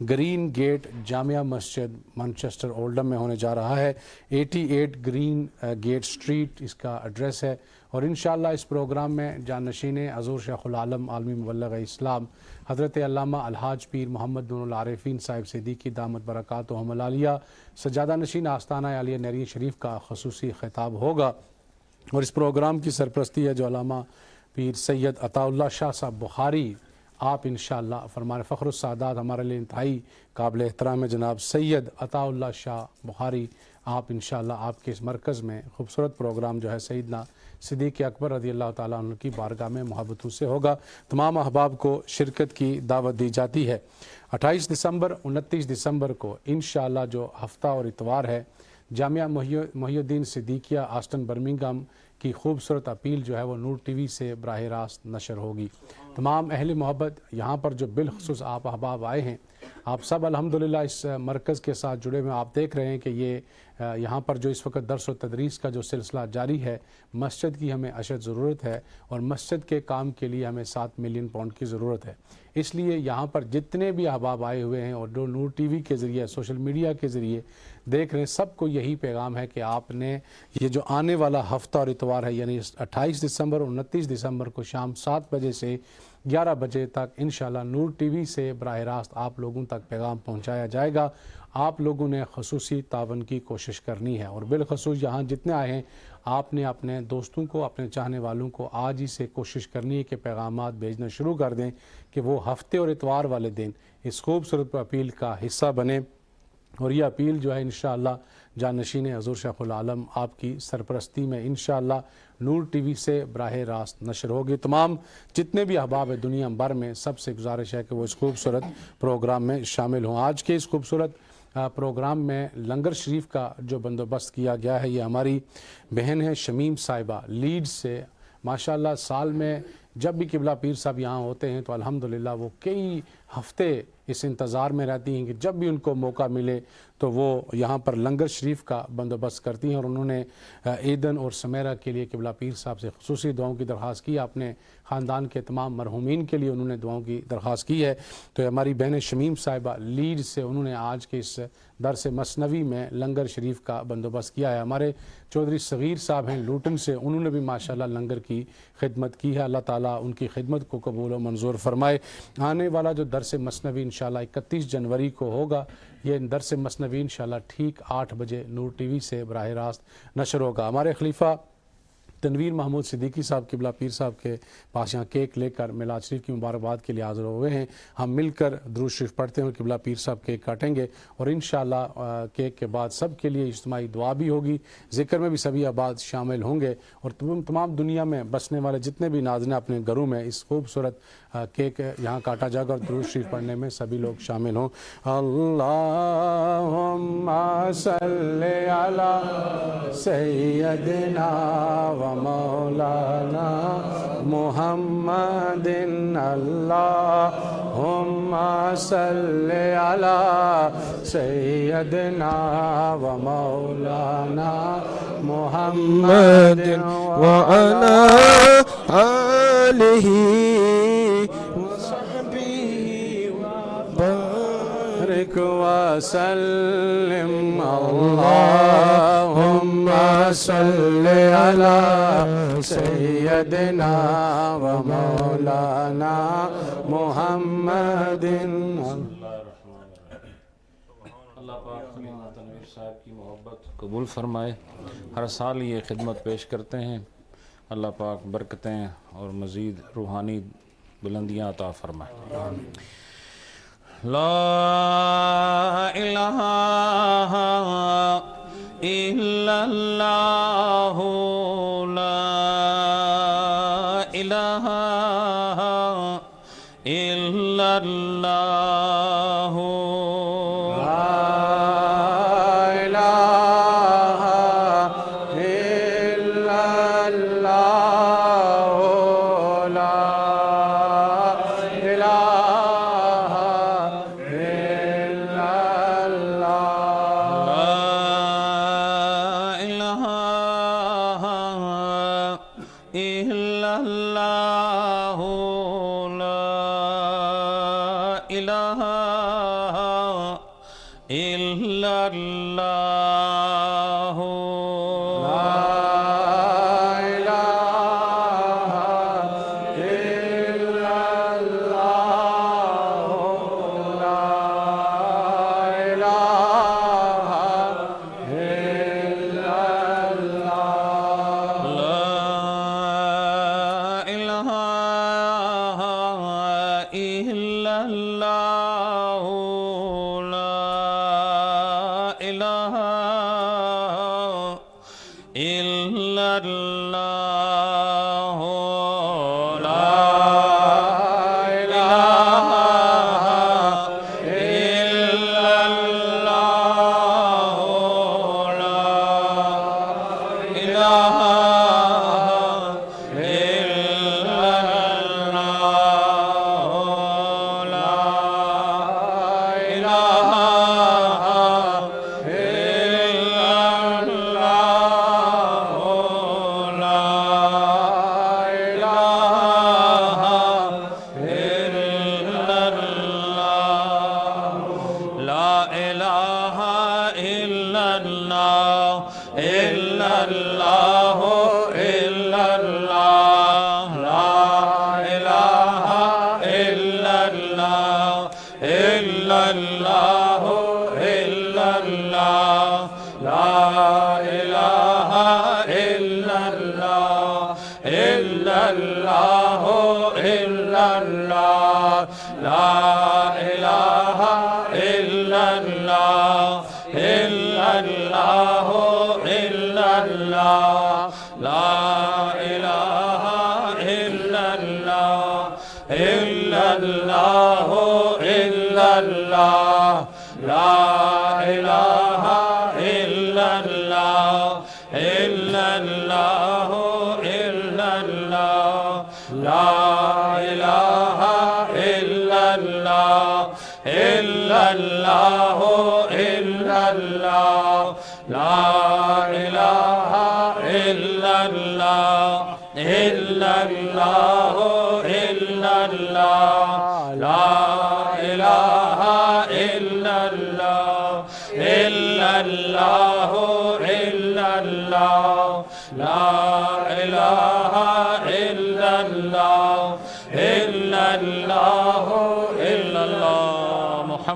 گرین گیٹ جامعہ مسجد مانچسٹر اولڈم میں ہونے جا رہا ہے۔ 88 گرین گیٹ سٹریٹ اس کا ایڈریس ہے، اور انشاءاللہ اس پروگرام میں جانشین حضور شیخ العالم عالمی مبلغ اسلام حضرت علامہ الحاج پیر محمد نور العارفین صاحب صدیقی دامت برکاتہم العالیہ سجادہ نشین آستانہ عالیہ نیرین شریف کا خصوصی خطاب ہوگا، اور اس پروگرام کی سرپرستی ہے جو علامہ پیر سید عطا اللہ شاہ صاحب بخاری آپ انشاءاللہ فرمان فخر السعادات ہمارے لیے انتہائی قابل احترام ہے جناب سید عطا اللہ شاہ بخاری آپ انشاءاللہ آپ کے اس مرکز میں خوبصورت پروگرام جو ہے سیدنا صدیق اکبر رضی اللہ تعالیٰ عنہ کی بارگاہ میں محبتوں سے ہوگا۔ تمام احباب کو شرکت کی دعوت دی جاتی ہے۔ 28 دسمبر 29 دسمبر کو انشاءاللہ جو ہفتہ اور اتوار ہے جامعہ محی الدین صدیقیہ آسٹن برمنگھم کی خوبصورت اپیل جو ہے وہ نور ٹی وی سے براہ راست نشر ہوگی۔ تمام اہل محبت یہاں پر جو بالخصوص آپ احباب آئے ہیں آپ سب الحمدللہ اس مرکز کے ساتھ جڑے ہوئے، آپ دیکھ رہے ہیں کہ یہ یہاں پر جو اس وقت درس و تدریس کا جو سلسلہ جاری ہے، مسجد کی ہمیں اشد ضرورت ہے، اور مسجد کے کام کے لیے ہمیں 7 ملین پاؤنڈ کی ضرورت ہے۔ اس لیے یہاں پر جتنے بھی احباب آئے ہوئے ہیں اور جو نور ٹی وی کے ذریعے سوشل میڈیا کے ذریعے دیکھ رہے ہیں، سب کو یہی پیغام ہے کہ آپ نے یہ جو آنے والا ہفتہ اور اتوار ہے یعنی 28 دسمبر اور 29 دسمبر کو شام 7 بجے سے 11 بجے تک انشاءاللہ نور ٹی وی سے براہ راست آپ لوگوں تک پیغام پہنچایا جائے گا۔ آپ لوگوں نے خصوصی تعاون کی کوشش کرنی ہے، اور بالخصوص یہاں جتنے آئے ہیں آپ نے اپنے دوستوں کو، اپنے چاہنے والوں کو آج ہی سے کوشش کرنی ہے کہ پیغامات بھیجنا شروع کر دیں کہ وہ ہفتے اور اتوار والے دن اس خوبصورت اپیل کا حصہ بنیں، اور یہ اپیل جو ہے انشاءاللہ جانشین حضور شیخ العالم آپ کی سرپرستی میں انشاءاللہ نور ٹی وی سے براہ راست نشر ہوگی۔ تمام جتنے بھی احباب ہیں دنیا بھر میں سب سے گزارش ہے کہ وہ اس خوبصورت پروگرام میں شامل ہوں۔ آج کے اس خوبصورت پروگرام میں لنگر شریف کا جو بندوبست کیا گیا ہے، یہ ہماری بہن ہے شمیم صاحبہ لیڈ سے، ماشاءاللہ سال میں جب بھی قبلہ پیر صاحب یہاں ہوتے ہیں تو الحمدللہ وہ کئی ہفتے اس انتظار میں رہتی ہیں کہ جب بھی ان کو موقع ملے تو وہ یہاں پر لنگر شریف کا بندوبست کرتی ہیں، اور انہوں نے عیدن اور سمیرہ کے لیے قبلہ پیر صاحب سے خصوصی دعاؤں کی درخواست کی، اپنے خاندان کے تمام مرحومین کے لیے انہوں نے دعاؤں کی درخواست کی ہے۔ تو ہماری بہن شمیم صاحبہ لیڈ سے انہوں نے آج کے اس درس مثنوی میں لنگر شریف کا بندوبست کیا ہے۔ ہمارے چودھری صغیر صاحب ہیں لوٹن سے، انہوں نے بھی ماشاءاللہ لنگر کی خدمت کی ہے۔ اللہ تعالیٰ ان کی خدمت کو قبول و منظور فرمائے۔ آنے والا جو درس مثنوی انشاءاللہ 31 جنوری کو ہوگا، یہ درس مثنوی انشاءاللہ ٹھیک 8 بجے نور ٹی وی سے براہ راست نشر ہوگا۔ ہمارے خلیفہ تنویر محمود صدیقی صاحب قبلہ پیر صاحب کے پاس یہاں کیک لے کر میلاد شریف کی مبارکباد کے لیے حاضر ہوئے ہیں. ہم مل کر درود شریف پڑھتے ہیں اور قبلہ پیر صاحب کیک کاٹیں گے اور انشاءاللہ کیک کے بعد سب کے لیے اجتماعی دعا بھی ہوگی, ذکر میں بھی سبھی آباد شامل ہوں گے اور تمام دنیا میں بسنے والے جتنے بھی ناظرین اپنے گھروں میں اس خوبصورت کیک یہاں کاٹا جائے گا اور درود شریف پڑھنے میں سبھی لوگ شامل ہوں. اللہم صلی علی سیدنا و مولانا محمد, اللہم صلی علی سیدنا و مولانا محمد وعلى آله وصحبه بارک وسلم. اللہم صلی علی سیدنا و مولانا محمد. اللہ پاک تنویر صاحب کی محبت قبول فرمائے. ہر سال یہ خدمت پیش کرتے ہیں. اللہ پاک برکتیں اور مزید روحانی بلندیاں عطا فرمائے. لا الہ الا اللہ, لا الہ الا اللہ,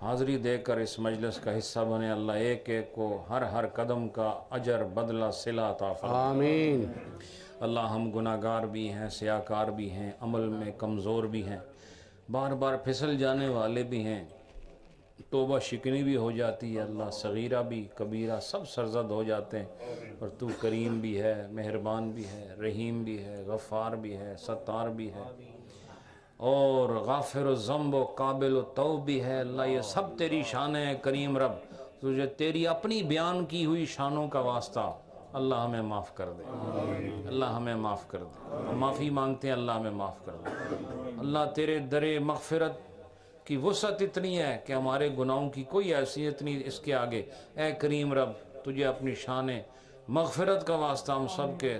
حاضری دے کر اس مجلس کا حصہ بنے اللہ ایک ایک کو ہر ہر قدم کا اجر بدلہ صلہ عطا فرما آمین. اللہ ہم گناہ گار بھی ہیں سیاکار بھی ہیں عمل میں کمزور بھی ہیں بار بار پھسل جانے والے بھی ہیں توبہ شکنی بھی ہو جاتی ہے اللہ صغیرہ بھی کبیرہ سب سرزد ہو جاتے ہیں اور تو کریم بھی ہے مہربان بھی ہے رحیم بھی ہے غفار بھی ہے ستار بھی ہے اور غافر الذنب و قابل التوب بھی ہے اللہ یہ سب تیری شان ہے کریم رب تجھے تیری اپنی بیان کی ہوئی شانوں کا واسطہ اللہ ہمیں معاف کر دے اللہ ہمیں معاف کر دے ہم معافی مانگتے ہیں اللہ ہمیں معاف کر دے اللہ تیرے در مغفرت کی وسعت اتنی ہے کہ ہمارے گناہوں کی کوئی حیثیت نہیں اس کے آگے اے کریم رب تجھے اپنی شان مغفرت کا واسطہ ہم سب کے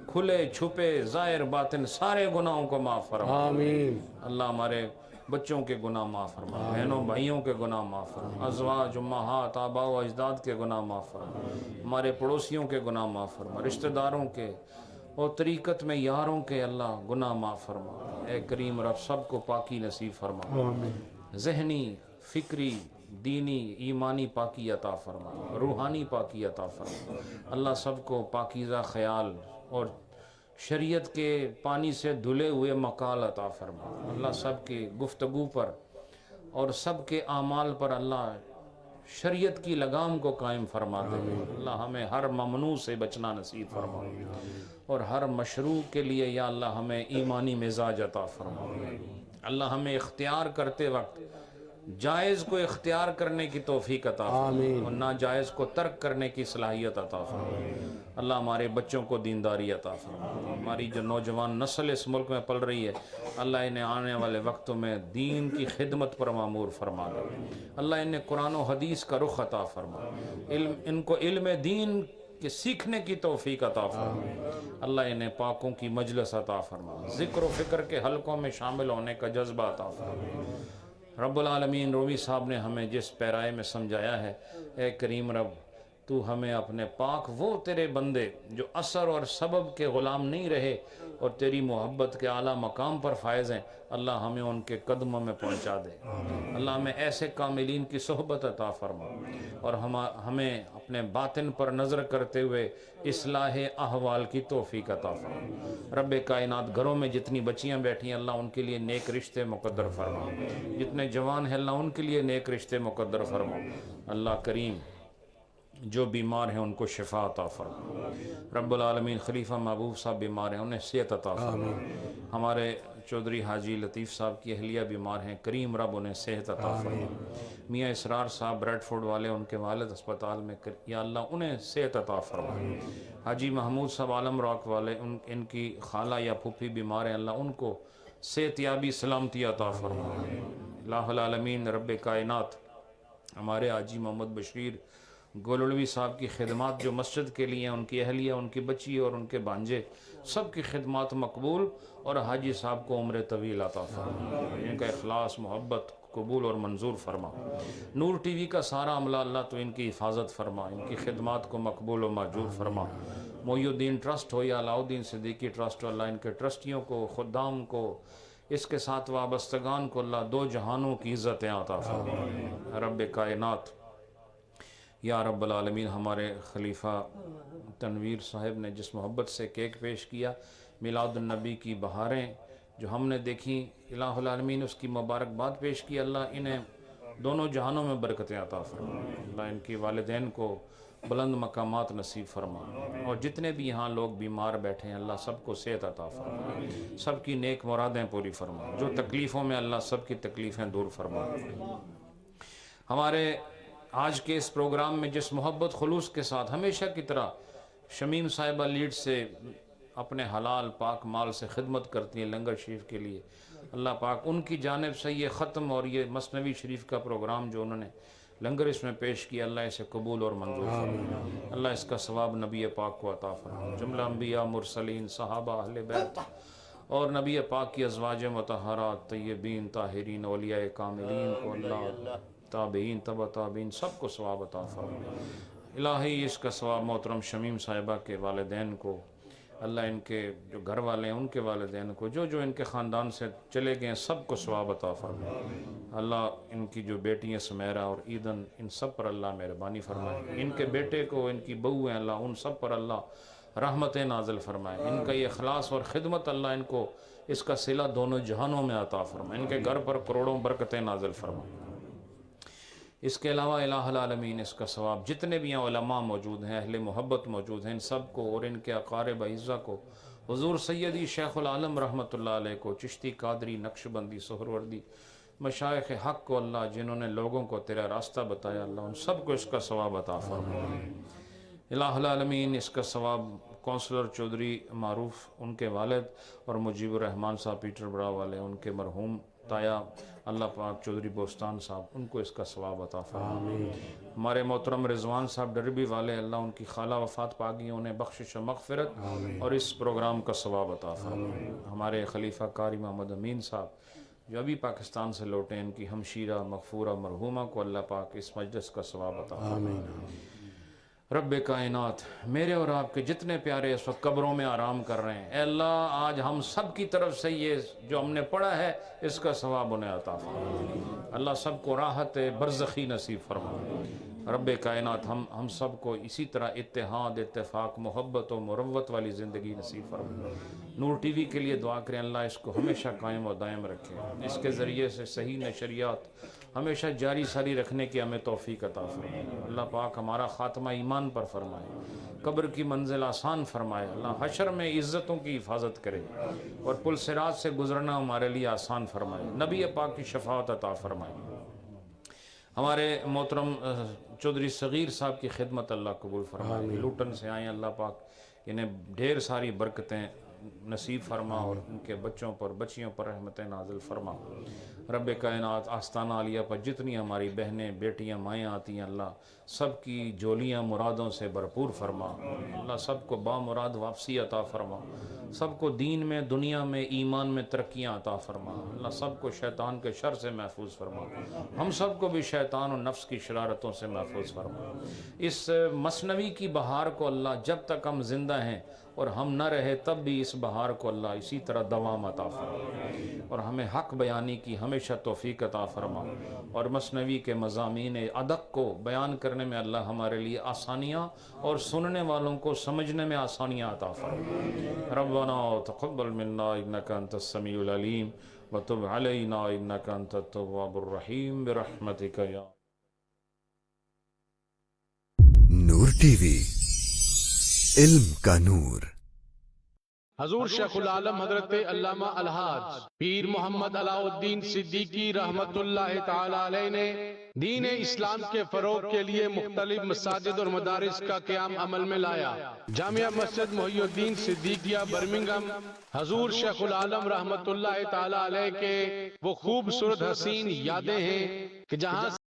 کھلے چھپے ظاہر باطن سارے گناہوں کو معاف فرما آمین. اللہ ہمارے بچوں کے گناہ معاف فرما بہنوں بھائیوں کے گناہ معاف فرما ازواج امہات آباء و اجداد کے گناہ معاف فرما ہمارے پڑوسیوں کے گناہ معاف فرما رشتہ داروں کے اور طریقت میں یاروں کے اللہ گناہ معاف فرما اے کریم رب سب کو پاکی نصیب فرما ذہنی فکری دینی ایمانی پاکی عطا فرما روحانی پاکی عطا فرما اللہ سب کو پاکیزہ خیال اور شریعت کے پانی سے دھلے ہوئے مقال عطا فرما اللہ سب کی گفتگو پر اور سب کے اعمال پر اللہ شریعت کی لگام کو قائم فرما دے اللہ ہمیں ہر ممنوع سے بچنا نصیب فرما اور ہر مشروع کے لیے یا اللہ ہمیں ایمانی مزاج عطا فرما اللہ ہمیں اختیار کرتے وقت جائز کو اختیار کرنے کی توفیق عطا فرما اور ناجائز کو ترک کرنے کی صلاحیت عطا فرما اللہ ہمارے بچوں کو دینداری عطا فرما ہماری جو نوجوان نسل اس ملک میں پل رہی ہے اللہ انہیں آنے والے وقتوں میں دین کی خدمت پر معمور فرما دے اللہ انہیں قرآن و حدیث کا رخ عطا فرما ان کو علم دین کے سیکھنے کی توفیق عطا فرما اللہ انہیں پاکوں کی مجلس عطا فرما ذکر و فکر کے حلقوں میں شامل ہونے کا جذبہ عطا فرما رب العالمین رومی صاحب نے ہمیں جس پیرائے میں سمجھایا ہے اے کریم رب تو ہمیں اپنے پاک وہ تیرے بندے جو اثر اور سبب کے غلام نہیں رہے اور تیری محبت کے اعلیٰ مقام پر فائز ہیں اللہ ہمیں ان کے قدموں میں پہنچا دے اللہ ہمیں ایسے کاملین کی صحبت عطا فرما اور ہمیں اپنے باطن پر نظر کرتے ہوئے اصلاح احوال کی توفیق عطا فرما رب کائنات گھروں میں جتنی بچیاں بیٹھی ہیں اللہ ان کے لیے نیک رشتے مقدر فرما جتنے جوان ہیں اللہ ان کے لیے نیک رشتے مقدر فرما اللہ کریم جو بیمار ہیں ان کو شفا عطا فرما رب العالمین خلیفہ محبوب صاحب بیمار ہیں انہیں صحت عطا فرما ہمارے چودھری حاجی لطیف صاحب کی اہلیہ بیمار ہیں کریم رب انہیں صحت عطا فرما میاں اسرار صاحب بریڈ فورڈ والے ان کے والد اسپتال میں یا اللہ انہیں صحت عطا فرما حاجی محمود صاحب عالم راک والے ان کی خالہ یا پھوپھی بیمار ہیں اللہ ان کو صحت یابی سلامتی عطا فرما الہ العالمین رب کائنات ہمارے حاجی محمد بشیر گولڑوی صاحب کی خدمات جو مسجد کے لیے ان کی اہلیہ ان کی بچی اور ان کے بانجے سب کی خدمات مقبول اور حاجی صاحب کو عمر طویل عطا فرما ان کا اخلاص محبت قبول اور منظور فرما نور ٹی وی کا سارا عملہ اللہ تو ان کی حفاظت فرما ان کی خدمات کو مقبول و ماجور فرما محی الدین ٹرسٹ ہو یا علاؤدین صدیقی ٹرسٹ ہو اللہ ان کے ٹرسٹیوں کو خدام کو اس کے ساتھ وابستگان کو اللہ دو جہانوں کی عزتیں عطا فرما رب کائنات یا رب العالمین ہمارے خلیفہ تنویر صاحب نے جس محبت سے کیک پیش کیا میلاد النبی کی بہاریں جو ہم نے دیکھی الہ العالمین اس کی مبارکباد پیش کی اللہ انہیں دونوں جہانوں میں برکتیں عطا فرما اللہ ان کی والدین کو بلند مقامات نصیب فرما اور جتنے بھی یہاں لوگ بیمار بیٹھے ہیں اللہ سب کو صحت عطا فرما سب کی نیک مرادیں پوری فرما جو تکلیفوں میں اللہ سب کی تکلیفیں دور فرما ہمارے آج کے اس پروگرام میں جس محبت خلوص کے ساتھ ہمیشہ کی طرح شمیم صاحبہ لیڈ سے اپنے حلال پاک مال سے خدمت کرتی ہیں لنگر شریف کے لیے اللہ پاک ان کی جانب سے یہ ختم اور یہ مثنوی شریف کا پروگرام جو انہوں نے لنگر اس میں پیش کیا اللہ اسے قبول اور منظور فرما اللہ اس کا ثواب نبی پاک کو عطا فرما جملہ انبیاء مرسلین صحابہ اہل بیت اور نبی پاک کی ازواج مطہرات طیبین طاہرین اولیاء کاملین کو اللہ تابعین تبع تابعین سب کو ثواب عطا فرما الہی اس کا ثواب محترم شمیم صاحبہ کے والدین کو اللہ ان کے جو گھر والے ہیں ان کے والدین کو، جو جو ان کے خاندان سے چلے گئے ہیں سب کو ثواب عطا فرمائے۔ اللہ ان کی جو بیٹی ہیں سمیرہ اور ایدن، ان سب پر اللہ مہربانی فرمائے۔ ان کے بیٹے کو، ان کی بہو ہیں، اللہ ان سب پر اللہ رحمتیں نازل فرمائے۔ ان کا یہ اخلاص اور خدمت اللہ ان کو اس کا صلہ دونوں جہانوں میں عطا فرمائے۔ ان کے گھر پر کروڑوں برکتیں نازل فرمائے۔ اس کے علاوہ الہ العالمین اس کا ثواب جتنے بھی ہیں علماء موجود ہیں، اہل محبت موجود ہیں، ان سب کو اور ان کے اقارب اعزہ کو، حضور سیدی شیخ العالم رحمۃ اللہ علیہ کو، چشتی قادری نقشبندی سہروردی مشائخ حق کو اللہ جنہوں نے لوگوں کو تیرا راستہ بتایا، اللہ ان سب کو اس کا ثواب عطا فرمائے۔ الہ العالمین اس کا ثواب کونسلر چودھری معروف ان کے والد اور مجیب الرحمان صاحب پیٹر برا والے، ان کے مرحوم تایا اللہ پاک چودھری بوستان صاحب، ان کو اس کا ثواب عطا فرمائے۔ ہمارے محترم رضوان صاحب ڈربی والے، اللہ ان کی خالہ وفات پا گئی، انہیں بخشش و مغفرت اور اس پروگرام کا ثواب عطا فرمائے۔ ہمارے خلیفہ قاری محمد امین صاحب جو ابھی پاکستان سے لوٹے، ان کی ہمشیرہ مغفورہ مرحومہ کو اللہ پاک اس مجلس کا ثواب عطا فرمائے۔ رب کائنات، میرے اور آپ کے جتنے پیارے اس وقت قبروں میں آرام کر رہے ہیں، اے اللہ آج ہم سب کی طرف سے یہ جو ہم نے پڑھا ہے اس کا ثواب انہیں عطا فرمائے۔ اللہ سب کو راحت برزخی نصیب فرمائے۔ رب کائنات ہم سب کو اسی طرح اتحاد، اتفاق، محبت و مروت والی زندگی نصیب فرمائے۔ نور ٹی وی کے لیے دعا کریں، اللہ اس کو ہمیشہ قائم و دائم رکھے، اس کے ذریعے سے صحیح نشریات ہمیشہ جاری ساری رکھنے کی ہمیں توفیق عطا فرمائے۔ اللہ پاک ہمارا خاتمہ ایمان پر فرمائے، قبر کی منزل آسان فرمائے، اللہ حشر میں عزتوں کی حفاظت کرے اور پل صراط سے گزرنا ہمارے لیے آسان فرمائے، نبی پاک کی شفاعت عطا فرمائے۔ ہمارے محترم چودھری صغیر صاحب کی خدمت اللہ قبول فرمائے، لوٹن سے آئیں، اللہ پاک انہیں ڈھیر ساری برکتیں نصیب فرما اور ان کے بچوں پر بچیوں پر رحمتیں نازل فرما۔ رب کائنات آستانہ عالیہ پر جتنی ہماری بہنیں بیٹیاں مائیں آتی ہیں، اللہ سب کی جولیاں مرادوں سے بھرپور فرما، اللہ سب کو بامراد واپسی عطا فرما، سب کو دین میں دنیا میں ایمان میں ترقیاں عطا فرما، اللہ سب کو شیطان کے شر سے محفوظ فرما، ہم سب کو بھی شیطان اور نفس کی شرارتوں سے محفوظ فرما۔ اس مثنوی کی بہار کو اللہ جب تک ہم زندہ ہیں اور ہم نہ رہے تب بھی اس بہار کو اللہ اسی طرح دوام عطا فرما اور ہمیں حق بیانی کی ہمیشہ توفیق عطا فرما اور مثنوی کے مضامین ادق کو بیان کرنے میں اللہ ہمارے لیے آسانیاں اور سننے والوں کو سمجھنے میں آسانیاں عطا فرما۔ ربنا تقبل منا انک انت السمیع العلیم وتب علینا انک انت التواب الرحیم برحمتک یا نور ٹی وی، علم کا نور۔ حضور شیخ العالم حضرت علامہ الحاج پیر محمد علاء الدین صدیقی رحمت اللہ تعالی علیہ نے دین اسلام کے فروغ کے لیے مختلف مساجد اور مدارس کا قیام عمل میں لایا۔ جامعہ مسجد محی الدین صدیقیہ برمنگھم حضور شیخ العالم رحمت اللہ تعالی علیہ کے وہ خوبصورت حسین یادیں ہیں کہ جہاں